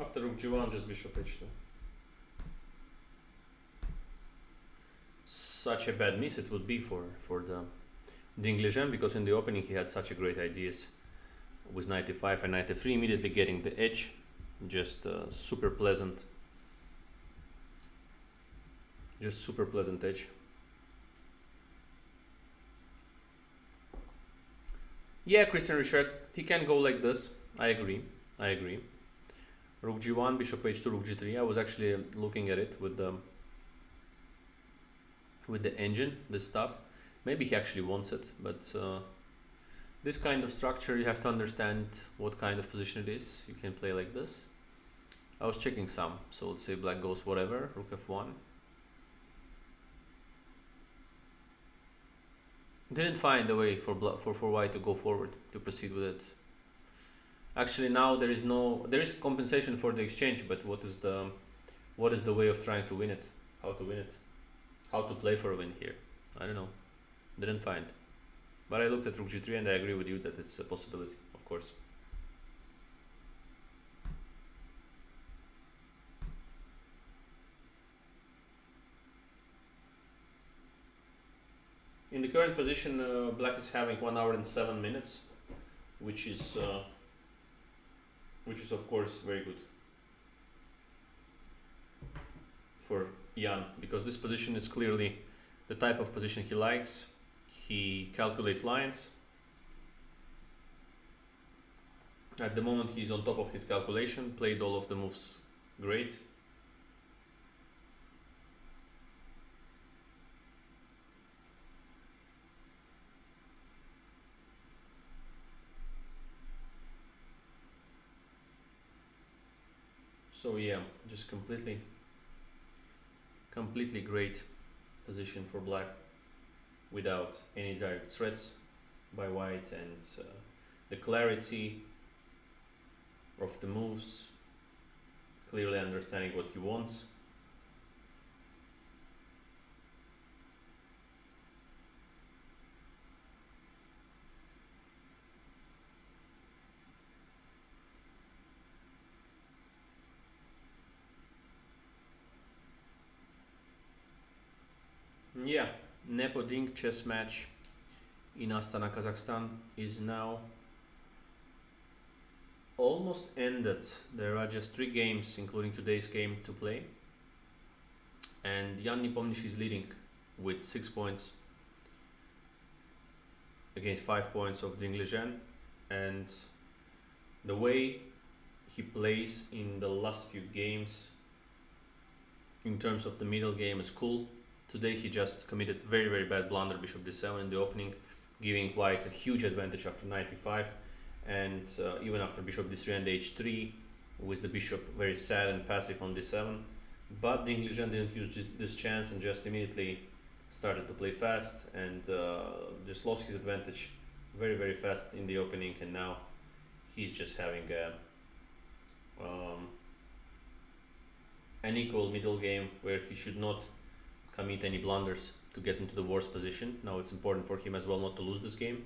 After rook g1, just bishop h2. Such a bad miss it would be for the Ding-Nepo, because in the opening he had such a great ideas with knight e5 and knight e3, immediately getting the edge. Just super pleasant. Just super pleasant edge. Yeah, Christian Richard, he can go like this. I agree. I agree. Rook g1, bishop h2, rook g3. I was actually looking at it with the engine, this stuff. Maybe he actually wants it, but this kind of structure, you have to understand what kind of position it is. You can play like this. I was checking some, so let's say black goes whatever, rook f1. Didn't find a way for white to go forward, to proceed with it. Actually, now there is compensation for the exchange, but what is the way of trying to win it? How to win it? How to play for a win here? I don't know. Didn't find. But I looked at rook g3 and I agree with you that it's a possibility, of course. In the current position, black is having 1 hour and 7 minutes, which is of course very good for Jan, because this position is clearly the type of position he likes. He calculates lines. At the moment he's on top of his calculation, played all of the moves great. So yeah, just completely great position for black without any direct threats by white, and the clarity of the moves, clearly understanding what he wants. Yeah, Nepo Ding chess match in Astana, Kazakhstan is now almost ended. There are just 3 games, including today's game, to play. and Jan Nepomniachtchi is leading with 6 points against 5 points of Ding-Nepo, and the way he plays in the last few games in terms of the middle game is cool. Today he just committed very bad blunder, bishop d7 in the opening, giving white a huge advantage after 95, and even after bishop d3 and h3 with the bishop very sad and passive on d7. But Ding-Nepo didn't use this chance and just immediately started to play fast, and just lost his advantage very fast in the opening, and now he's just having an equal middle game where he should not commit any blunders to get into the worst position. Now it's important for him as well not to lose this game.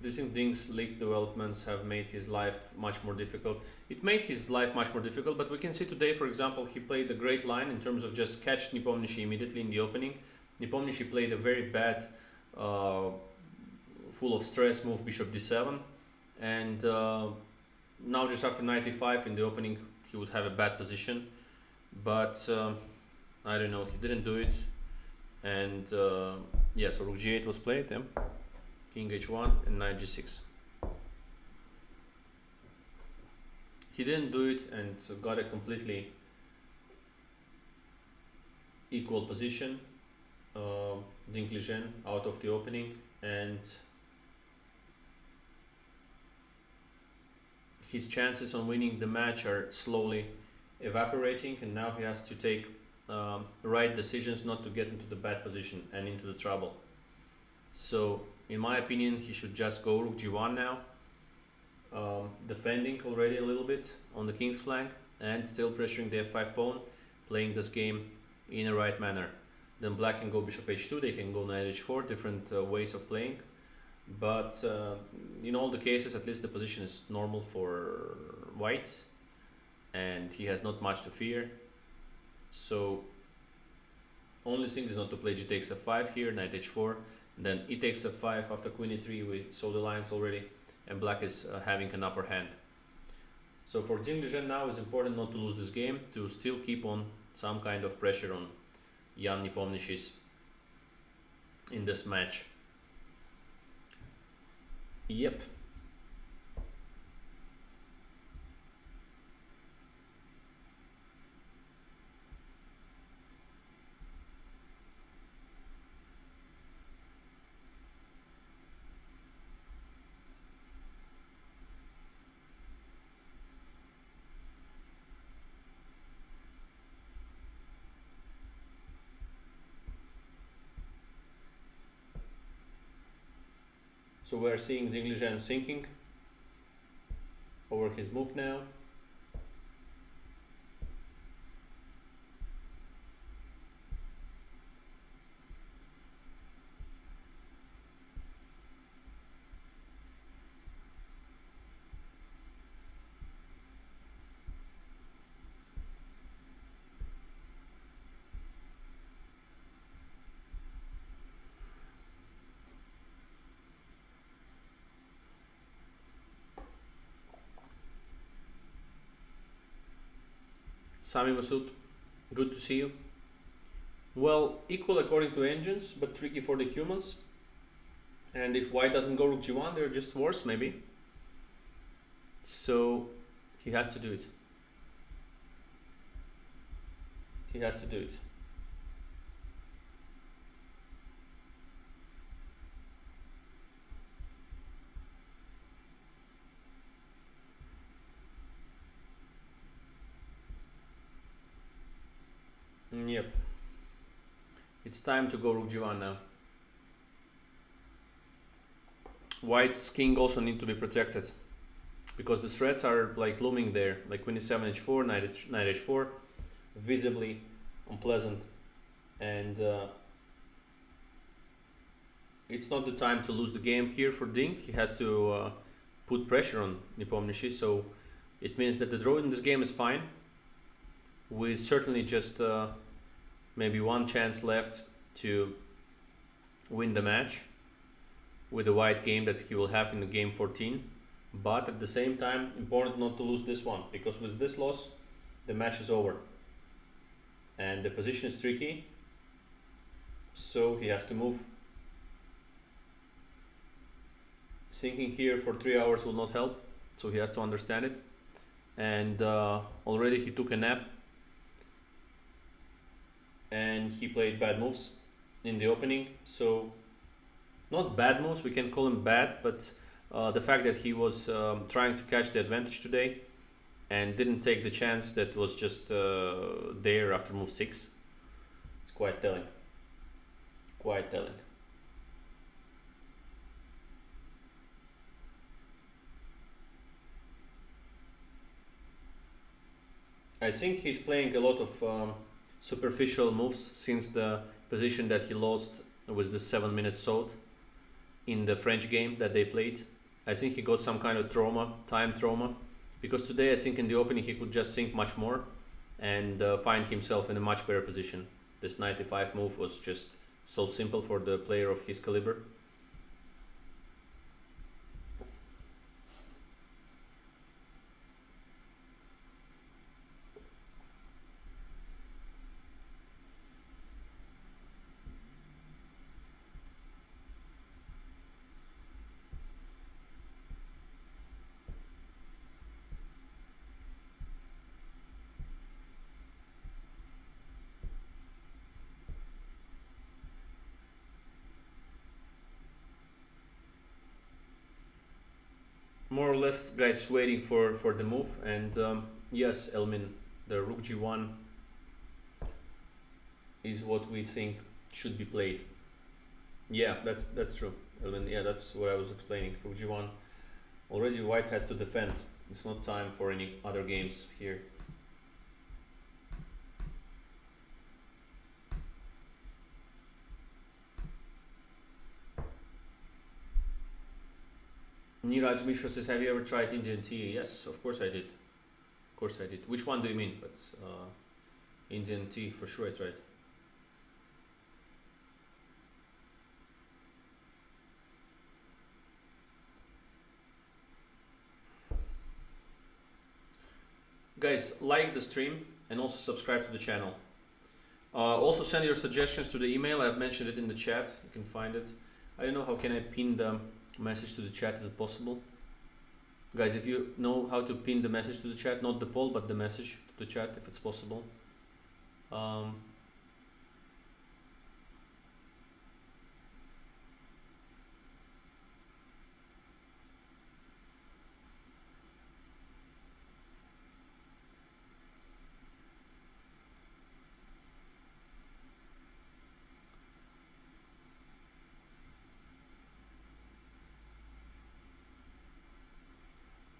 Do you think Ding's league developments have made his life much more difficult? It made his life much more difficult, but we can see today, for example, he played a great line in terms of just catch Nepomniachtchi immediately in the opening. Nepomniachtchi played a very bad, full of stress move, bishop d7, and now just after 95 in the opening he would have a bad position, but I don't know, he didn't do it, and yeah, so rook g8 was played, yeah. King h1 and knight g6. He didn't do it and got a completely equal position, Ding-Nepo out of the opening, and his chances on winning the match are slowly evaporating, and now he has to take right decisions not to get into the bad position and into the trouble. So in my opinion, he should just go rook g1 now, defending already a little bit on the king's flank and still pressuring the f5 pawn, playing this game in a right manner. Then black can go bishop h2, they can go knight h4, different ways of playing, but in all the cases at least the position is normal for white and he has not much to fear. So only thing is not to play g takes f5 here, knight h4, then e takes f5 after queen e3. We saw the lines already, and black is having an upper hand. So for Ding-Nepo now it's important not to lose this game, to still keep on some kind of pressure on Jan Nepomniachtchi in this match. Yep. So we're seeing Ding-Nepo sinking over his move now. Sami Masood, good to see you. Well, equal according to engines, but tricky for the humans. And if white doesn't go rook g1, they're just worse maybe. So he has to do it. He has to do it. Yep. It's time to go rook g1 now. White's king also need to be protected, because the threats are like looming there, like queen e7 h4, knight h4, visibly unpleasant, and it's not the time to lose the game here for Ding. He has to put pressure on Nepomniachtchi, so it means that the draw in this game is fine, with certainly just maybe one chance left to win the match with the white game that he will have in the game 14. But at the same time, important not to lose this one, because with this loss, the match is over. And the position is tricky, so he has to move. Thinking here for 3 hours will not help, so he has to understand it. And already he took a nap, and he played bad moves in the opening. So not bad moves, we can call him bad, but the fact that he was trying to catch the advantage today and didn't take the chance that was just there after move 6, it's quite telling. Quite telling. I think he's playing a lot of superficial moves since the position that he lost was the 7-minute saut in the French game that they played. I think he got some kind of trauma, time trauma, because today I think in the opening he could just think much more and find himself in a much better position. This 95 move was just so simple for the player of his caliber. More or less, guys, waiting for the move. And yes, Elmin, the rook g1 is what we think should be played. Yeah, that's true, Elmin. Yeah, that's what I was explaining. Rook g1. Already white has to defend. It's not time for any other games here. Niraj Mishra says, have you ever tried Indian tea? Yes, of course I did. Of course I did. Which one do you mean? But Indian tea, for sure I tried. Guys, like the stream and also subscribe to the channel. Also send your suggestions to the email. I've mentioned it in the chat. You can find it. I don't know how can I pin the message to the chat. Is it possible? Guys, if you know how to pin the message to the chat, not the poll, but the message to the chat, if it's possible.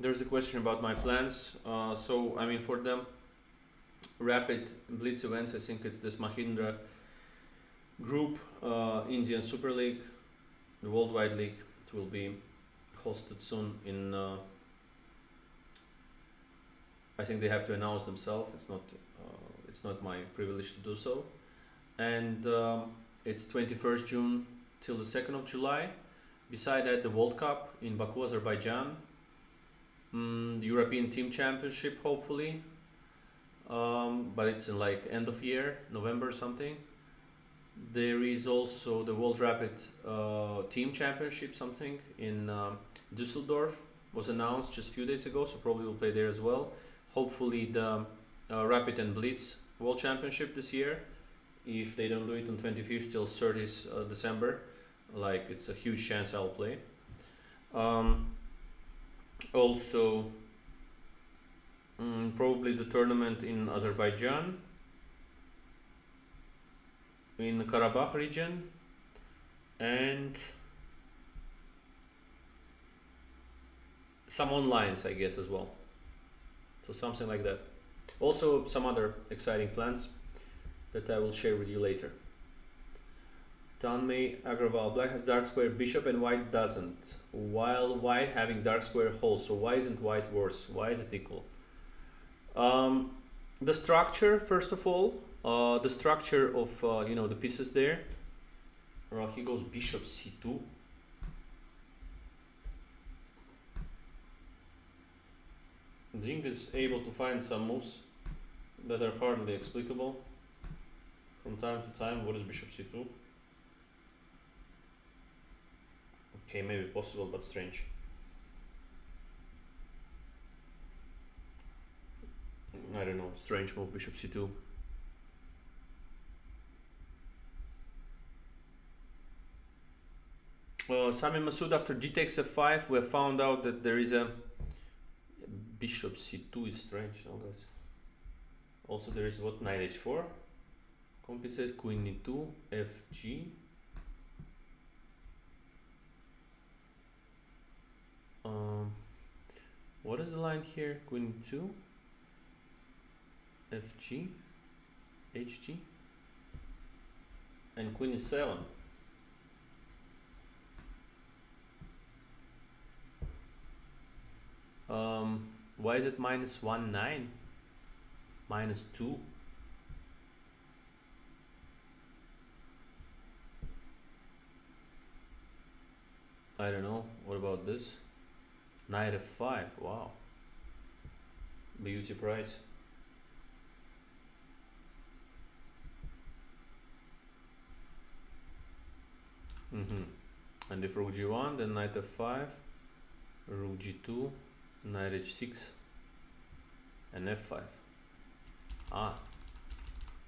There's a question about my plans. So, I mean, for the rapid blitz events, I think it's this Mahindra group, Indian Super League, the Worldwide League. It will be hosted soon in. I think they have to announce themselves. It's not my privilege to do so. And it's 21st June till the 2nd of July. Beside that, the World Cup in Baku, Azerbaijan. The European Team Championship, hopefully, but it's in like end of year, November or something. There is also the World Rapid Team Championship, something in Düsseldorf, was announced just a few days ago, so probably we'll play there as well. Hopefully the Rapid and Blitz World Championship this year, if they don't do it on 25th till 30th December, like it's a huge chance I'll play. Also, probably the tournament in Azerbaijan, in the Karabakh region, and some onlines, I guess, as well. So something like that. Also, some other exciting plans that I will share with you later. Tanmay Agrawal, black has dark square bishop and white doesn't, while white having dark square hole. So why isn't white worse? Why is it equal? The structure, first of all, the structure of the pieces there. He goes bishop c2. Ding is able to find some moves that are hardly explicable from time to time. What is bishop c2? Okay, maybe possible, but strange. I don't know, strange move, bishop c2. Sami Masood, after g takes f5, we have found out that there is a bishop c2 is strange, no guys? Also there is what, knight h4. Compi says queen e2, fg. What is the line here? Queen e2, fg, hg, and queen e7. Why is it -1-9? -2? I don't know. What about this? Knight f5. Wow. Beauty price. And if rook g1, then knight f5, rook g2, knight h6, and f5.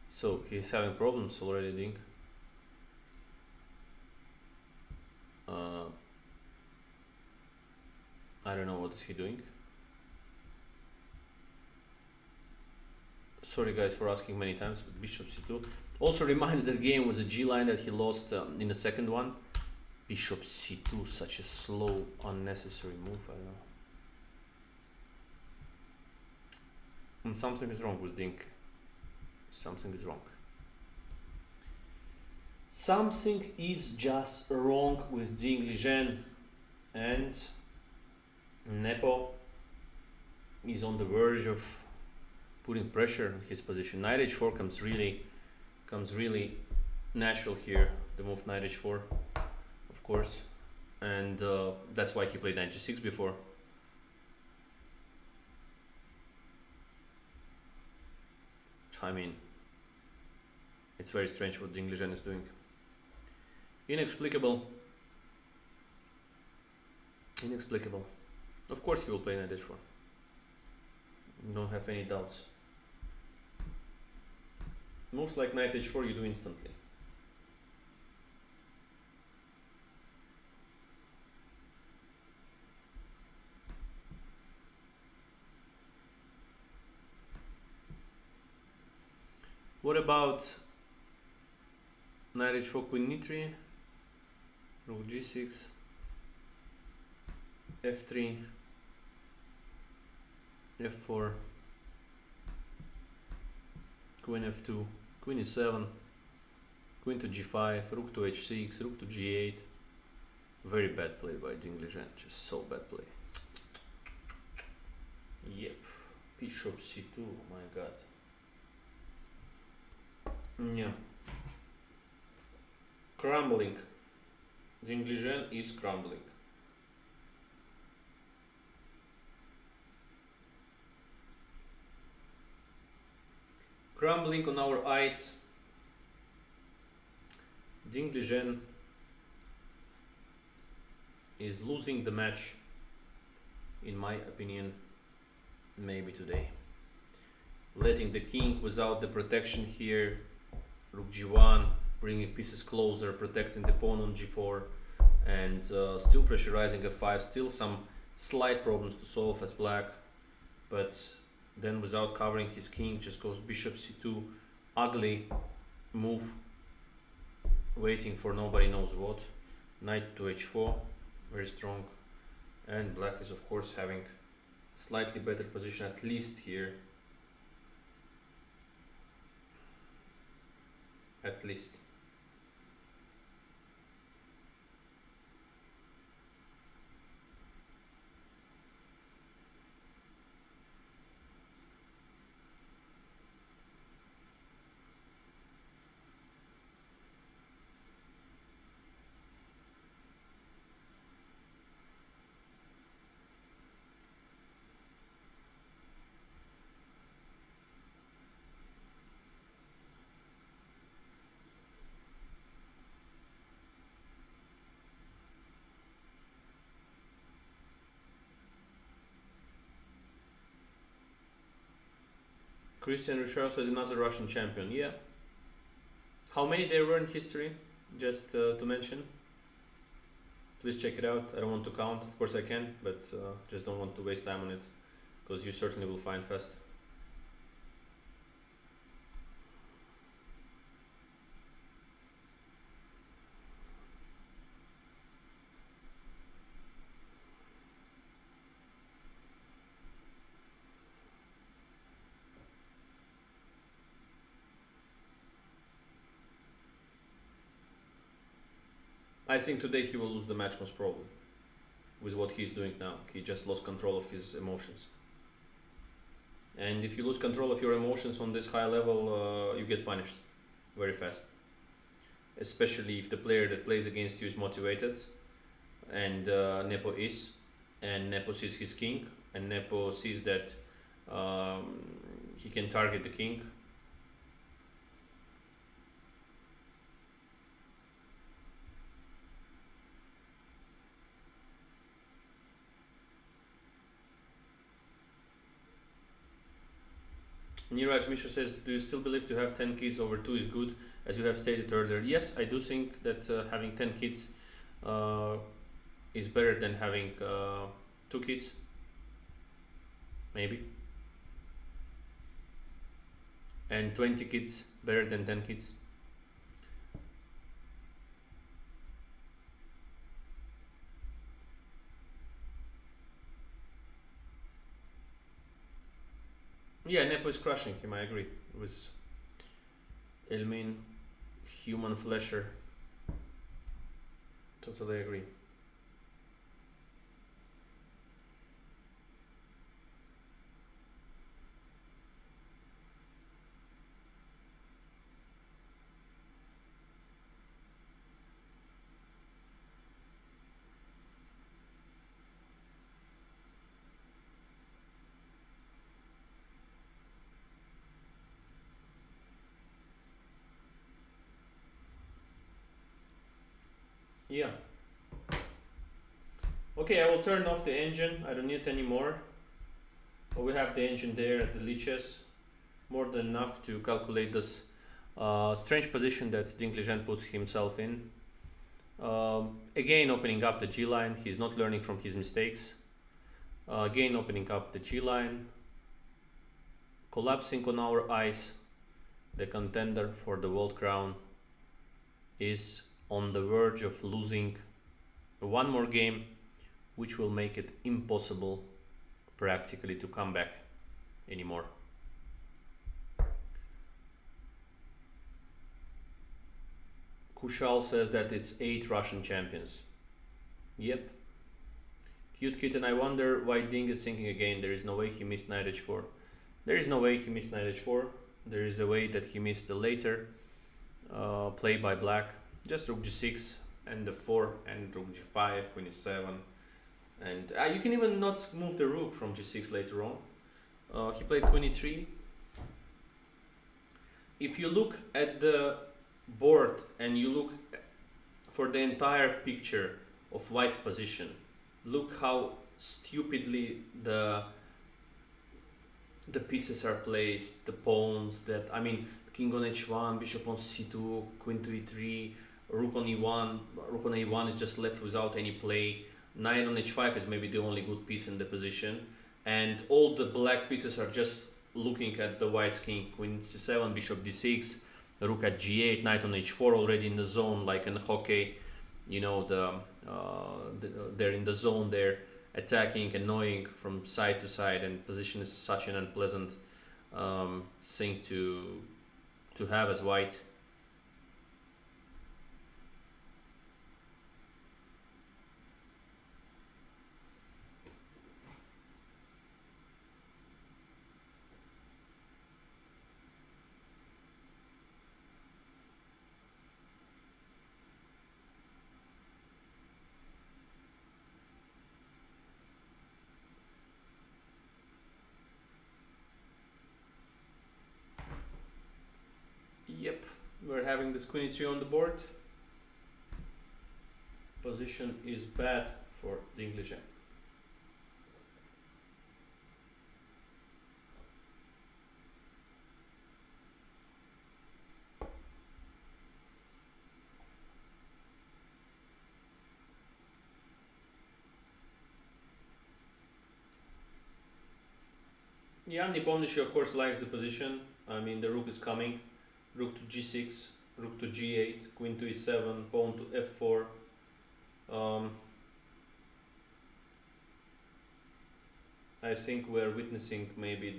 So he's having problems already, Ding. I don't know what is he doing. Sorry guys for asking many times, but bishop c2 also reminds that game was a g line that he lost in the second one. Bishop c2, such a slow, unnecessary move. I don't know. And something is wrong with Ding. Something is wrong. Something is just wrong with Ding Liren, and Nepo is on the verge of putting pressure on his position. Knight h4 comes really natural here. The move knight h4, of course, and that's why he played knight g6 before. I mean, it's very strange what Ding Liren is doing. Inexplicable. Inexplicable. Of course he will play knight h4. Don't have any doubts. Moves like knight h4 you do instantly. What about knight h4, queen e3, rook g6, f3, f4, queen f2, queen e7, queen to g5, rook to h6, rook to g8. Very bad play by Ding Liren, just so bad play. Yep, bishop c2, my god. Yeah. Crumbling. Ding Liren is crumbling. Crumbling on our eyes. Ding Liren is losing the match, in my opinion, maybe today. Letting the king without the protection here, rook g1, bringing pieces closer, protecting the pawn on g4, and still pressurizing f5, still some slight problems to solve as black, but then without covering his king, just goes bishop c2, ugly move, waiting for nobody knows what, knight to h4, very strong, and black is of course having slightly better position, at least here. At least. Christian Richard is another Russian champion. Yeah. How many there were in history? Just to mention. Please check it out. I don't want to count. Of course I can, but just don't want to waste time on it, because you certainly will find fast. I think today he will lose the match most probably. With what he's doing now, he just lost control of his emotions. And if you lose control of your emotions on this high level, you get punished very fast. Especially if the player that plays against you is motivated, and Nepo is, and Nepo sees his king, and Nepo sees that he can target the king. Niraj Mishra says, do you still believe to have 10 kids over 2 is good, as you have stated earlier? Yes, I do think that having 10 kids is better than having 2 kids. Maybe. And 20 kids better than 10 kids. Yeah, Nepo is crushing him, I agree. It was Elmin, human flesher. Totally agree. Yeah. Okay, I will turn off the engine. I don't need it anymore. But we have the engine there at the leeches. More than enough to calculate this strange position that Ding-Nepo puts himself in. Again, opening up the G line. He's not learning from his mistakes. Again, opening up the G line. Collapsing on our eyes. The contender for the world crown is on the verge of losing one more game, which will make it impossible practically to come back anymore. Kushal says that it's 8 Russian champions. Yep. Cute kitten, I wonder why Ding is thinking again. There is no way he missed knight h4. There is no way he missed knight h4. There is a way that he missed the later play by black. Just rook g6 and the 4 and rook g5, queen e7. And you can even not move the rook from g6 later on. He played queen e3. If you look at the board and you look for the entire picture of white's position, look how stupidly the pieces are placed, the pawns, that, I mean, king on h1, bishop on c2, queen to e3, rook on e1, rook on e1 is just left without any play, knight on h5 is maybe the only good piece in the position, and all the black pieces are just looking at the white's king, queen c7, bishop d6, rook at g8, knight on h4 already in the zone, like in hockey, you know, they're in the zone there, attacking, annoying from side to side, and position is such an unpleasant thing to have as white. Yep, we're having this queen e3 on the board. Position is bad for Ding-Nepo. Yeah, Nepomniachtchi of course likes the position. I mean, the rook is coming. Rook to g6, rook to g8, queen to e7, pawn to f4. Um, I think we're witnessing maybe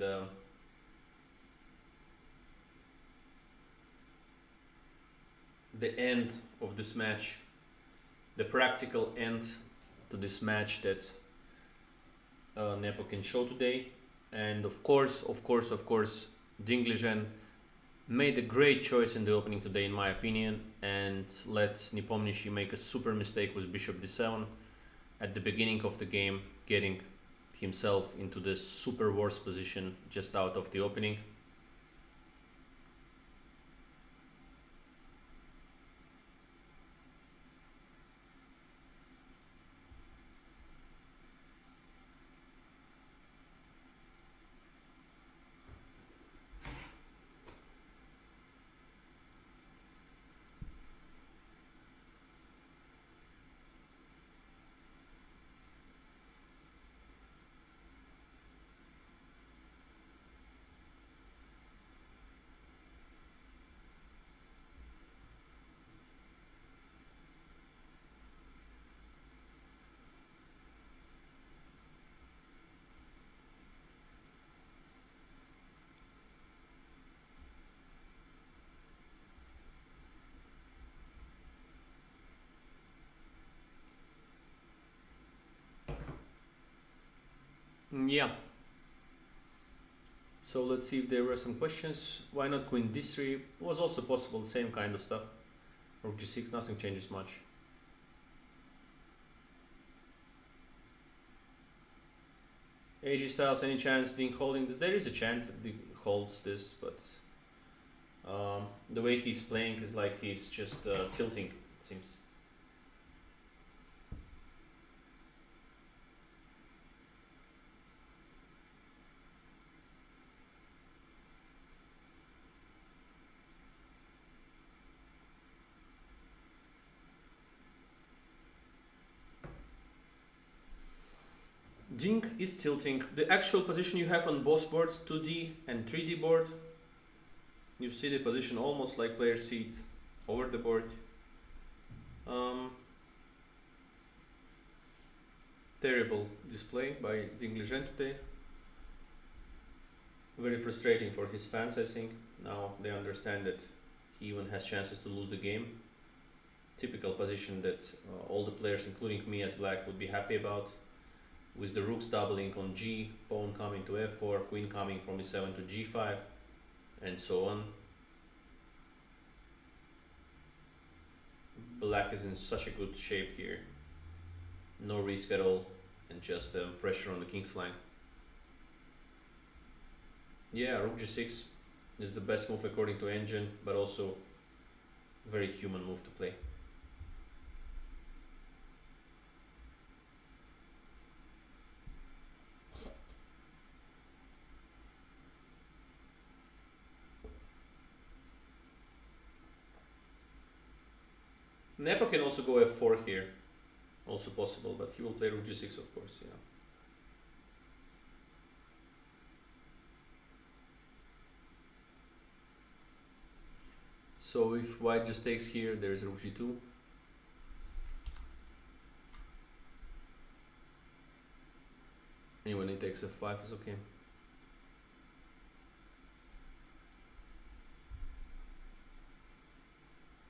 the end of this match, the practical end to this match that Nepo can show today. And of course, Ding-Liren made a great choice in the opening today, in my opinion, and let Nepomniachtchi make a super mistake with bishop d7 at the beginning of the game, getting himself into this super worse position just out of the opening. Yeah. So let's see if there were some questions. Why not queen d3? Was also possible, same kind of stuff. Rook g6, nothing changes much. AG Styles, any chance Ding holding this? There is a chance that Ding holds this, but the way he's playing is like he's just tilting, it seems. Ding is tilting. The actual position you have on both boards, 2D and 3D board, you see the position almost like player seat over the board. Terrible display by Ding-Liren today. Very frustrating for his fans, I think. Now they understand that he even has chances to lose the game. Typical position that all the players, including me as black, would be happy about. With the rooks doubling on g, pawn coming to f4, queen coming from e7 to g5, and so on. Black is in such a good shape here. No risk at all, and just pressure on the king's flank. Yeah, rook g6 is the best move according to Engine, but also very human move to play. Nepo can also go f4 here, also possible, but he will play rook g6, of course, yeah. So if white just takes here, there is rook g2. And when he takes f5 is okay.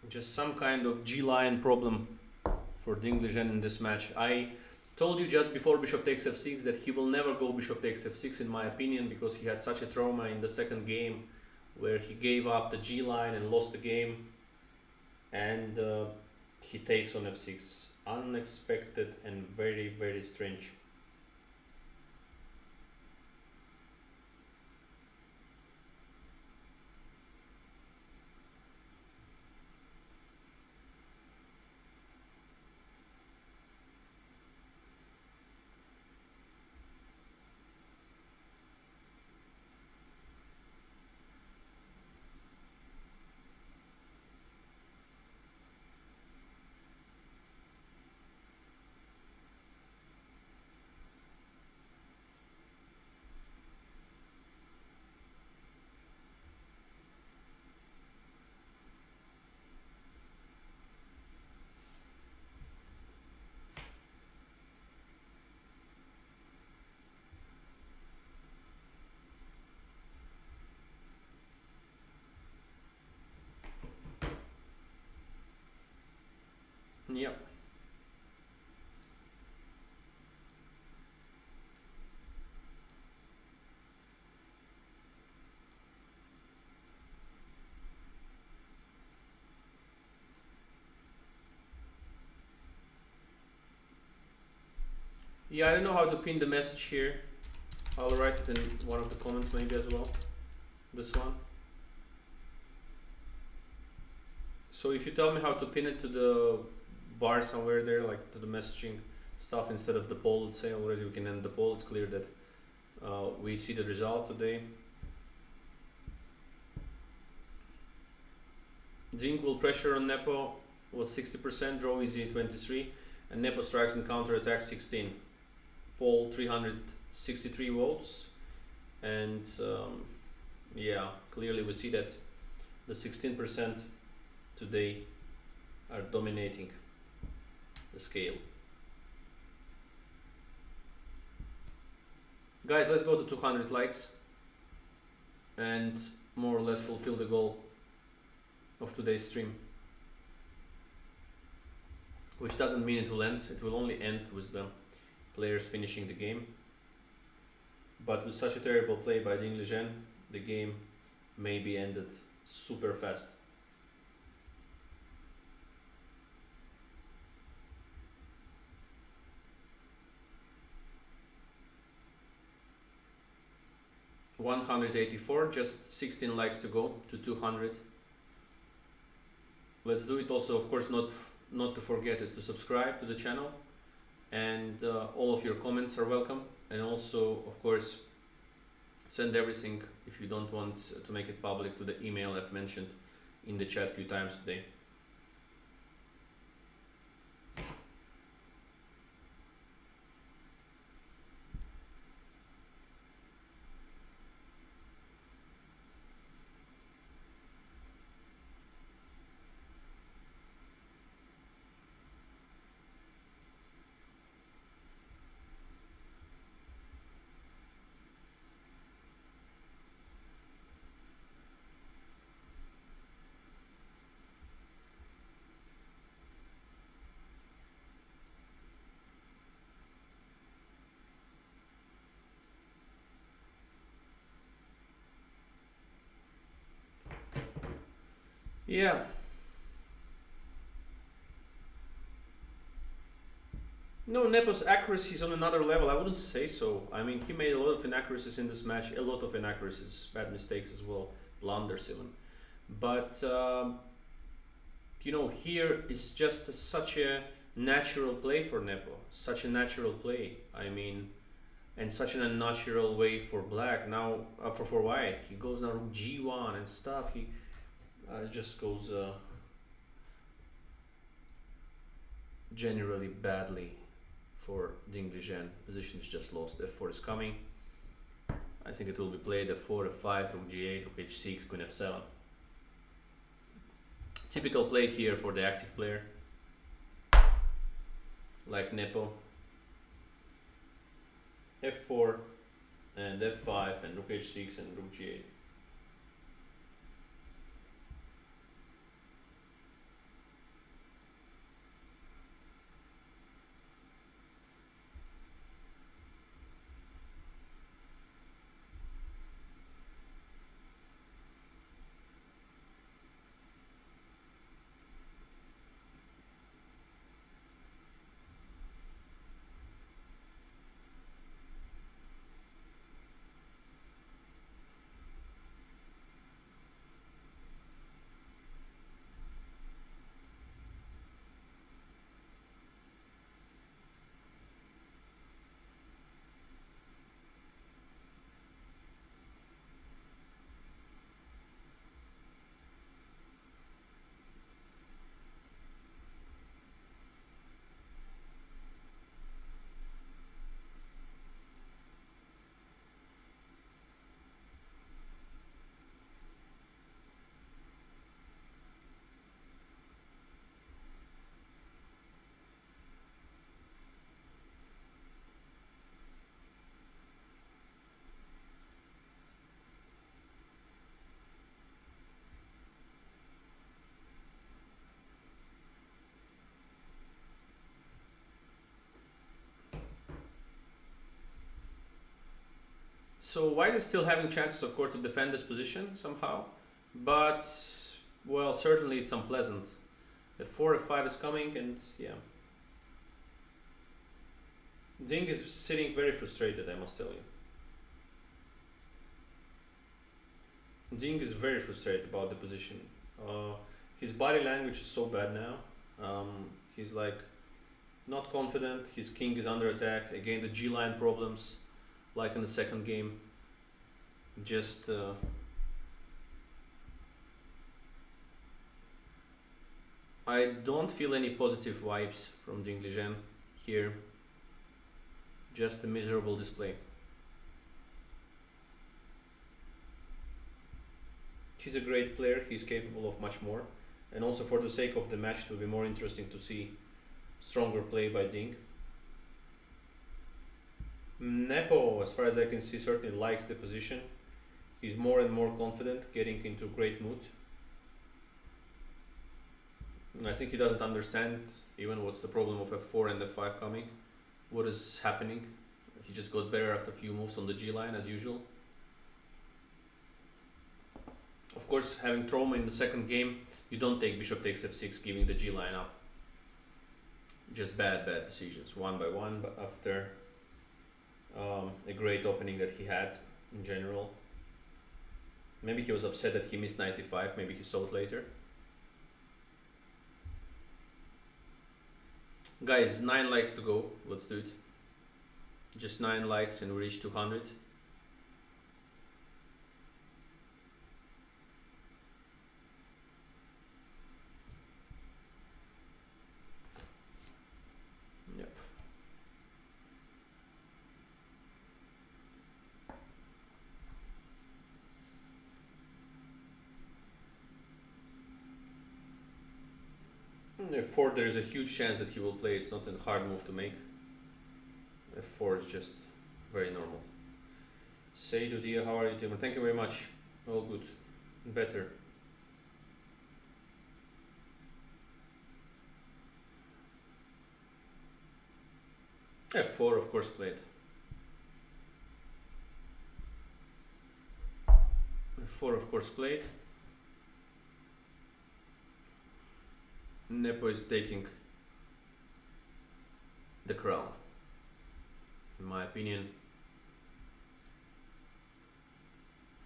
Just some kind of g-line problem for Ding-Liren in this match. I told you just before bishop takes f6 that he will never go bishop takes f6 in my opinion, because he had such a trauma in the second game where he gave up the g-line and lost the game, and he takes on f6. Unexpected and very, very strange. Yep. Yeah, I don't know how to pin the message here. I'll write it in one of the comments maybe as well. This one. So if you tell me how to pin it to the bar somewhere there, like to the messaging stuff instead of the poll, let's say already we can end the poll. It's clear that we see the result today. Ding will pressure on Nepo was 60%, draw easy 23, and Nepo strikes and counter attack 16. Poll 363 votes, and yeah, clearly we see that the 16% today are dominating the scale. Guys, let's go to 200 likes and more or less fulfill the goal of today's stream, which doesn't mean it will end. It will only end with the players finishing the game, but with such a terrible play by Ding-Nepo, the game may be ended super fast. $184, just 16 likes to go to 200. Let's do it. Also, of course, not to forget is to subscribe to the channel, and all of your comments are welcome. And also, of course, send everything, if you don't want to make it public, to the email I've mentioned in the chat a few times today. Yeah. No, Nepo's accuracy is on another level. I wouldn't say so. I mean, he made a lot of inaccuracies in this match, a lot of inaccuracies, bad mistakes as well, blunders even. But you know, here is just such a natural play for Nepo, such a natural play. I mean, and such an unnatural way for Black. Now for White, he goes now rook G1 and stuff. He just goes generally badly for Ding-Nepo. Position is just lost. F4 is coming. I think it will be played F4, F5, rook G8, rook H6, queen F7. Typical play here for the active player, like Nepo. F4 and F5 and rook H6 and rook G8. So White is still having chances, of course, to defend this position somehow, but well, certainly it's unpleasant. F4, F5 is coming, and yeah. Ding is sitting very frustrated, I must tell you. Ding is very frustrated about the position. His body language is so bad now. He's like not confident. His king is under attack. Again, the G-line problems, like in the second game. Just I don't feel any positive vibes from Ding-Liren here. Just a miserable display. He's a great player. He's capable of much more. And also for the sake of the match, it will be more interesting to see stronger play by Ding. Nepo, as far as I can see, certainly likes the position. He's more and more confident, getting into great mood. And I think he doesn't understand even what's the problem of F4 and F5 coming. What is happening? He just got better after a few moves on the G line as usual. Of course, having trauma in the second game, you don't take bishop takes f6, giving the G line up. Just bad decisions, one by one, but after a great opening that he had in general. Maybe he was upset that he missed 95, maybe he saw it later. Guys, 9 likes to go, let's do it. Just 9 likes and we reach 200. Yep. F4, there is a huge chance that he will play. It's not a hard move to make. F4 is just very normal. Say to Dia, how are you, Timur? Thank you very much. All good. Better. F4, of course, played. F4, of course, played. Nepo is taking the crown. In my opinion,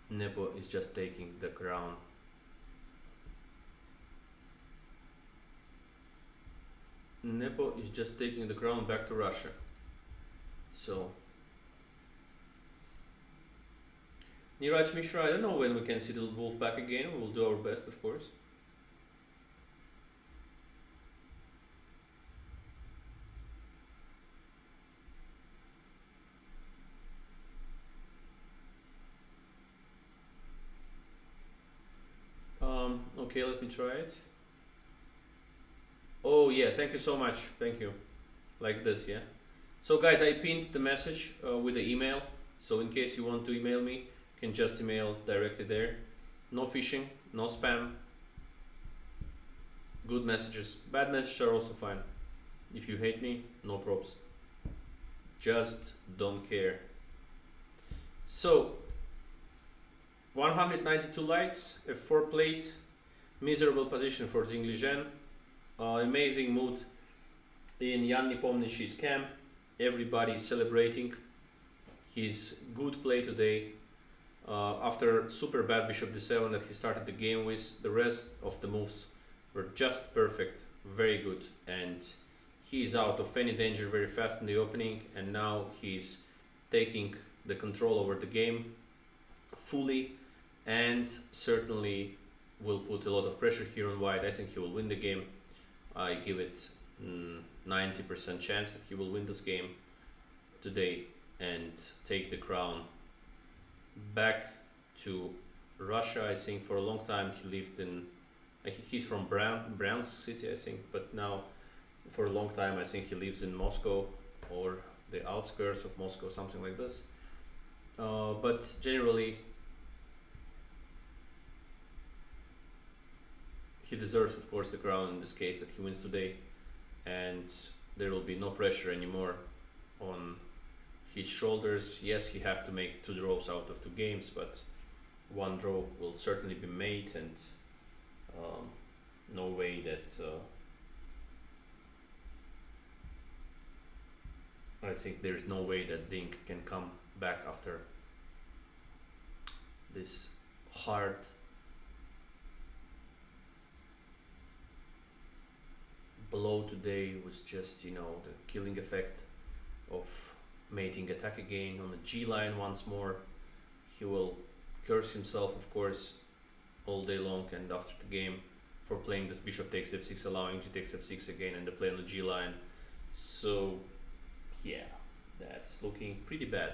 Nepo is just taking the crown. Nepo is just taking the crown back to Russia. So, Niraj Mishra, I don't know when we can see the wolf back again. We'll do our best, of course. Okay, let me try it. Oh yeah, thank you so much. Thank you. Like this, yeah. So guys, I pinned the message with the email. So in case you want to email me, you can just email directly there. No phishing, no spam. Good messages. Bad messages are also fine. If you hate me, no props. Just don't care. So 192 likes, F4 plate, miserable position for Ding-Liren, amazing mood in Jan Nepomniachtchi's camp. Everybody is celebrating his good play today. After super bad bishop d7 that he started the game with, the rest of the moves were just perfect, very good, and he is out of any danger very fast in the opening, and now he's taking the control over the game fully, and certainly will put a lot of pressure here on White. I think he will win the game. I give it 90% chance that he will win this game today and take the crown back to Russia. I think for a long time he lived in, he's from Bryansk city, I think, but now for a long time I think he lives in Moscow or the outskirts of Moscow, something like this. But generally he deserves, of course, the crown in this case, that he wins today, and there will be no pressure anymore on his shoulders. Yes, he have to make 2 draws out of 2 games, but 1 draw will certainly be made, and um, no way that I think there's no way that Dink can come back after this hard blow today. Was just, the killing effect of mating attack again on the G line once more. He will curse himself, of course, all day long and after the game for playing this bishop takes f6, allowing g takes f6 again, and the play on the G line. So yeah, that's looking pretty bad.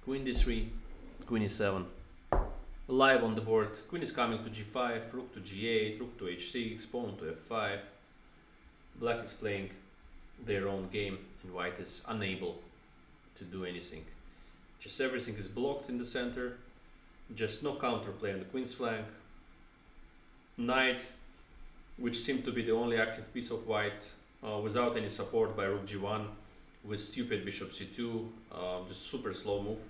Queen d3, queen e7. Live on the board, queen is coming to g5, rook to g8, rook to h6, pawn to f5. Black is playing their own game and white is unable to do anything. Just everything is blocked in the center. Just no counterplay on the queen's flank. Knight, which seemed to be the only active piece of white, without any support by rook g1, with stupid bishop c2, just super slow move.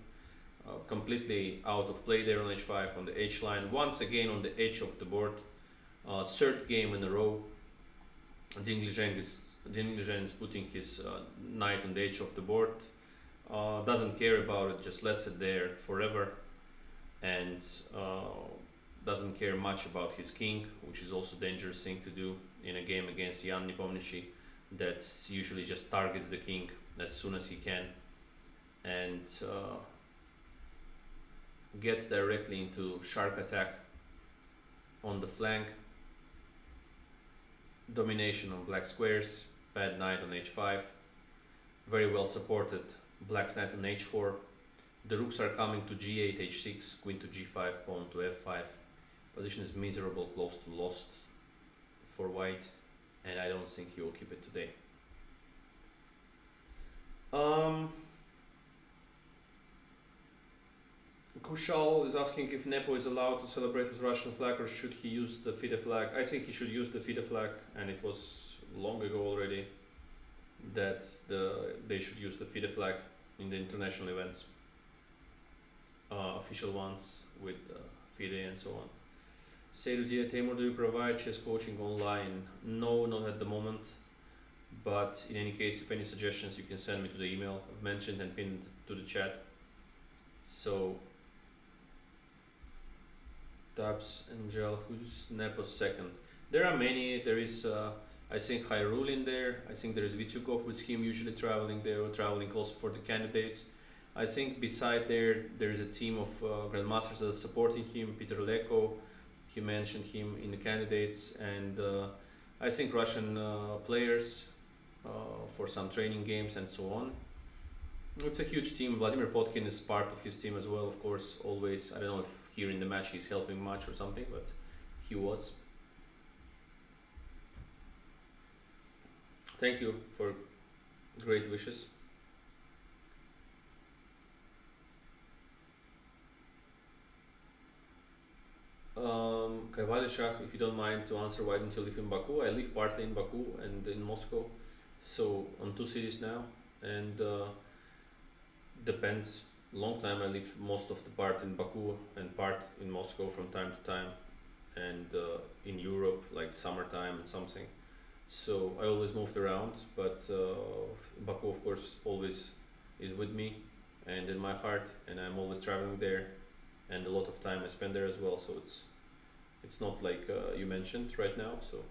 Completely out of play there on h5 on the h line. Once again on the edge of the board. Third game in a row. Ding-Nepo is putting his knight on the edge of the board. Doesn't care about it, just lets it there forever, and doesn't care much about his king, which is also a dangerous thing to do in a game against Jan Nepomniachtchi, that usually just targets the king as soon as he can and gets directly into shark attack on the flank. Domination on black squares, bad knight on h5, very well supported black's knight on h4. The rooks are coming to g8, h6, queen to g5, pawn to f5. Position is miserable, close to lost for white, and I don't think he will keep it today. Kushal is asking if Nepo is allowed to celebrate with Russian flag or should he use the FIDE flag. I think he should use the FIDE flag, and it was long ago already that they should use the FIDE flag in the international events, official ones with FIDE and so on. Seydudia Temur, do you provide chess coaching online? No, not at the moment, but in any case, if any suggestions, you can send me to the email I've mentioned and pinned to the chat. So Tabs and Gel, who's Nepo's second? There are many. There is I think Hyrule in there. I think there is Vityukov with him usually traveling there, or traveling also for the candidates. I think beside there is a team of grandmasters that are supporting him. Peter Leko, he mentioned him in the candidates, and I think Russian players for some training games and so on. It's a huge team. Vladimir Potkin is part of his team as well, of course, always. I don't know if here in the match he's helping much or something, but he was. Thank you for great wishes. Kaivali Shah, if you don't mind to answer, why don't you live in Baku? I live partly in Baku and in Moscow, so on 2 cities now, and depends. Long time I live most of the part in Baku and part in Moscow from time to time, and in Europe like summertime and something. So I always moved around, but Baku of course always is with me and in my heart, and I'm always traveling there, and a lot of time I spend there as well. So it's not like you mentioned right now. So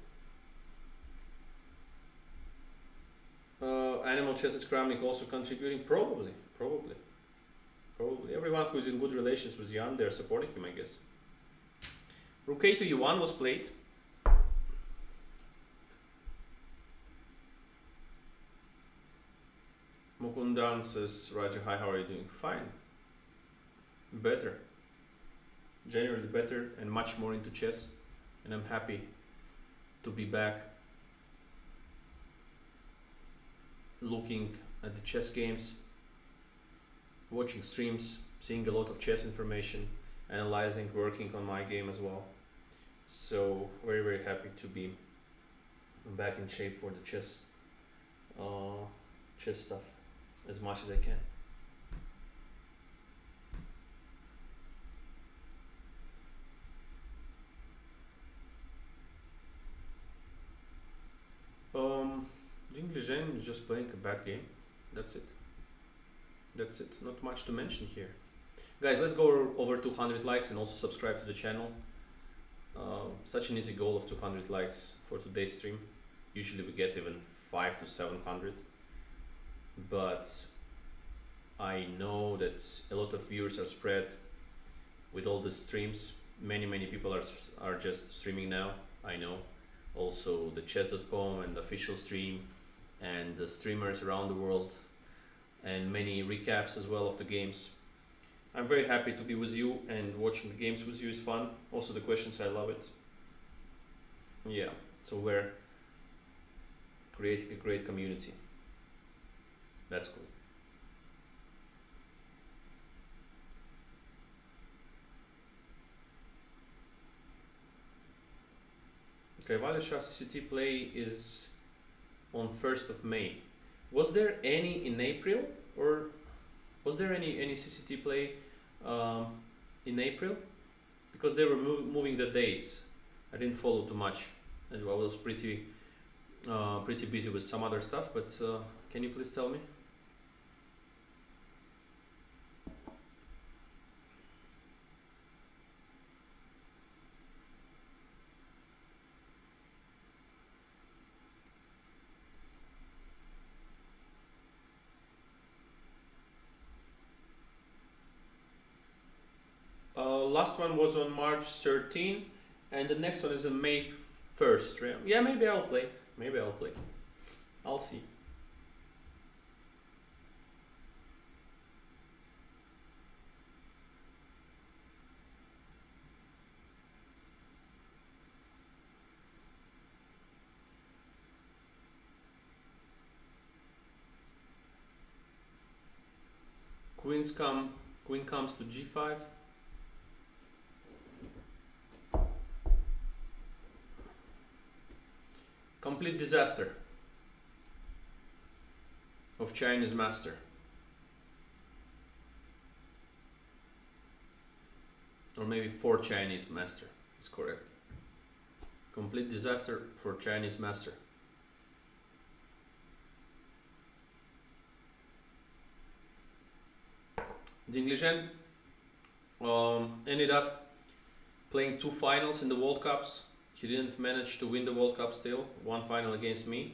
Animal Chess is Kramnik also contributing? Probably. Everyone who's in good relations with Jan, they're supporting him, I guess. Rook a to e1 was played. Mukundan says, Raja, hi, how are you doing? Fine. Better. Generally better and much more into chess. And I'm happy to be back looking at the chess games, watching streams, seeing a lot of chess information, analyzing, working on my game as well. So very, very happy to be back in shape for the chess stuff as much as I can. Liren is just playing a bad game. That's it. That's it. Not much to mention here. Guys, let's go over 200 likes and also subscribe to the channel. Such an easy goal of 200 likes for today's stream. Usually we get even 5 to 700. But I know that a lot of viewers are spread with all the streams. Many people are just streaming now, I know. Also the chess.com and the official stream and the streamers around the world and many recaps as well of the games. I'm very happy to be with you, and watching the games with you is fun. Also the questions, I love it. Yeah, so we're creating a great community. That's cool. Okay, Valesha CCT play is on 1st of May. Was there any in April, or was there any CCT play in April? Because they were moving the dates. I didn't follow too much. I was pretty busy with some other stuff, but can you please tell me? Last one was on March 13, and the next one is on May 1st, right? Yeah, maybe I'll play. I'll see. Queen comes to g5. Complete disaster of Chinese master. Or maybe for Chinese master is correct. Complete disaster for Chinese master. Ding-Nepo ended up playing 2 finals in the World Cups. He didn't manage to win the World Cup still, 1 final against me.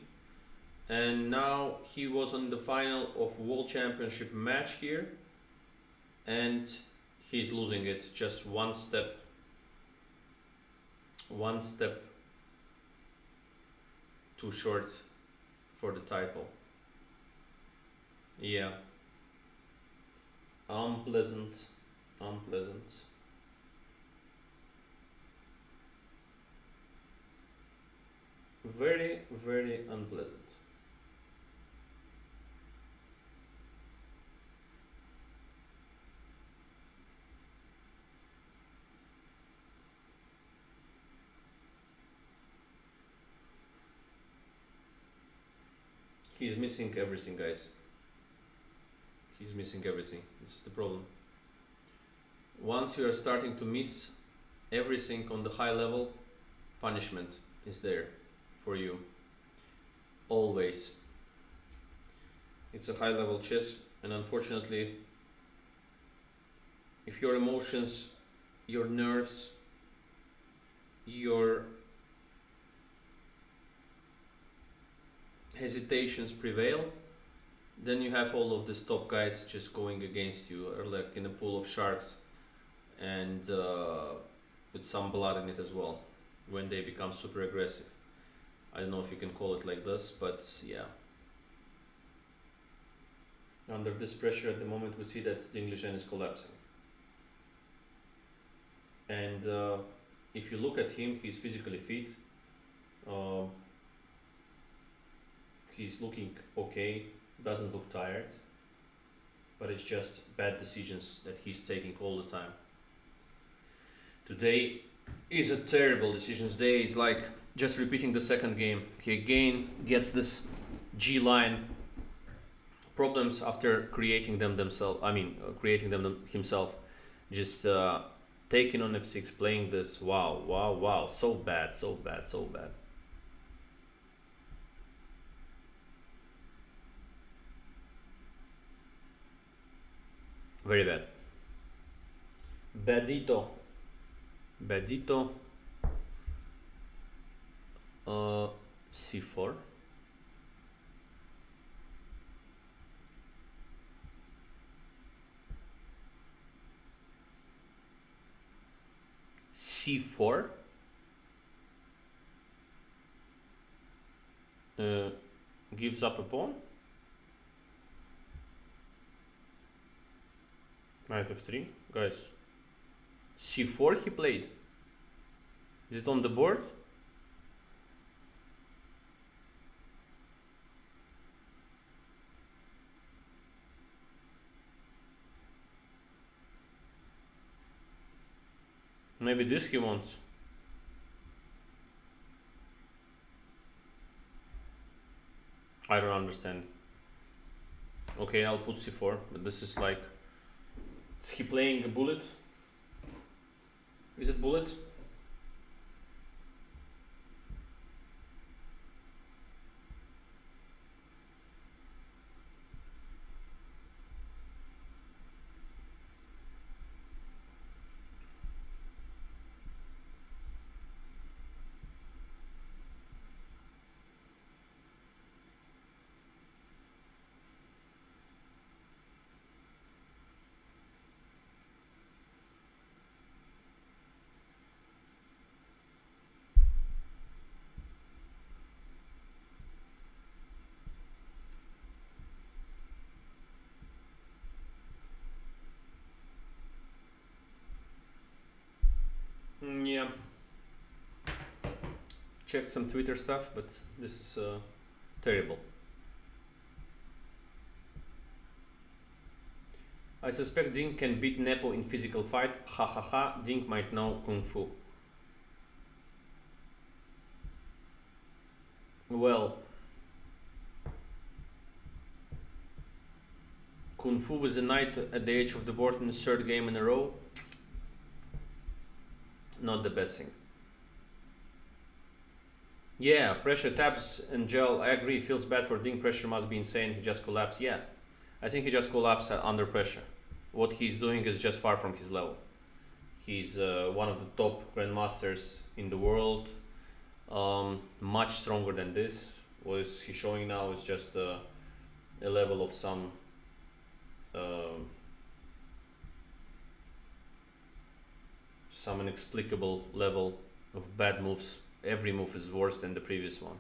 And now he was on the final of World Championship match here, and he's losing it just one step too short for the title. Yeah. Unpleasant. Very unpleasant. He's missing everything, guys. He's missing everything. This is the problem. Once you are starting to miss everything on the high level, punishment is there for you. Always. It's a high level chess, and unfortunately, if your emotions, your nerves, your hesitations prevail, then you have all of these top guys just going against you, or like in a pool of sharks, and with some blood in it as well, when they become super aggressive. I don't know if you can call it like this, but yeah. Under this pressure at the moment, we see that Ding-Nepo is collapsing. And if you look at him, he's physically fit. He's looking okay, doesn't look tired, but it's just bad decisions that he's taking all the time. Today is a terrible decisions day. It's like just repeating the second game. He again gets this G line problems after creating them himself. Just taking on f6, playing this. Wow, so bad. Very bad. Badito. Badito. C4. C4. Gives up a pawn. Knight f3. Guys, c4 he played. Is it on the board? Maybe this he wants. I don't understand. Okay, I'll put c4, but this is like... Is he playing a bullet? Is it bullet? Yeah. Checked some Twitter stuff, but this is terrible. I suspect Ding can beat Nepo in physical fight. Ha ha ha. Ding might know Kung Fu. Well, Kung Fu with a knight at the edge of the board in the third game in a row. Not the best thing. Yeah, pressure taps and gel. I agree. Feels bad for Ding. Pressure must be insane. He just collapsed. Yeah, I think he just collapsed under pressure. What he's doing is just far from his level. He's one of the top grandmasters in the world. Much stronger than this. What he's showing now is just a level of some inexplicable level of bad moves. Every move is worse than the previous one.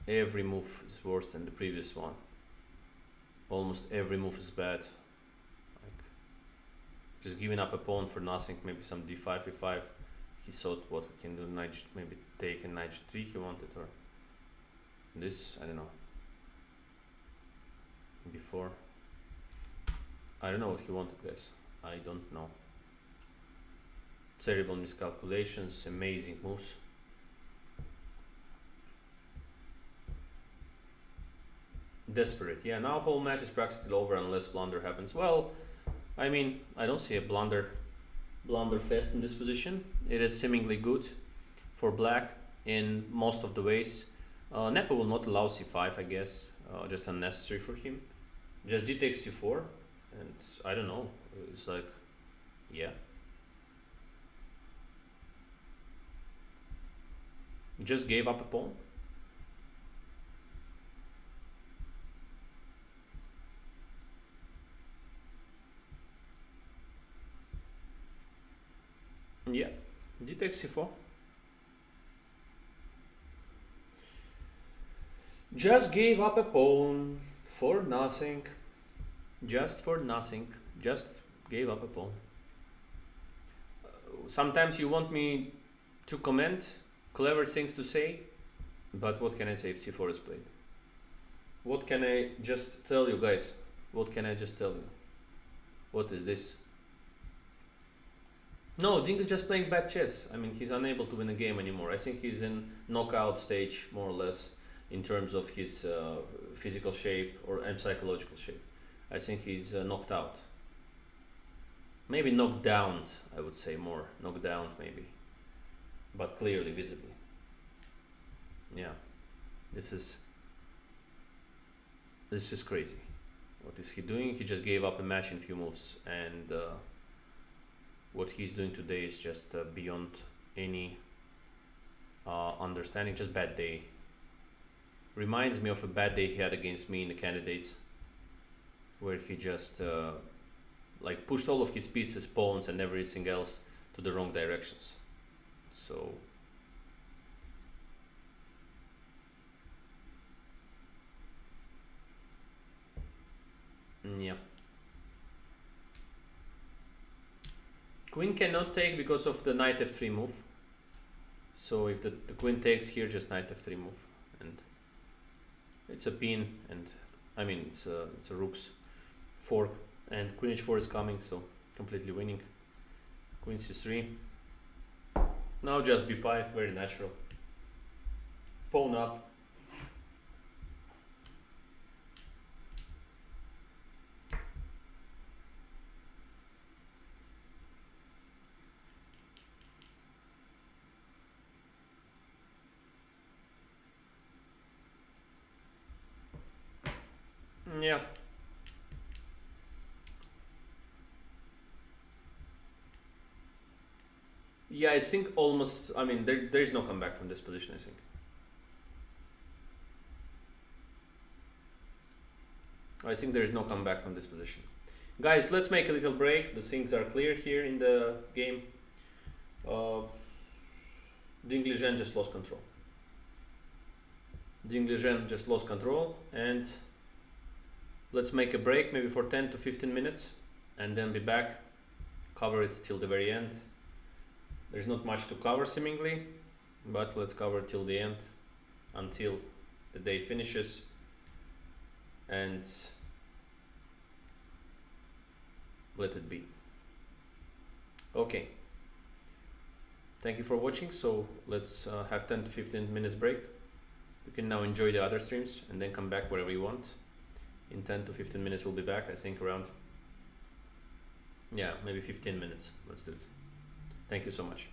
Every move is worse than the previous one. Almost every move is bad. Like just giving up a pawn for nothing. Maybe some d5, e5. He thought what we can do, knight, maybe take a knight g3 he wanted, or this, I don't know. Before, I don't know what he wanted, guys. I don't know. Terrible miscalculations, amazing moves. Desperate. Yeah, now whole match is practically over unless blunder happens. Well, I mean, I don't see a blunder fest in this position. It is seemingly good for black in most of the ways. Nepo will not allow c5, I guess. Just unnecessary for him. Just d takes c4, and I don't know. It's like, yeah. Just gave up a pawn. Yeah, d takes c4. Just gave up a pawn for nothing. Just for nothing. Just gave up a pawn. Sometimes you want me to comment clever things to say, but what can I say if c4 is played? What can I just tell you, guys? What can I just tell you? What is this? No, Ding is just playing bad chess. I mean, he's unable to win a game anymore. I think he's in knockout stage, more or less, in terms of his physical shape and psychological shape. I think he's knocked out. Maybe knocked down, I would say more. Knocked down, maybe. But clearly, visibly. Yeah. This is crazy. What is he doing? He just gave up a match in few moves, and what he's doing today is just beyond any understanding. Just bad day. Reminds me of a bad day he had against me in the candidates, where he just like pushed all of his pieces, pawns, and everything else to the wrong directions. So yeah. Queen cannot take because of the knight f3 move. So if the queen takes here, just knight f3 move, and it's a pin, and I mean it's a rook's fork, and queen h4 is coming, so completely winning. Queen c3. Now just b5, very natural. Pawn up. Yeah. Yeah, I think almost, I mean, there is no comeback from this position, I think. I think there is no comeback from this position. Guys, let's make a little break. The things are clear here in the game. Liren just lost control. Liren just lost control, and let's make a break, maybe for 10 to 15 minutes, and then be back, cover it till the very end. There's not much to cover seemingly, but let's cover it till the end, until the day finishes, and let it be. Okay. Thank you for watching. So let's have 10 to 15 minutes break. You can now enjoy the other streams and then come back wherever you want. In 10 to 15 minutes we'll be back, I think around, yeah, maybe 15 minutes. Let's do it. Thank you so much.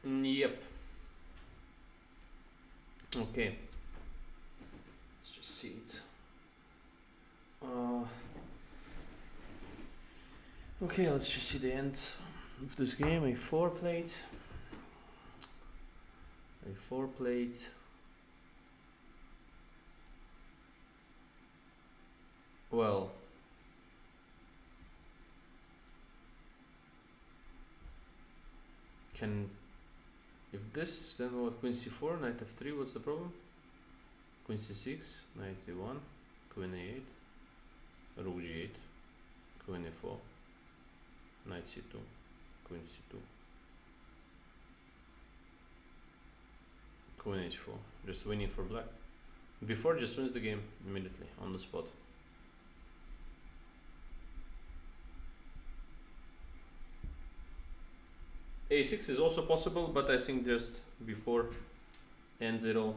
Yep. Okay. Let's just see it. Okay, let's just see the end of this game. A4 plate. A4 plate. Well, if this, then what? Queen c4, knight f3, what's the problem? Queen c6, knight e1, queen a8, rook g8, queen a4, knight c2, queen c2, queen h4, just winning for black. Before just wins the game immediately on the spot. A6 is also possible, but I think just before ends it all.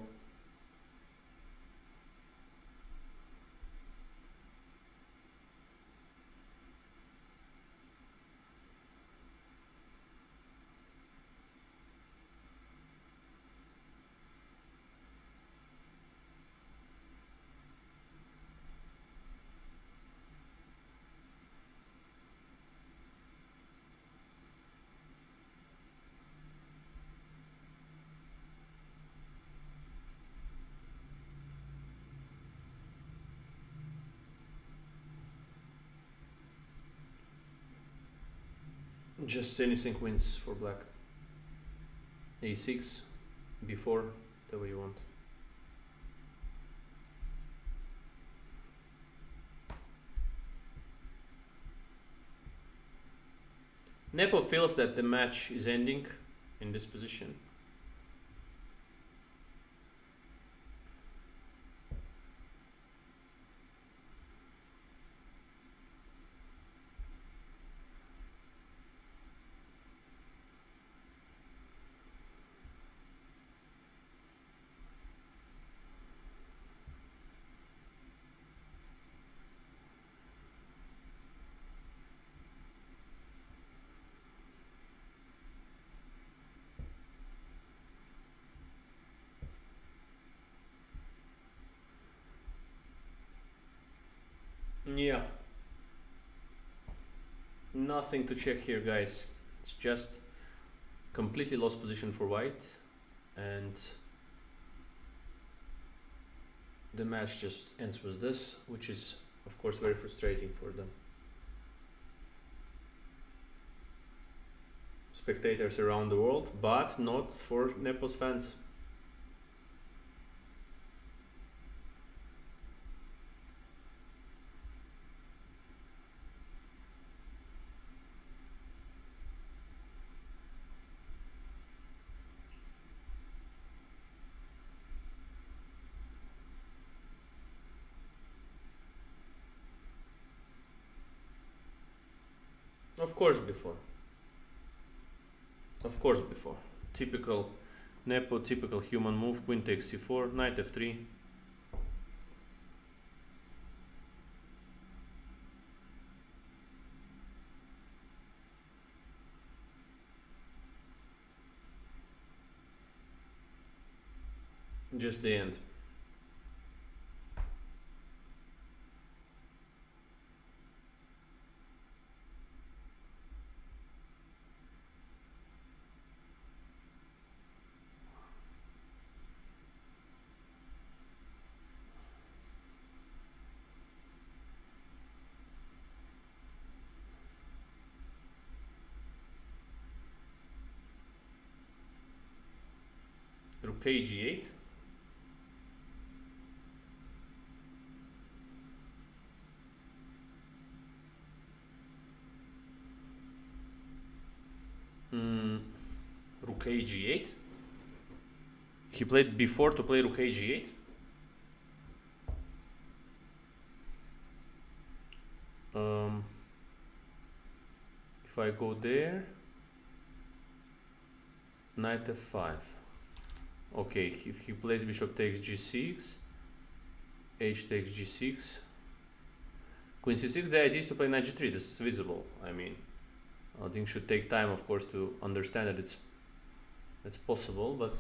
Just anything wins for black. A6, before, whatever you want. Nepo feels that the match is ending in this position. Yeah. Nothing to check here, guys. It's just completely lost position for white, and the match just ends with this, which is of course very frustrating for the spectators around the world, but not for Nepo's fans. Of course before. Of course before. Typical Nepo, typical human move. Queen takes c4, knight f3. Just the end. Rook g8. Rook g8. He played before to play rook g8. If I go there, knight f5. Okay, if he plays bishop takes g6, h takes g6, queen c6, the idea is to play knight g3. This is visible. I mean, I think should take time, of course, to understand that it's It's possible, but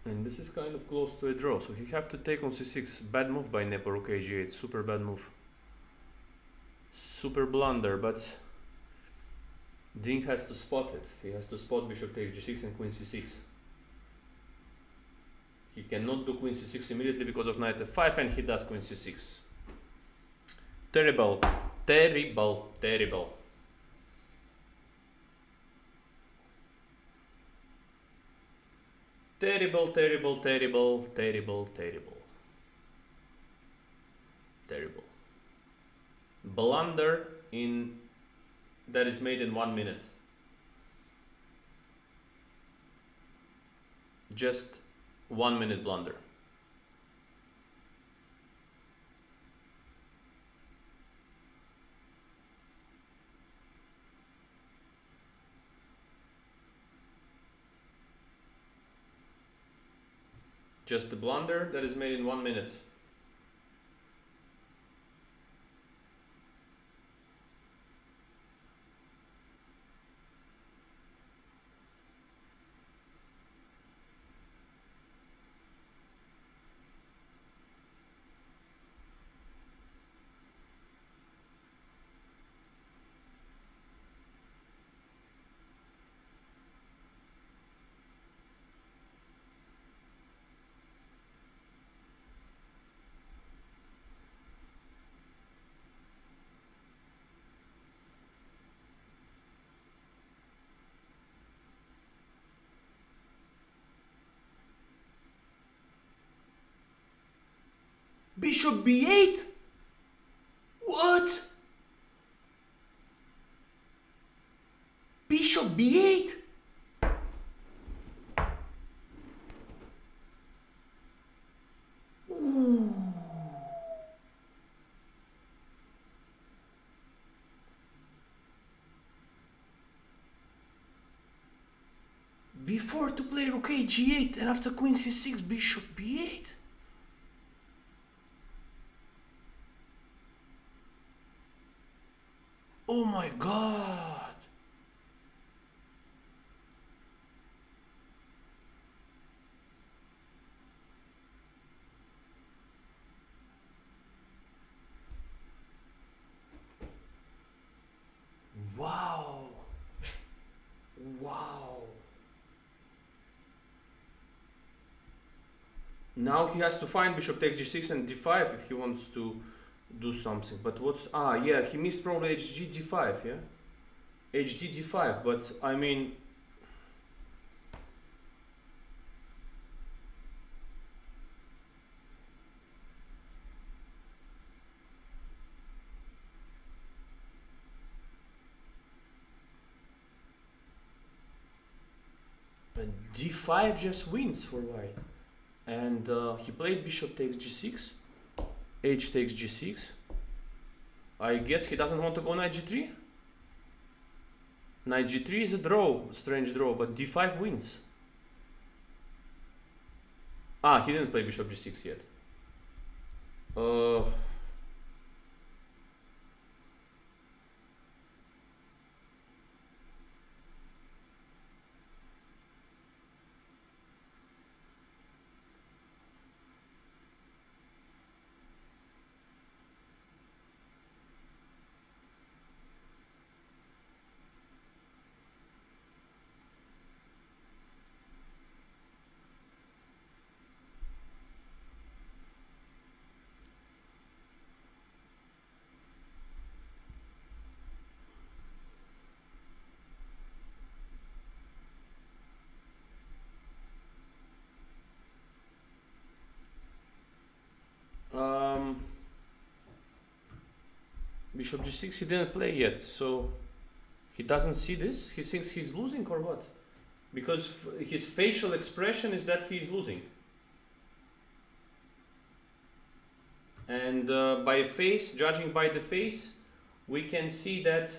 and this is kind of close to a draw, so he have to take on c6. Bad move by Nepo, rook a g8. Super bad move. Super blunder, but Ding has to spot it. He has to spot bishop takes g6 and queen c6. He cannot do queen c6 immediately because of knight f5, and he does queen c6. Terrible, terrible, terrible. Terrible, terrible, terrible, terrible, terrible. Terrible. Blunder in that is made in 1 minute. Just 1 minute blunder. Just the blunder that is made in 1 minute. Bishop b8? What? Bishop b8? Ooh. Before to play rook a g8 and after queen c6 bishop b8? Oh my god! Wow! Wow! Now he has to find bishop takes g6 and d5 if he wants to do something. But what's yeah, he missed probably hg d5, yeah, hg d5, but I mean d5 just wins for white, and he played bishop takes g6, h takes g6. I guess he doesn't want to go knight g3. Knight g3 is a draw, strange draw, but d5 wins. He didn't play bishop g6 yet. Bishop g6 he didn't play yet, so he doesn't see this. He thinks he's losing or what? Because his facial expression is that he's losing. And by face, judging by the face, we can see that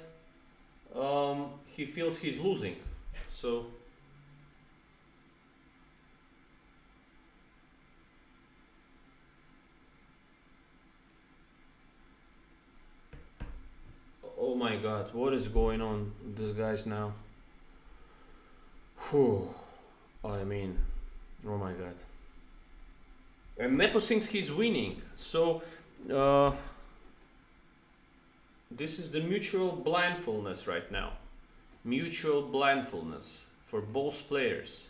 he feels he's losing. So oh my god, what is going on with these guys now? Whew. I mean, oh my god. And Nepo thinks he's winning, so this is the mutual blindfoldness right now. Mutual blindfoldness for both players.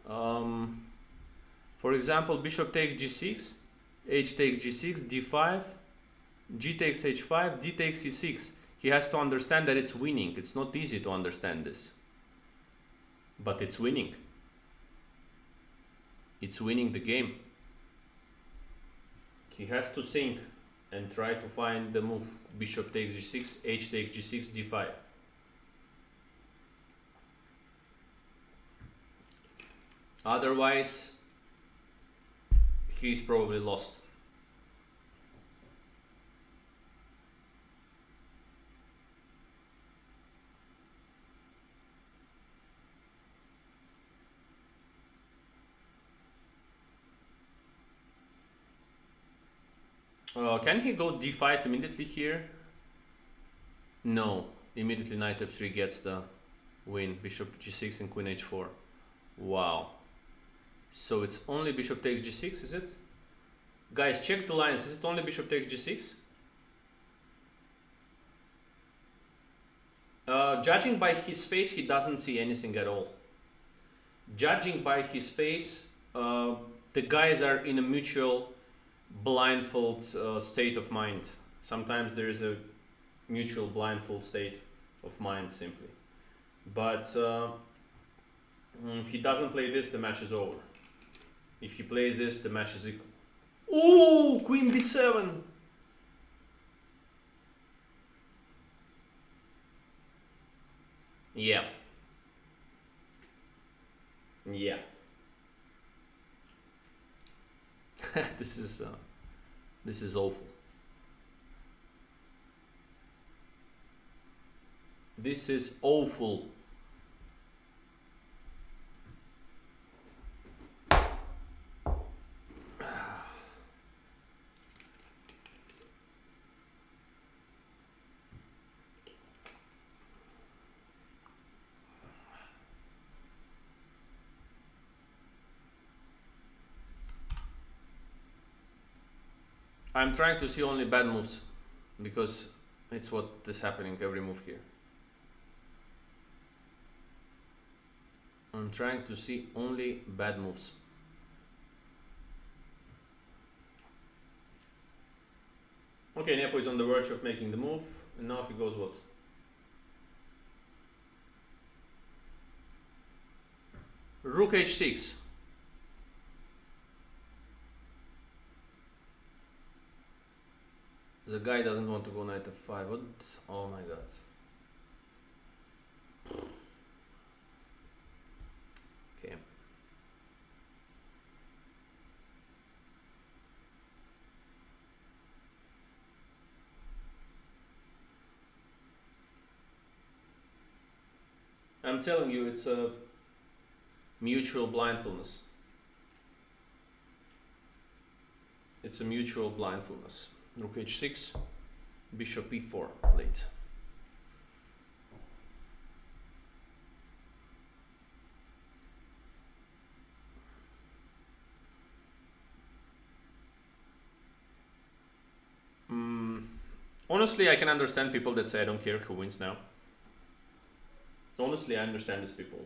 For example, bishop takes g6, h takes g6, d5, g takes h5, d takes e6. He has to understand that it's winning. It's not easy to understand this, but it's winning. It's winning the game. He has to think and try to find the move. Bishop takes g6, h takes g6, d5. Otherwise, he's probably lost. Can he go d5 immediately here? No. Immediately knight f3 gets the win. Bishop g6 and queen h4. Wow. So it's only bishop takes g6, is it? Guys, check the lines. Is it only bishop takes g6? Judging by his face, he doesn't see anything at all. Judging by his face, the guys are in a mutual blindfold state of mind. Sometimes there is a mutual blindfold state of mind simply. But if he doesn't play this, the match is over. If he plays this, the match is equal. Ooh, queen b7. Yeah. Yeah. This is awful. This is awful. I'm trying to see only bad moves because it's what is happening every move here. I'm trying to see only bad moves. Okay, Nepo is on the verge of making the move, and now he goes what? Rook h6. The guy doesn't want to go knight f5. What? Oh my god. Okay. I'm telling you, it's a mutual blindfoldness. It's a mutual blindfoldness. Rook h6, bishop e4 played. Honestly, I can understand people that say I don't care who wins now. Honestly, I understand these people.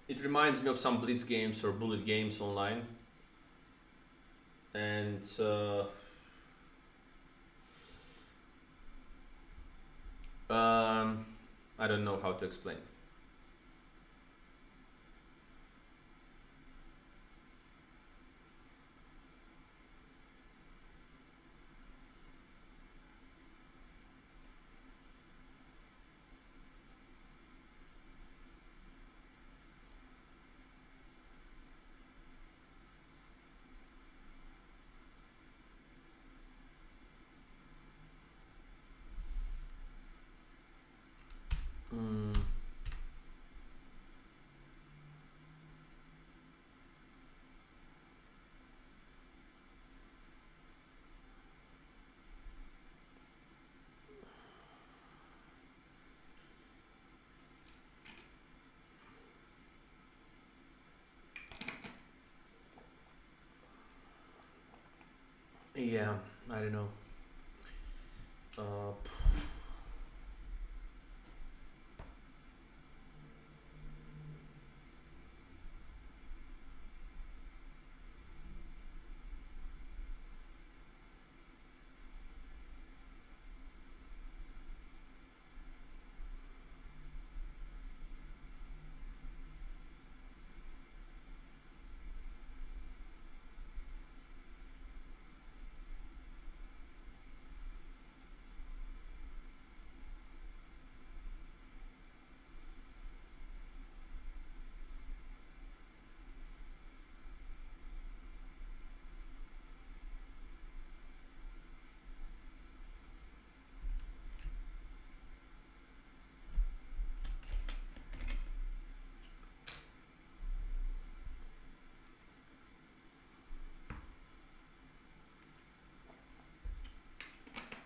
It reminds me of some blitz games or bullet games online. And I don't know how to explain. Mm. Yeah, I don't know. Uh,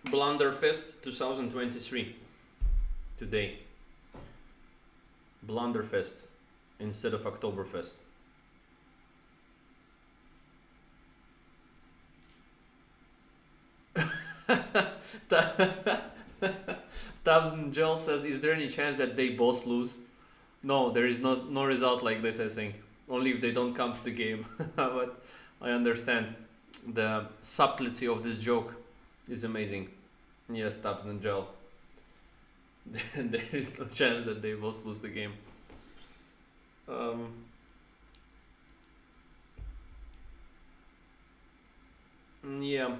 Blunderfest 2023 today. Blunderfest instead of Oktoberfest. Thousand Gel says, "Is there any chance that they both lose?" No, there is no result like this. I think only if they don't come to the game. But I understand the subtlety of this joke is amazing. Yes, Tabs and Gel. There is no chance that they both lose the game. Um, yeah.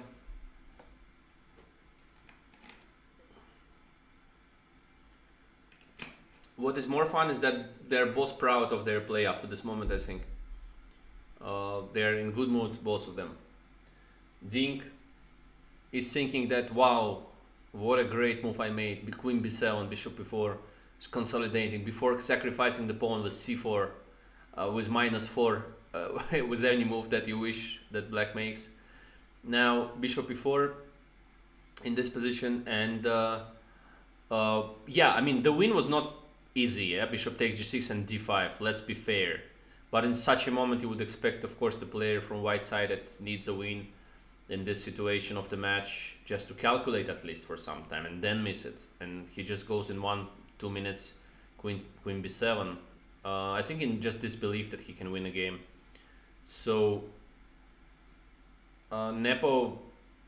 What is more fun is that they're both proud of their play up to this moment. I think they're in good mood, both of them. Ding is thinking that, wow, what a great move I made. Queen b7, bishop b4 is consolidating before sacrificing the pawn with c4 with -4 with any move that you wish that black makes. Now bishop e4 in this position, and yeah, I mean the win was not easy. Yeah, bishop takes g6 and d5. Let's be fair, but in such a moment you would expect, of course, the player from white side that needs a win in this situation of the match just to calculate at least for some time and then miss it. And he just goes in 1-2 minutes, queen b7. I think in just disbelief that he can win a game. So Nepo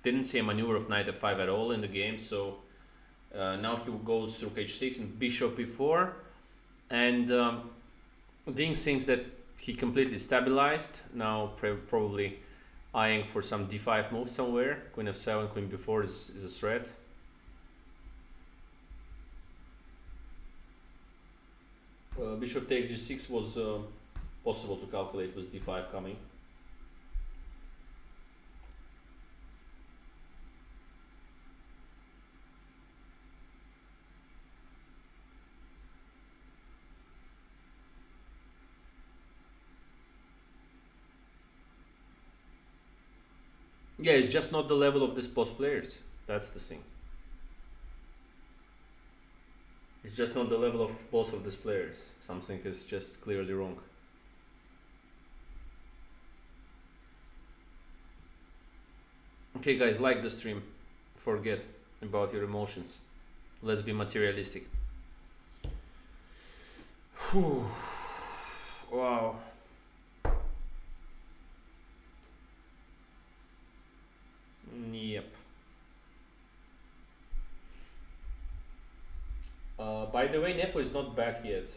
didn't see a maneuver of knight f5 at all in the game. So now he goes through h6 and bishop e4, and Ding thinks that he completely stabilized. Now probably eyeing for some d5 move somewhere. Queen f7, queen b4 is a threat. Bishop takes g6 was possible to calculate with d5 coming. Yeah, it's just not the level of these post players. That's the thing. It's just not the level of both of these players. Something is just clearly wrong. Okay, guys, like the stream. Forget about your emotions. Let's be materialistic. Whew. Wow. Yep. By the way, Nepo is not back yet.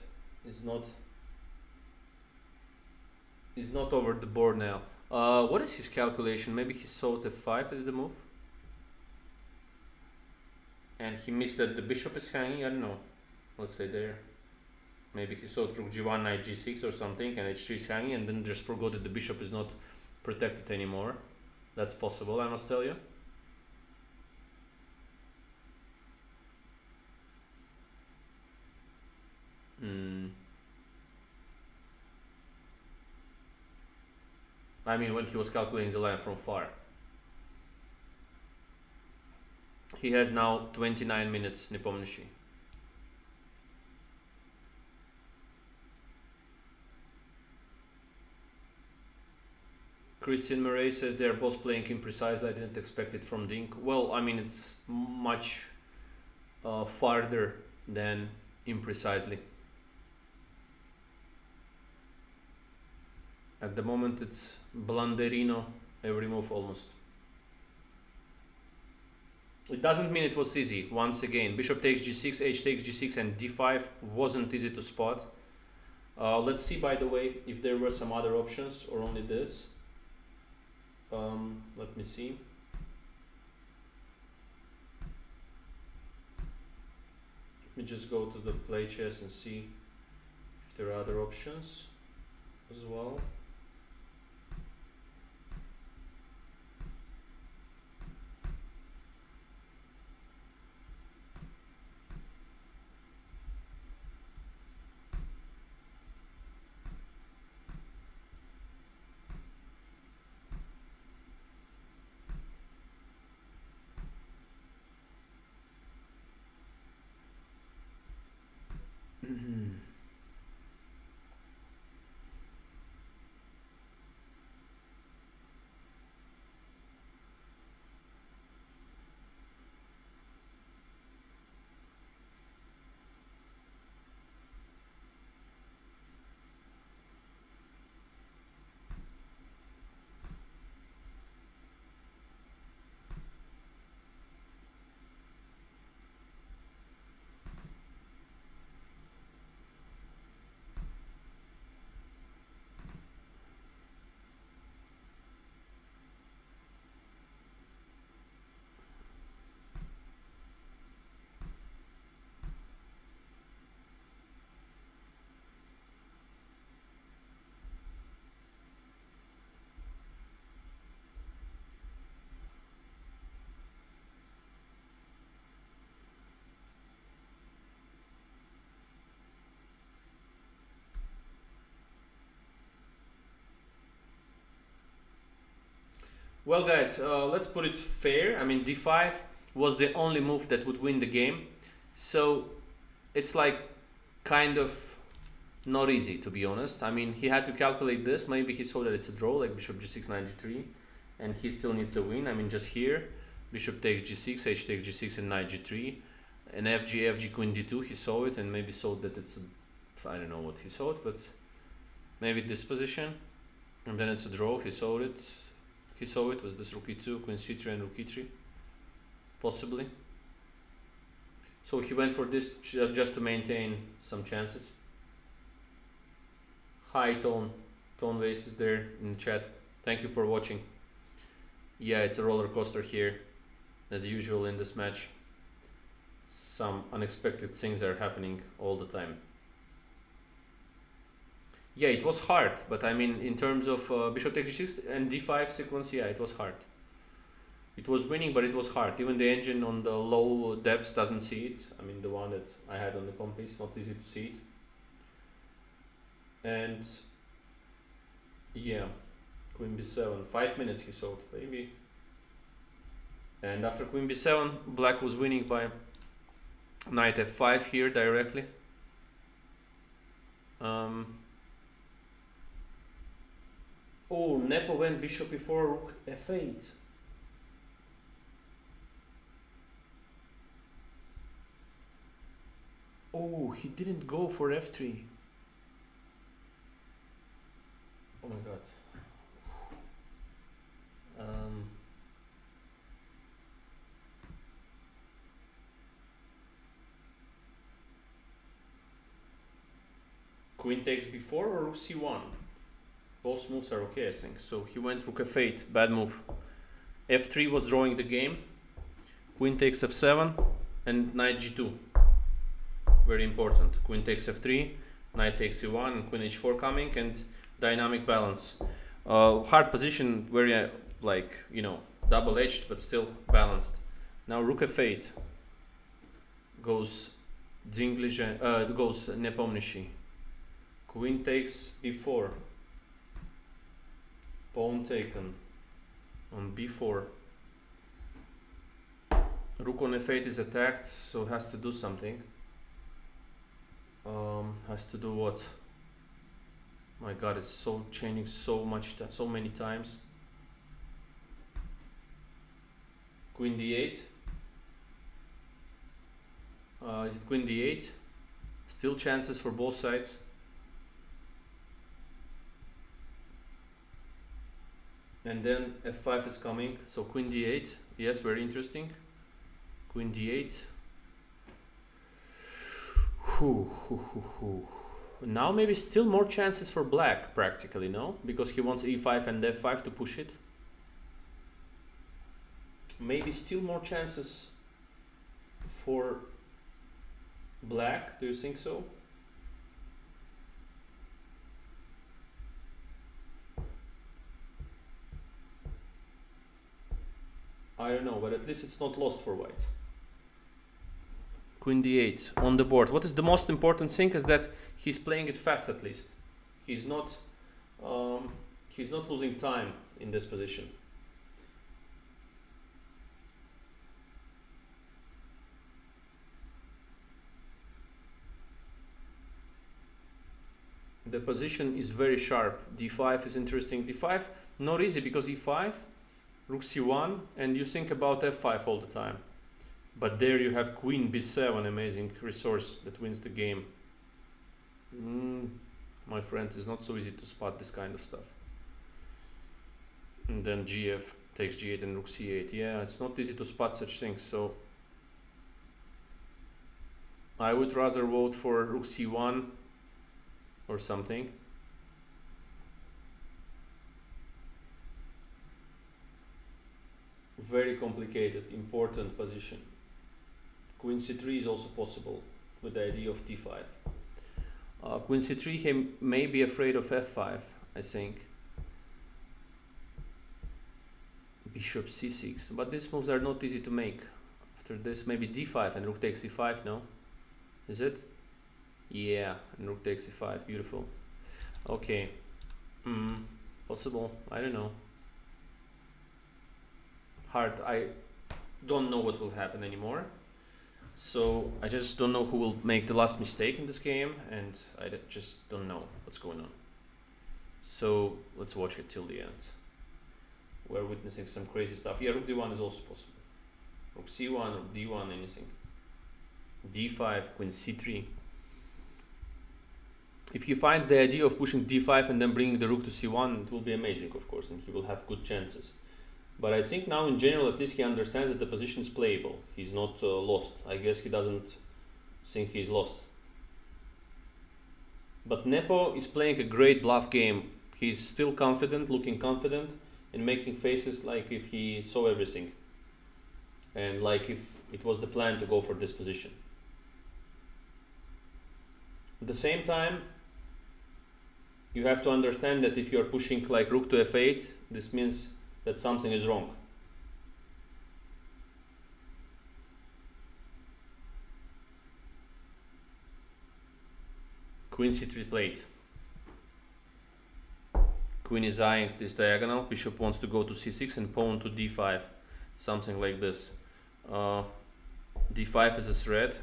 He's not over the board now. What is his calculation? Maybe he saw f5 as the move, and he missed that the bishop is hanging. I don't know. Let's say there. Maybe he saw rook g1, knight g6 or something, and h3 is hanging, and then just forgot that the bishop is not protected anymore. That's possible, I must tell you. I mean, when he was calculating the line from far. He has now 29 minutes, Nepomniachtchi. Christian Murray says they're both playing imprecisely. I didn't expect it from Dink. Well, I mean, it's much farther than imprecisely. At the moment, it's Blanderino every move almost. It doesn't mean it was easy. Once again, bishop takes g6, h takes g6, and d5 wasn't easy to spot. Let's see, by the way, if there were some other options or only this. Let me see. Let me just go to the play chess and see if there are other options as well. Well, guys, let's put it fair. I mean, d5 was the only move that would win the game. So it's like kind of not easy, to be honest. I mean, he had to calculate this. Maybe he saw that it's a draw, like bishop g6, knight g3, and he still needs the win. I mean, just here, bishop takes g6, h takes g6, and knight g3, and fg, queen d2. He saw it and maybe saw that it's, I don't know what he saw it, but maybe this position, and then it's a draw. He saw it. He saw it was this rook e2, queen c3, and rook e3, possibly. So he went for this just to maintain some chances. Hi Tone Vase is there in the chat. Thank you for watching. Yeah, it's a roller coaster here, as usual in this match. Some unexpected things are happening all the time. Yeah, it was hard, but I mean, in terms of bishop takes g6 and d5 sequence, yeah, it was hard. It was winning, but it was hard. Even the engine on the low depths doesn't see it. I mean, the one that I had on the comp is not easy to see it. And yeah, queen b7, 5 minutes he saw it, maybe. And after queen b7, black was winning by knight f5 here directly. Oh, Nepo went bishop e4, rook f8. Oh, he didn't go for f3. Oh my god. Queen takes b4 or rook c1? Both moves are okay, I think. So he went rook f8, bad move. f3 was drawing the game. Queen takes f7 and knight g2. Very important. Queen takes f3, knight takes c1, and queen h4 coming, and dynamic balance. Hard position, very like, you know, double-edged, but still balanced. Now rook f8 goes Goes Nepomniachtchi. Queen takes b4. Pawn taken on b4. Rook on f8 is attacked, so has to do something. Has to do what? My god, it's so changing so many times. Queen d8. Is it queen d8? Still chances for both sides. And then f5 is coming, so queen d8. Yes, very interesting. Queen d8. Now maybe still more chances for black, practically, no? Because he wants e5 and f5 to push it. Maybe still more chances for black. Do you think so? I don't know, but at least it's not lost for white. Queen d8 on the board. What is the most important thing is that he's playing it fast at least. He's not losing time in this position. The position is very sharp. d5 is interesting. d5 not easy because e5, rook c1, and you think about f5 all the time. But there you have queen b7, amazing resource that wins the game. My friend, it's not so easy to spot this kind of stuff. And then gf takes g8 and rook c8. Yeah, it's not easy to spot such things, so I would rather vote for rook c1 or something. Very complicated, important position. Queen c3 is also possible with the idea of d5. Queen c3, he may be afraid of f5, I think. Bishop c6, but these moves are not easy to make. After this, maybe d5 and rook takes e5, no? Is it? Yeah, and rook takes e5, beautiful. Okay, possible, I don't know. Hard, I don't know what will happen anymore. So I just don't know who will make the last mistake in this game, and I just don't know what's going on. So let's watch it till the end. We're witnessing some crazy stuff. Yeah, rook d1 is also possible. Rook c1 or d1, anything. d5, queen c3. If he finds the idea of pushing d5 and then bringing the rook to c1, it will be amazing, of course, and he will have good chances. But I think now in general, at least he understands that the position is playable. He's not lost. I guess he doesn't think he's lost. But Nepo is playing a great bluff game. He's still confident, looking confident, and making faces like if he saw everything. And like if it was the plan to go for this position. At the same time, you have to understand that if you're pushing like rook to f8, this means that something is wrong. Queen c3 played. Queen is eyeing this diagonal. Bishop wants to go to c6 and pawn to d5. Something like this. d5 is a threat.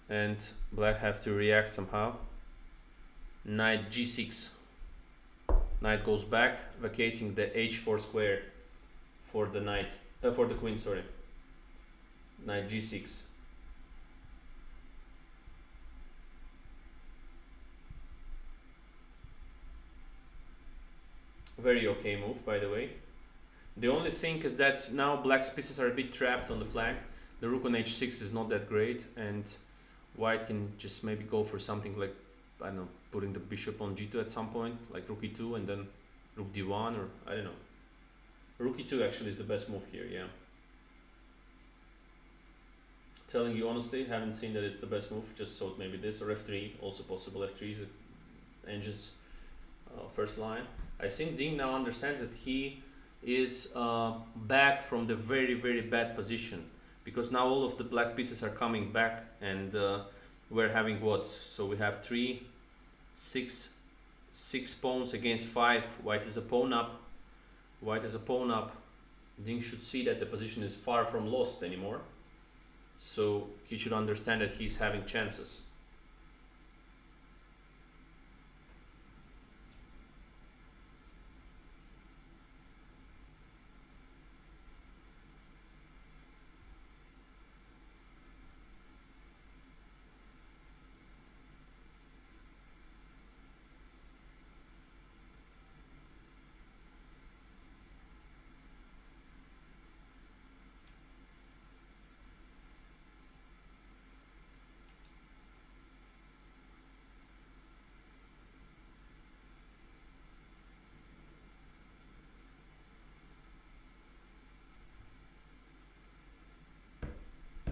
And black have to react somehow. Knight g6. Knight goes back, vacating the h4 square for the knight, for the queen, sorry. Knight g6. Very okay move, by the way. The only thing is that now black's pieces are a bit trapped on the flank. The rook on h6 is not that great, and white can just maybe go for something like, I don't know, putting the bishop on g2 at some point, like rook e2 and then rook d1, or I don't know. Rook e2 actually is the best move here, yeah. Telling you honestly, haven't seen that it's the best move, just thought maybe this, or f3, also possible. F3 is Engine's first line. I think Ding now understands that he is back from the very, very bad position, because now all of the black pieces are coming back, and we're having what? So we have 3, 6, 6 pawns against 5. White is a pawn up. White is a pawn up. Ding should see that the position is far from lost anymore. So he should understand that he's having chances.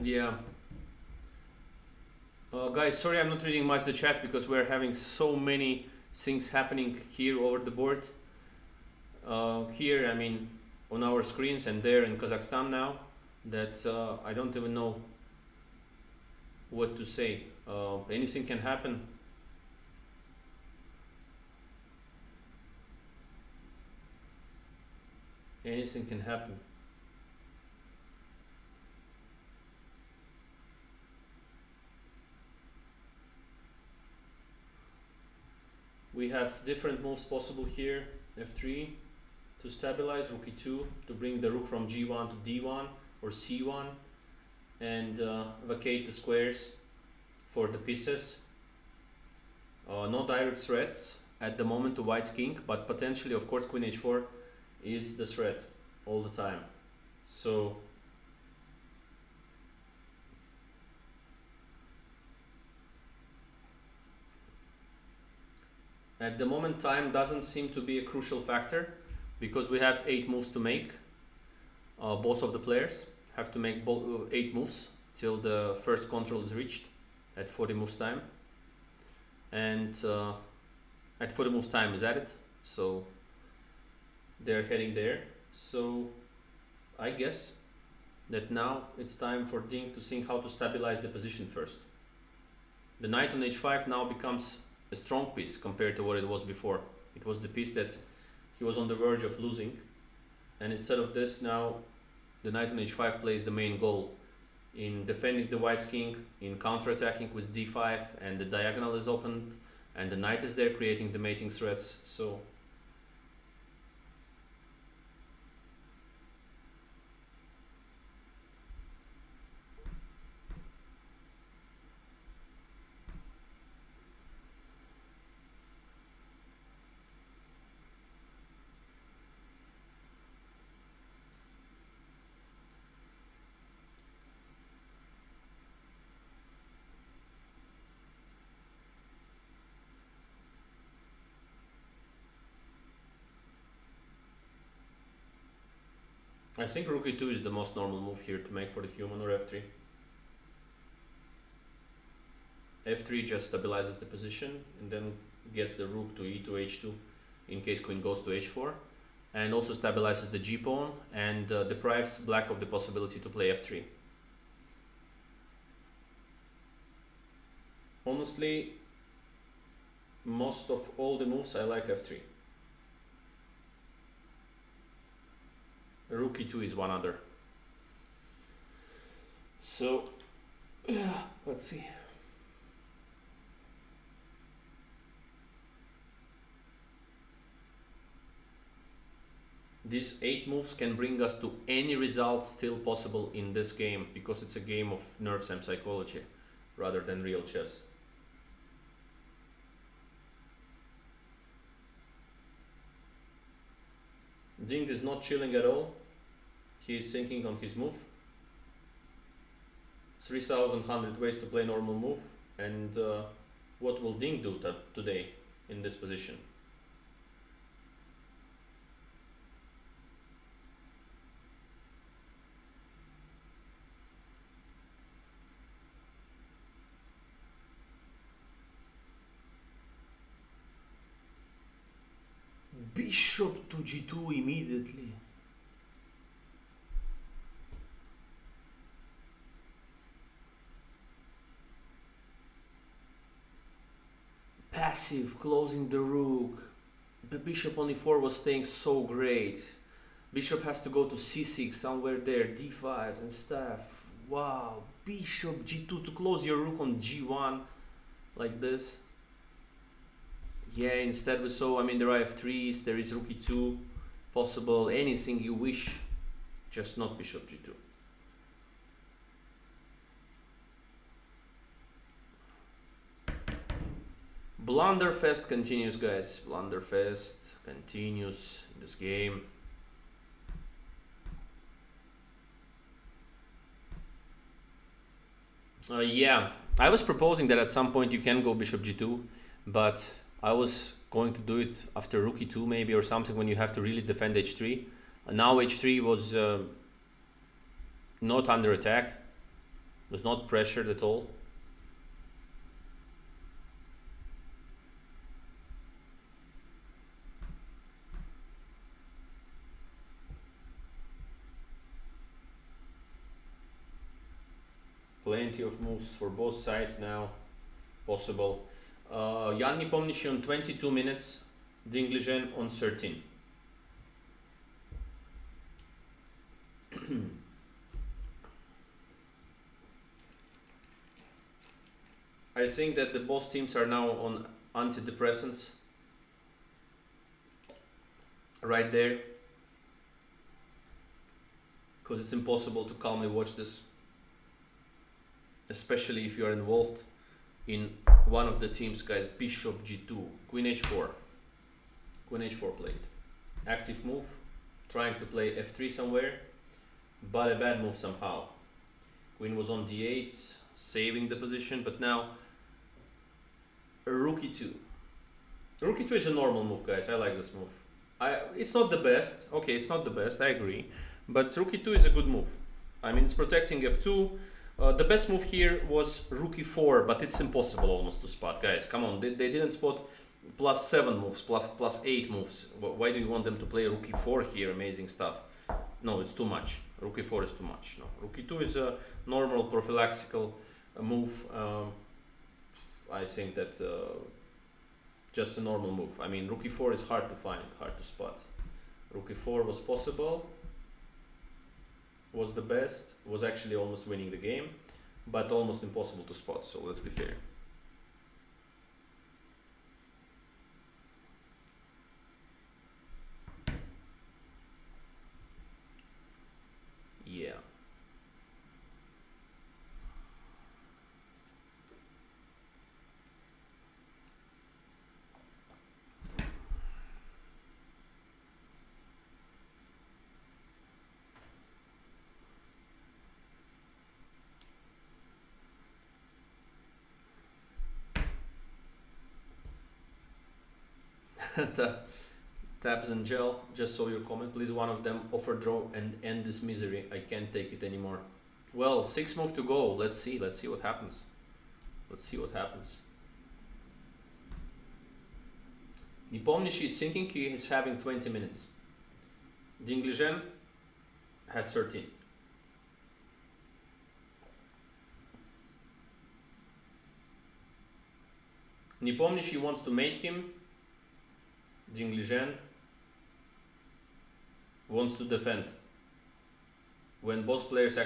Yeah. Guys, sorry I'm not reading much the chat because we're having so many things happening here over the board. Here, I mean, on our screens, and there in Kazakhstan now, that I don't even know what to say. Anything can happen. Anything can happen. We have different moves possible here. F3 to stabilize, rook e2 to bring the rook from g1 to d1 or c1, and vacate the squares for the pieces. No direct threats at the moment to white's king, but potentially, of course, queen h4 is the threat all the time. So at the moment, time doesn't seem to be a crucial factor because we have 8 moves to make. Both of the players have to make 8 moves till the first control is reached at 40 moves time. And at 40 moves time is added, so they're heading there. So I guess that now it's time for Ding to think how to stabilize the position first. The knight on h5 now becomes a strong piece compared to what it was before. It was the piece that he was on the verge of losing, and instead of this, now the knight on h5 plays the main goal in defending the white's king, in counterattacking with d5, and the diagonal is opened and the knight is there creating the mating threats. So I think rook e2 is the most normal move here to make for the human, or f3. f3 just stabilizes the position and then gets the rook to e2, h2 in case queen goes to h4, and also stabilizes the g pawn and deprives black of the possibility to play f3. Honestly, most of all the moves I like f3. Rook e2 is one other. So let's see. These 8 moves can bring us to any result still possible in this game, because it's a game of nerves and psychology rather than real chess. Ding is not chilling at all. He is thinking on his move. 3,100 ways to play normal move, and what will Ding do today in this position? Bishop to g2 immediately. Passive, closing the rook. The bishop on e4 was staying so great. Bishop has to go to c6 somewhere there, d5 and stuff. Wow, bishop g2 to close your rook on g1 like this. Yeah, instead we saw, I mean, there are f3s, there is rook e2 possible, anything you wish, just not bishop g2. Blunderfest continues, guys. Blunderfest continues in this game. Yeah, I was proposing that at some point you can go bishop g2, but I was going to do it after rook e2 maybe or something when you have to really defend h3. Now h3 was not under attack, was not pressured at all. Plenty of moves for both sides now possible. Jan Nepomniachtchi on 22 minutes, Liren on 13. I think that the both teams are now on antidepressants. Right there. Because it's impossible to calmly watch this. Especially if you are involved in one of the teams, guys. Bishop g2, queen h4. Queen h4 played. Active move, trying to play f3 somewhere, but a bad move somehow. Queen was on d8, saving the position, but now rook e2. Rook e2 is a normal move, guys. I like this move. It's not the best. Okay, it's not the best, I agree. But rook e2 is a good move. I mean, it's protecting f2. The best move here was rook e4, but it's impossible almost to spot, guys. Come on, they didn't spot +7 moves, +8 moves. Why do you want them to play rook e4 here? Amazing stuff. No, it's too much. Rook e4 is too much. No, rook e2 is a normal prophylaxical move. I think that just a normal move. I mean, rook e4 is hard to find, hard to spot. Rook e4 was possible. Was the best, was actually almost winning the game, but almost impossible to spot, so let's be fair. Yeah. Tabs and gel, just saw your comment. Please, one of them, offer draw and end this misery. I can't take it anymore. Well, 6 moves to go. Let's see what happens. Let's see what happens. Nepomniachtchi is thinking he is having 20 minutes. Liren has 13. Nepomniachtchi wants to mate him. Liren wants to defend. When both players are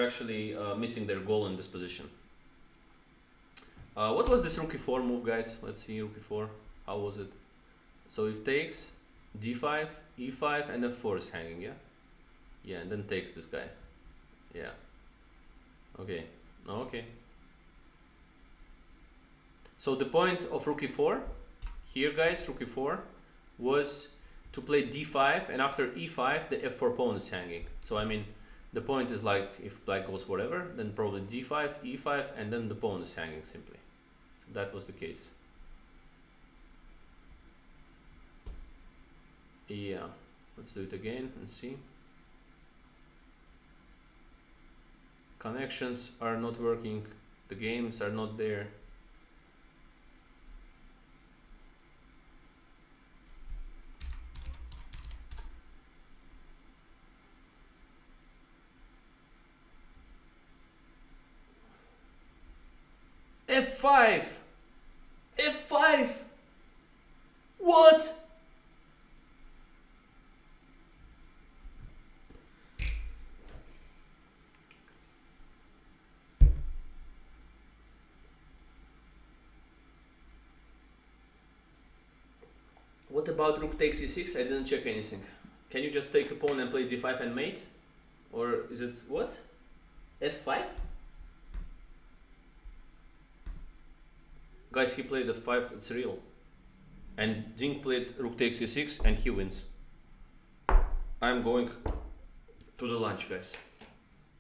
actually missing their goal in this position. What was this rook e4 move, guys? Let's see, rook e4. How was it? So it takes d5, e5, and f4 is hanging, yeah? Yeah, and then takes this guy. Yeah. Okay. Okay. So the point of rook e4, here, guys, rook e4, was to play d5, and after e5, the f4 pawn is hanging. So, I mean, the point is like, if black goes whatever, then probably d5, e5, and then the pawn is hanging simply. So that was the case. Yeah, let's do it again and see. Connections are not working, the games are not there. F5! F5! What? What about rook takes e6? I didn't check anything. Can you just take a pawn and play d5 and mate? Or is it what? F5? Guys, he played f5, it's real. And Ding played rook takes e6 and he wins. I'm going to the lunch, guys.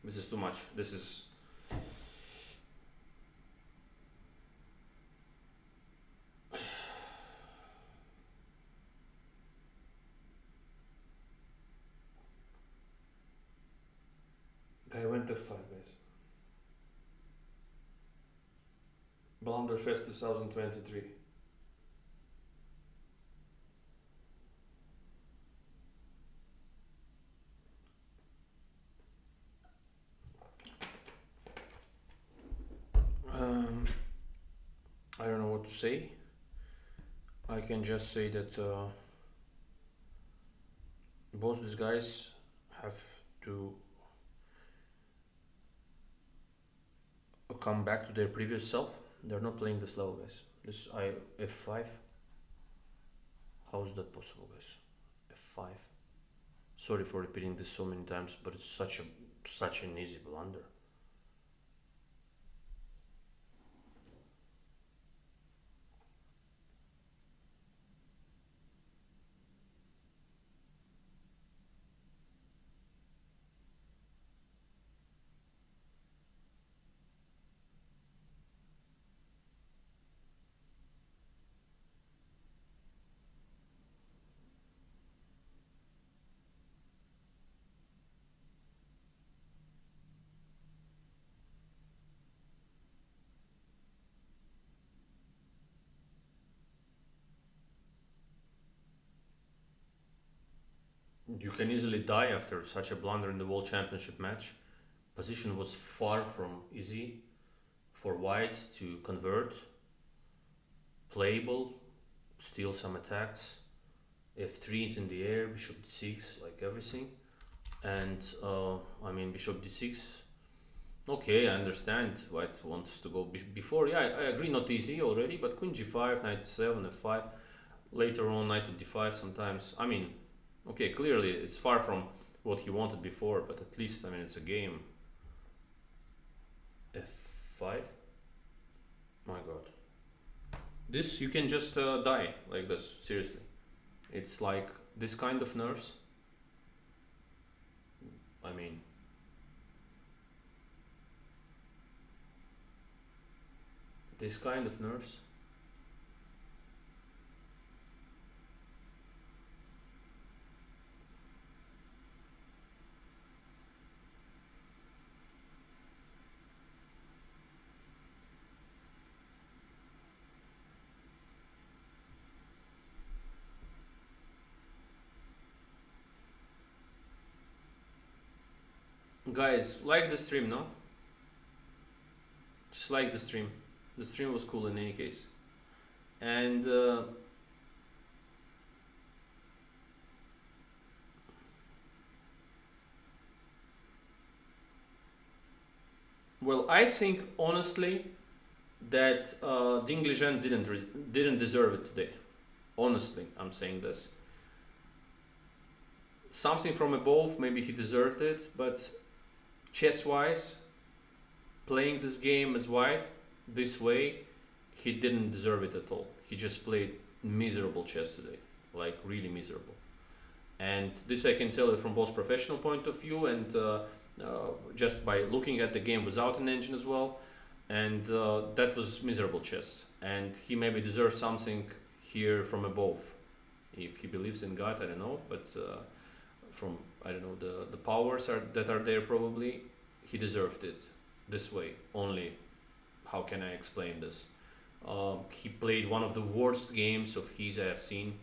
This is too much. This is... Guy went f5, guys. Blunderfest 2023. I don't know what to say. I can just say that both these guys have to come back to their previous self. They're not playing this level, guys. This f5. How is that possible, guys? f5. Sorry for repeating this so many times, but it's such an easy blunder. You can easily die after such a blunder in the World Championship match. Position was far from easy for whites to convert. Playable, steal some attacks. f3 is in the air, bishop d6, like everything. And I mean bishop d6. Okay, I understand white wants to go before. Yeah, I agree, not easy already, but queen g5, knight e7, f5. Later on, knight to d5 sometimes. I mean, okay, clearly it's far from what he wanted before, but at least, I mean, it's a game. f5. My god. This, you can just die like this, seriously. It's like this kind of nerves. I mean, this kind of nerves. Guys, like the stream, no? Just like the stream. The stream was cool in any case. And well, I think honestly that Liren didn't deserve it today. Honestly, I'm saying this. Something from above, maybe he deserved it, but chess-wise, playing this game as white this way, he didn't deserve it at all. He just played miserable chess today, like really miserable. And this I can tell you from both professional point of view and just by looking at the game without an engine as well. And that was miserable chess. And he maybe deserves something here from above. If he believes in God, I don't know, but from, I don't know, the powers that are there probably, he deserved it this way. Only, how can I explain this? He played one of the worst games of his I have seen.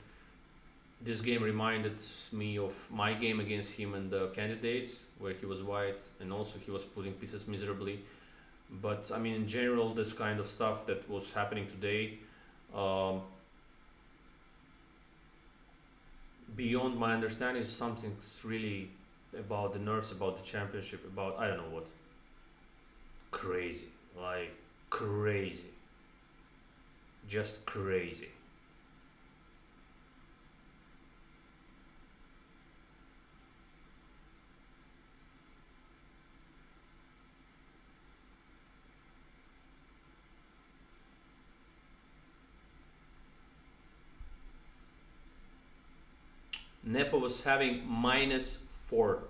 This game reminded me of my game against him and the candidates, where he was white and also he was putting pieces miserably. But I mean, in general, this kind of stuff that was happening today, um, beyond my understanding, is something's really about the nerves, about the championship, about I don't know what. Crazy, like crazy, just crazy. Nepo was having -4.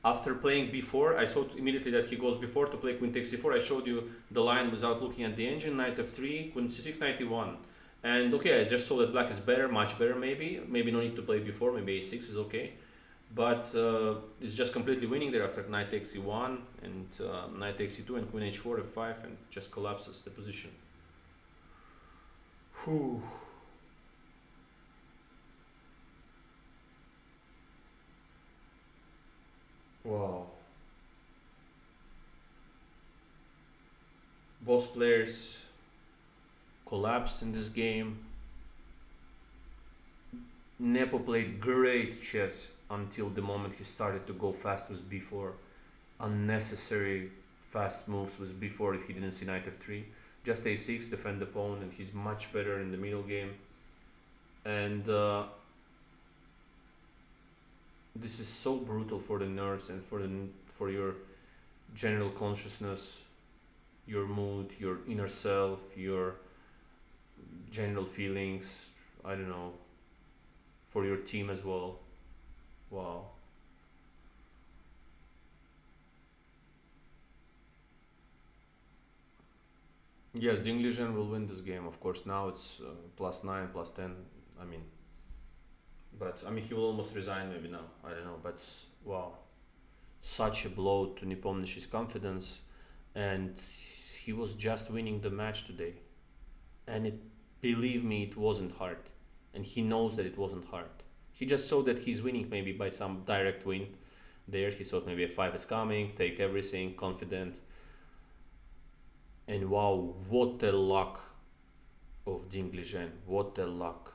After playing before, I saw immediately that he goes before to play queen takes c4. I showed you the line without looking at the engine, knight f3, queen c6, knight e1. And okay, I just saw that black is better, much better maybe. Maybe no need to play before, maybe a6 is okay. But it's just completely winning there after knight takes e1 and knight takes e2 and queen h4, f5 and just collapses the position. Whew. Wow. Both players collapsed in this game. Nepo played great chess until the moment he started to go fast with b4. Unnecessary fast moves with b4 if he didn't see knight f3. Just a6, defend the pawn, and he's much better in the middle game. And this is so brutal for the nerves and for your general consciousness, your mood, your inner self, your general feelings. I don't know, for your team as well. Wow. Yes, Ding-Liren will win this game. Of course, now it's +9, +10. I mean, but I mean, he will almost resign maybe now. I don't know, but wow, such a blow to Nepomniachtchi's confidence, and he was just winning the match today, and believe me, it wasn't hard, and he knows that it wasn't hard. He just saw that he's winning maybe by some direct win. There, he thought maybe a 5 is coming, take everything, confident, and wow, what a luck of Ding-Liren! What a luck!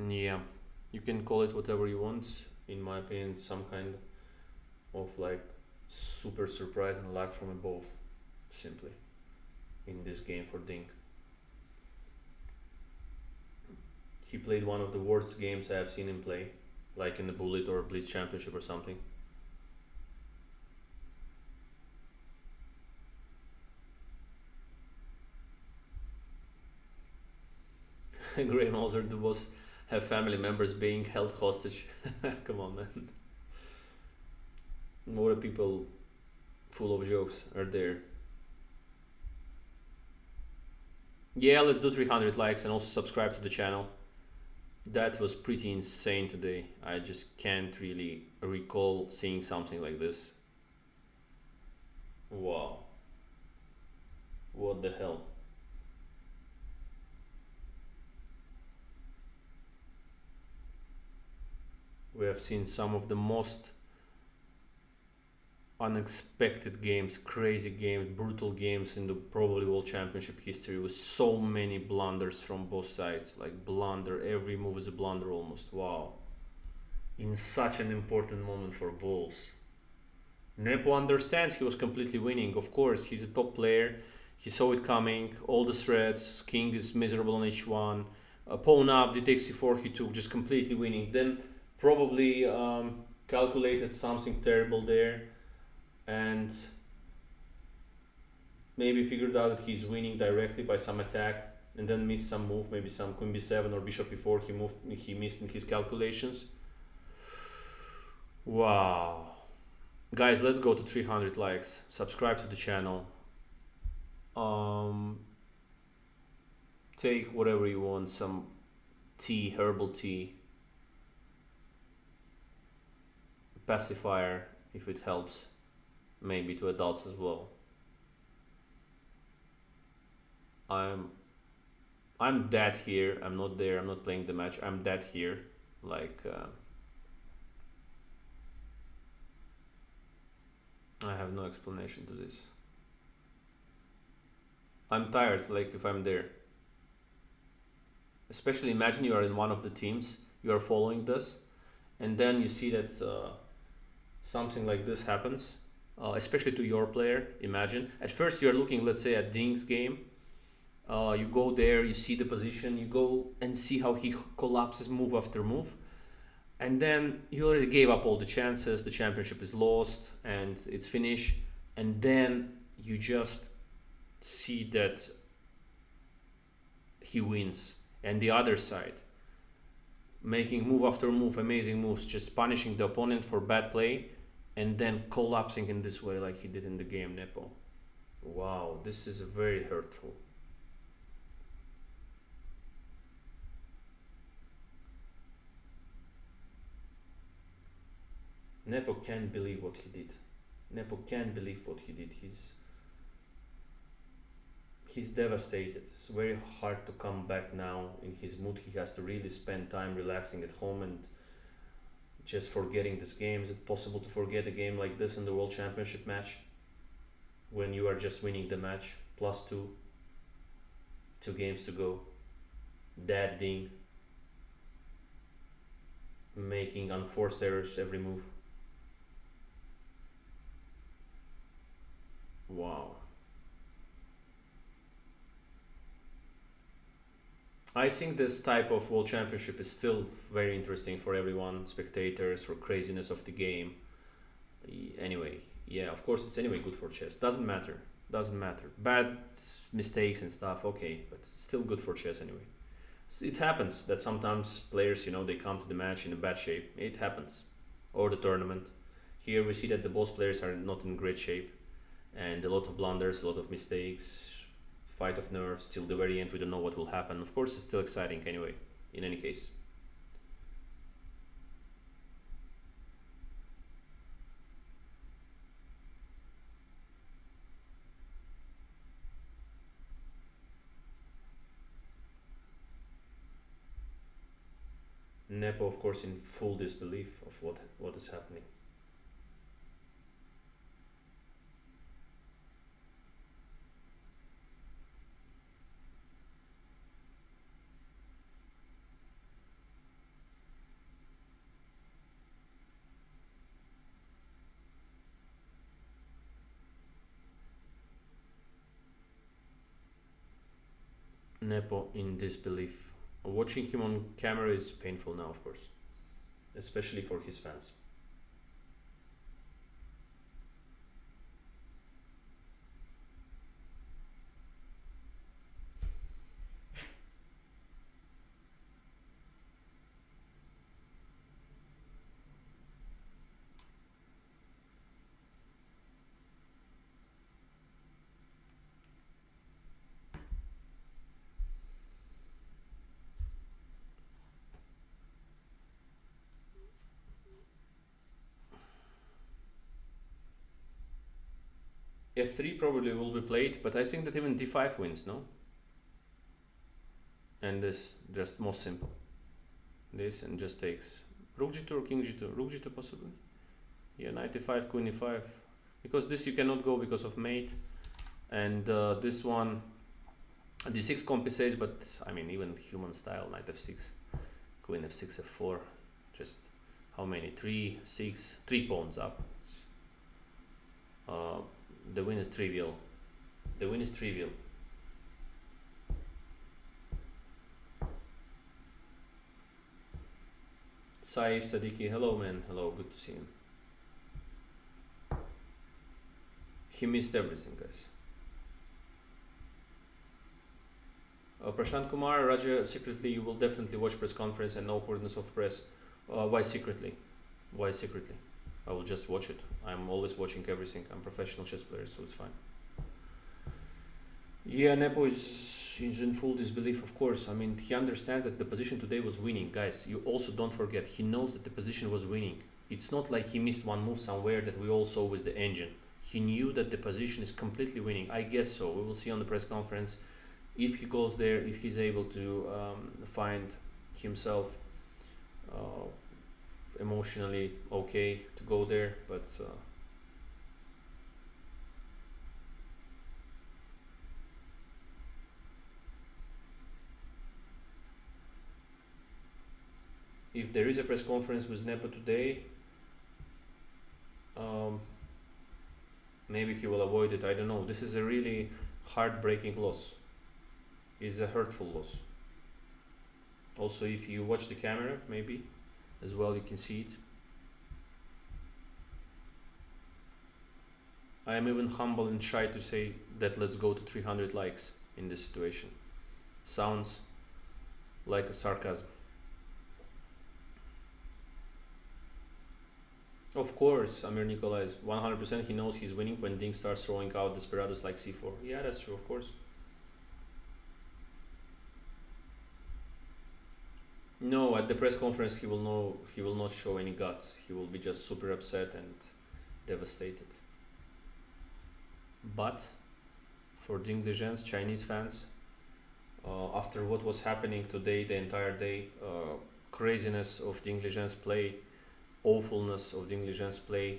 Yeah, you can call it whatever you want. In my opinion, some kind of like super surprise and luck from above, simply in this game for Ding. He played one of the worst games I have seen him play, like in the Bullet or Blitz Championship or something. Grey Mauser was have family members being held hostage. Come on, man. What are people full of jokes are there? Yeah, let's do 300 likes and also subscribe to the channel. That was pretty insane today. I just can't really recall seeing something like this. Wow. What the hell? We have seen some of the most unexpected games, crazy games, brutal games in the probably World Championship history, with so many blunders from both sides. Like blunder, every move is a blunder almost. Wow. In such an important moment for both. Nepo understands he was completely winning. Of course, he's a top player. He saw it coming. All the threats. King is miserable on h1. Pawn up, d takes c4, he took, just completely winning. Then probably calculated something terrible there, and maybe figured out that he's winning directly by some attack, and then missed some move, maybe some queen b7 or bishop e4. He missed in his calculations. Wow. Guys, let's go to 300 likes. Subscribe to the channel. Um, Take whatever you want, some tea, herbal tea, pacifier if it helps, maybe to adults as well. I'm I'm dead here. I'm not there. I'm not playing the match. I'm dead here. Like I have no explanation to this. I'm tired. Like if I'm there, especially imagine you are in one of the teams. You are following this, and then you see that something like this happens, especially to your player. Imagine at first you are looking, let's say, at Ding's game. You go there, you see the position, you go and see how he collapses move after move, and then you already gave up all the chances. The championship is lost and it's finished, and then you just see that he wins, and the other side making move after move, amazing moves, just punishing the opponent for bad play, and then collapsing in this way like he did in the game, Nepo. Wow, this is very hurtful. Nepo can't believe what he did. Nepo can't believe what he did. He's devastated. It's very hard to come back now in his mood. He has to really spend time relaxing at home and just forgetting this game. Is it possible to forget a game like this in the World Championship match when you are just winning the match +2, 2 games to go? That Ding making unforced errors every move. Wow. I think this type of World Championship is still very interesting for everyone, spectators, for craziness of the game. Anyway, yeah, of course it's anyway good for chess. Doesn't matter. Doesn't matter. Bad mistakes and stuff, okay, but still good for chess anyway. It happens that sometimes players, they come to the match in a bad shape. It happens. Or the tournament. Here we see that the boss players are not in great shape, and a lot of blunders, a lot of mistakes, fight of nerves till the very end. We don't know what will happen. Of course it's still exciting anyway, in any case. Nepo, of course, in full disbelief of what is happening. Nepo in disbelief. Watching him on camera is painful now, of course, especially for his fans. F3 probably will be played, but I think that even D5 wins, no? And this just more simple. This and just takes Rook G2 or King G2. Rook G2 possibly. Yeah, knight e5, queen e5. Because this you cannot go because of mate. And this one, d6 compensates, but I mean even human style, knight f6, queen f6, f4. Just how many? 3, 6, 3 pawns up. The win is trivial. The win is trivial. Saif Sadiki, hello man, hello, good to see you. He missed everything, guys. Prashant Kumar, Raja, secretly you will definitely watch press conference and no awkwardness of press. Why secretly? Why secretly? I will just watch it. I'm always watching everything. I'm a professional chess player, so it's fine. Yeah, Nepo is in full disbelief, of course. I mean, he understands that the position today was winning. Guys, you also don't forget, he knows that the position was winning. It's not like he missed one move somewhere that we all saw with the engine. He knew that the position is completely winning. I guess so. We will see on the press conference if he goes there, if he's able to find himself uh, emotionally okay to go there. But if there is a press conference with Nepo today, um, maybe he will avoid it. I don't know. This is a really heartbreaking loss. It's a hurtful loss. Also, if you watch the camera, maybe as well, you can see it. I am even humble and shy to say that let's go to 300 likes in this situation. Sounds like a sarcasm. Of course, Amir Nikolai is 100%. He knows he's winning when Ding starts throwing out desperados like c4. Yeah, that's true, of course. No, at the press conference he will know he will not show any guts. He will be just super upset and devastated. But for Ding Liren's Chinese fans, after what was happening today, the entire day, craziness of Ding Liren's play, awfulness of Ding Liren's play,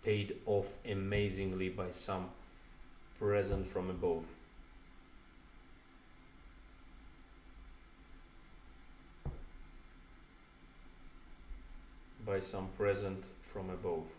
paid off amazingly by some present from above. By some present from above.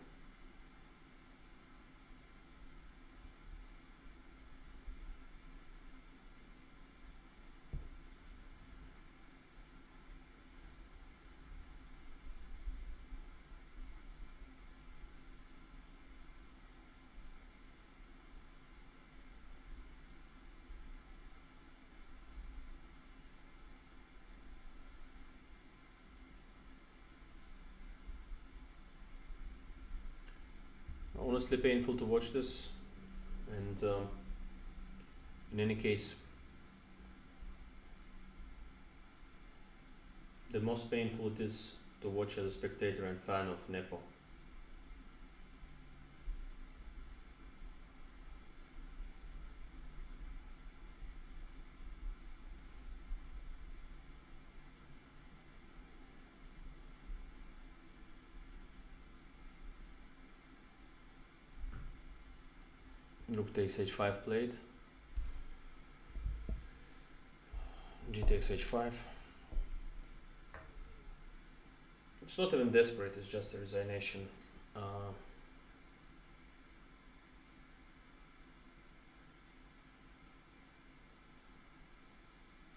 Honestly painful to watch this, and in any case, the most painful it is to watch as a spectator and fan of Nepo. Rook takes h5 played. G takes h5. It's not even desperate, it's just a resignation.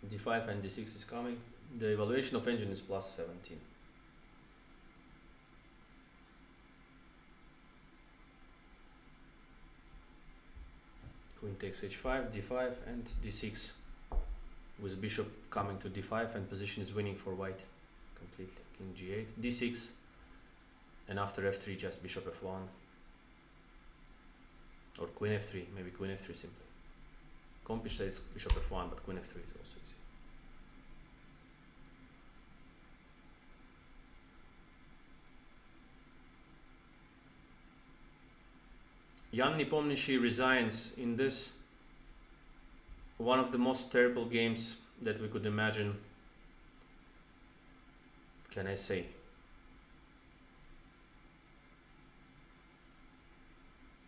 D5 and D6 is coming. The evaluation of engine is plus 17. Queen takes h5, d5 and d6, with bishop coming to d5, and position is winning for white completely. King g8, d6, and after f3 just bishop f1, or queen f3, maybe queen f3 simply. Kompish says bishop f1, but queen f3 is also easy. Jan Nepomniachtchi resigns in this, one of the most terrible games that we could imagine. Can I say?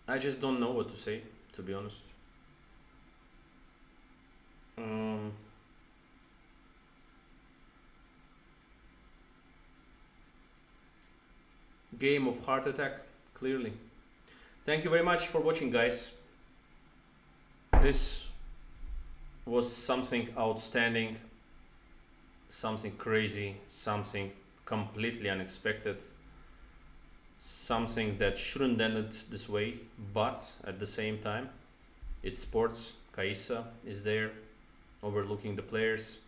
I just don't know what to say, to be honest. Game of heart attack, clearly. Thank you very much for watching, guys. This was something outstanding, something crazy, something completely unexpected, something that shouldn't end this way, but at the same time, it's sports. Kaisa is there overlooking the players,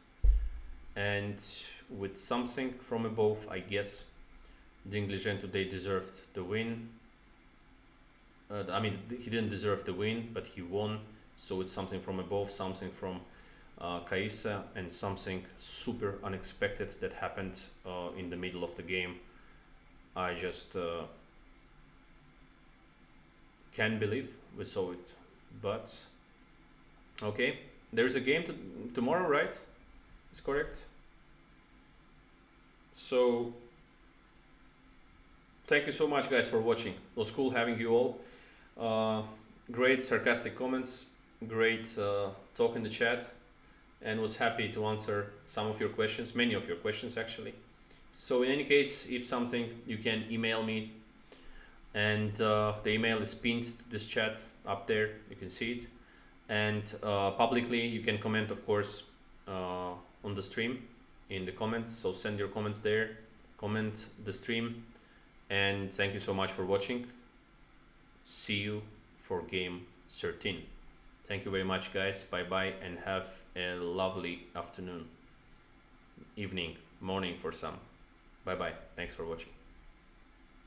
and with something from above, I guess Ding Liren today deserved the win. I mean, he didn't deserve the win, but he won. So it's something from above, something from Kaisa, and something super unexpected that happened in the middle of the game. I just can't believe we saw it. But okay, there's a game tomorrow, right? Is correct. So thank you so much, guys, for watching. It was cool having you all. Great sarcastic comments, great talk in the chat, and was happy to answer some of your questions, many of your questions actually. So in any case, if something, you can email me, and the email is pinned to this chat up there, you can see it. And publicly you can comment, of course, on the stream in the comments. So send your comments there, comment the stream, and thank you so much for watching. See you for game 13. Thank you very much, guys. Bye bye, and have a lovely afternoon, evening, morning for some. Bye bye. Thanks for watching.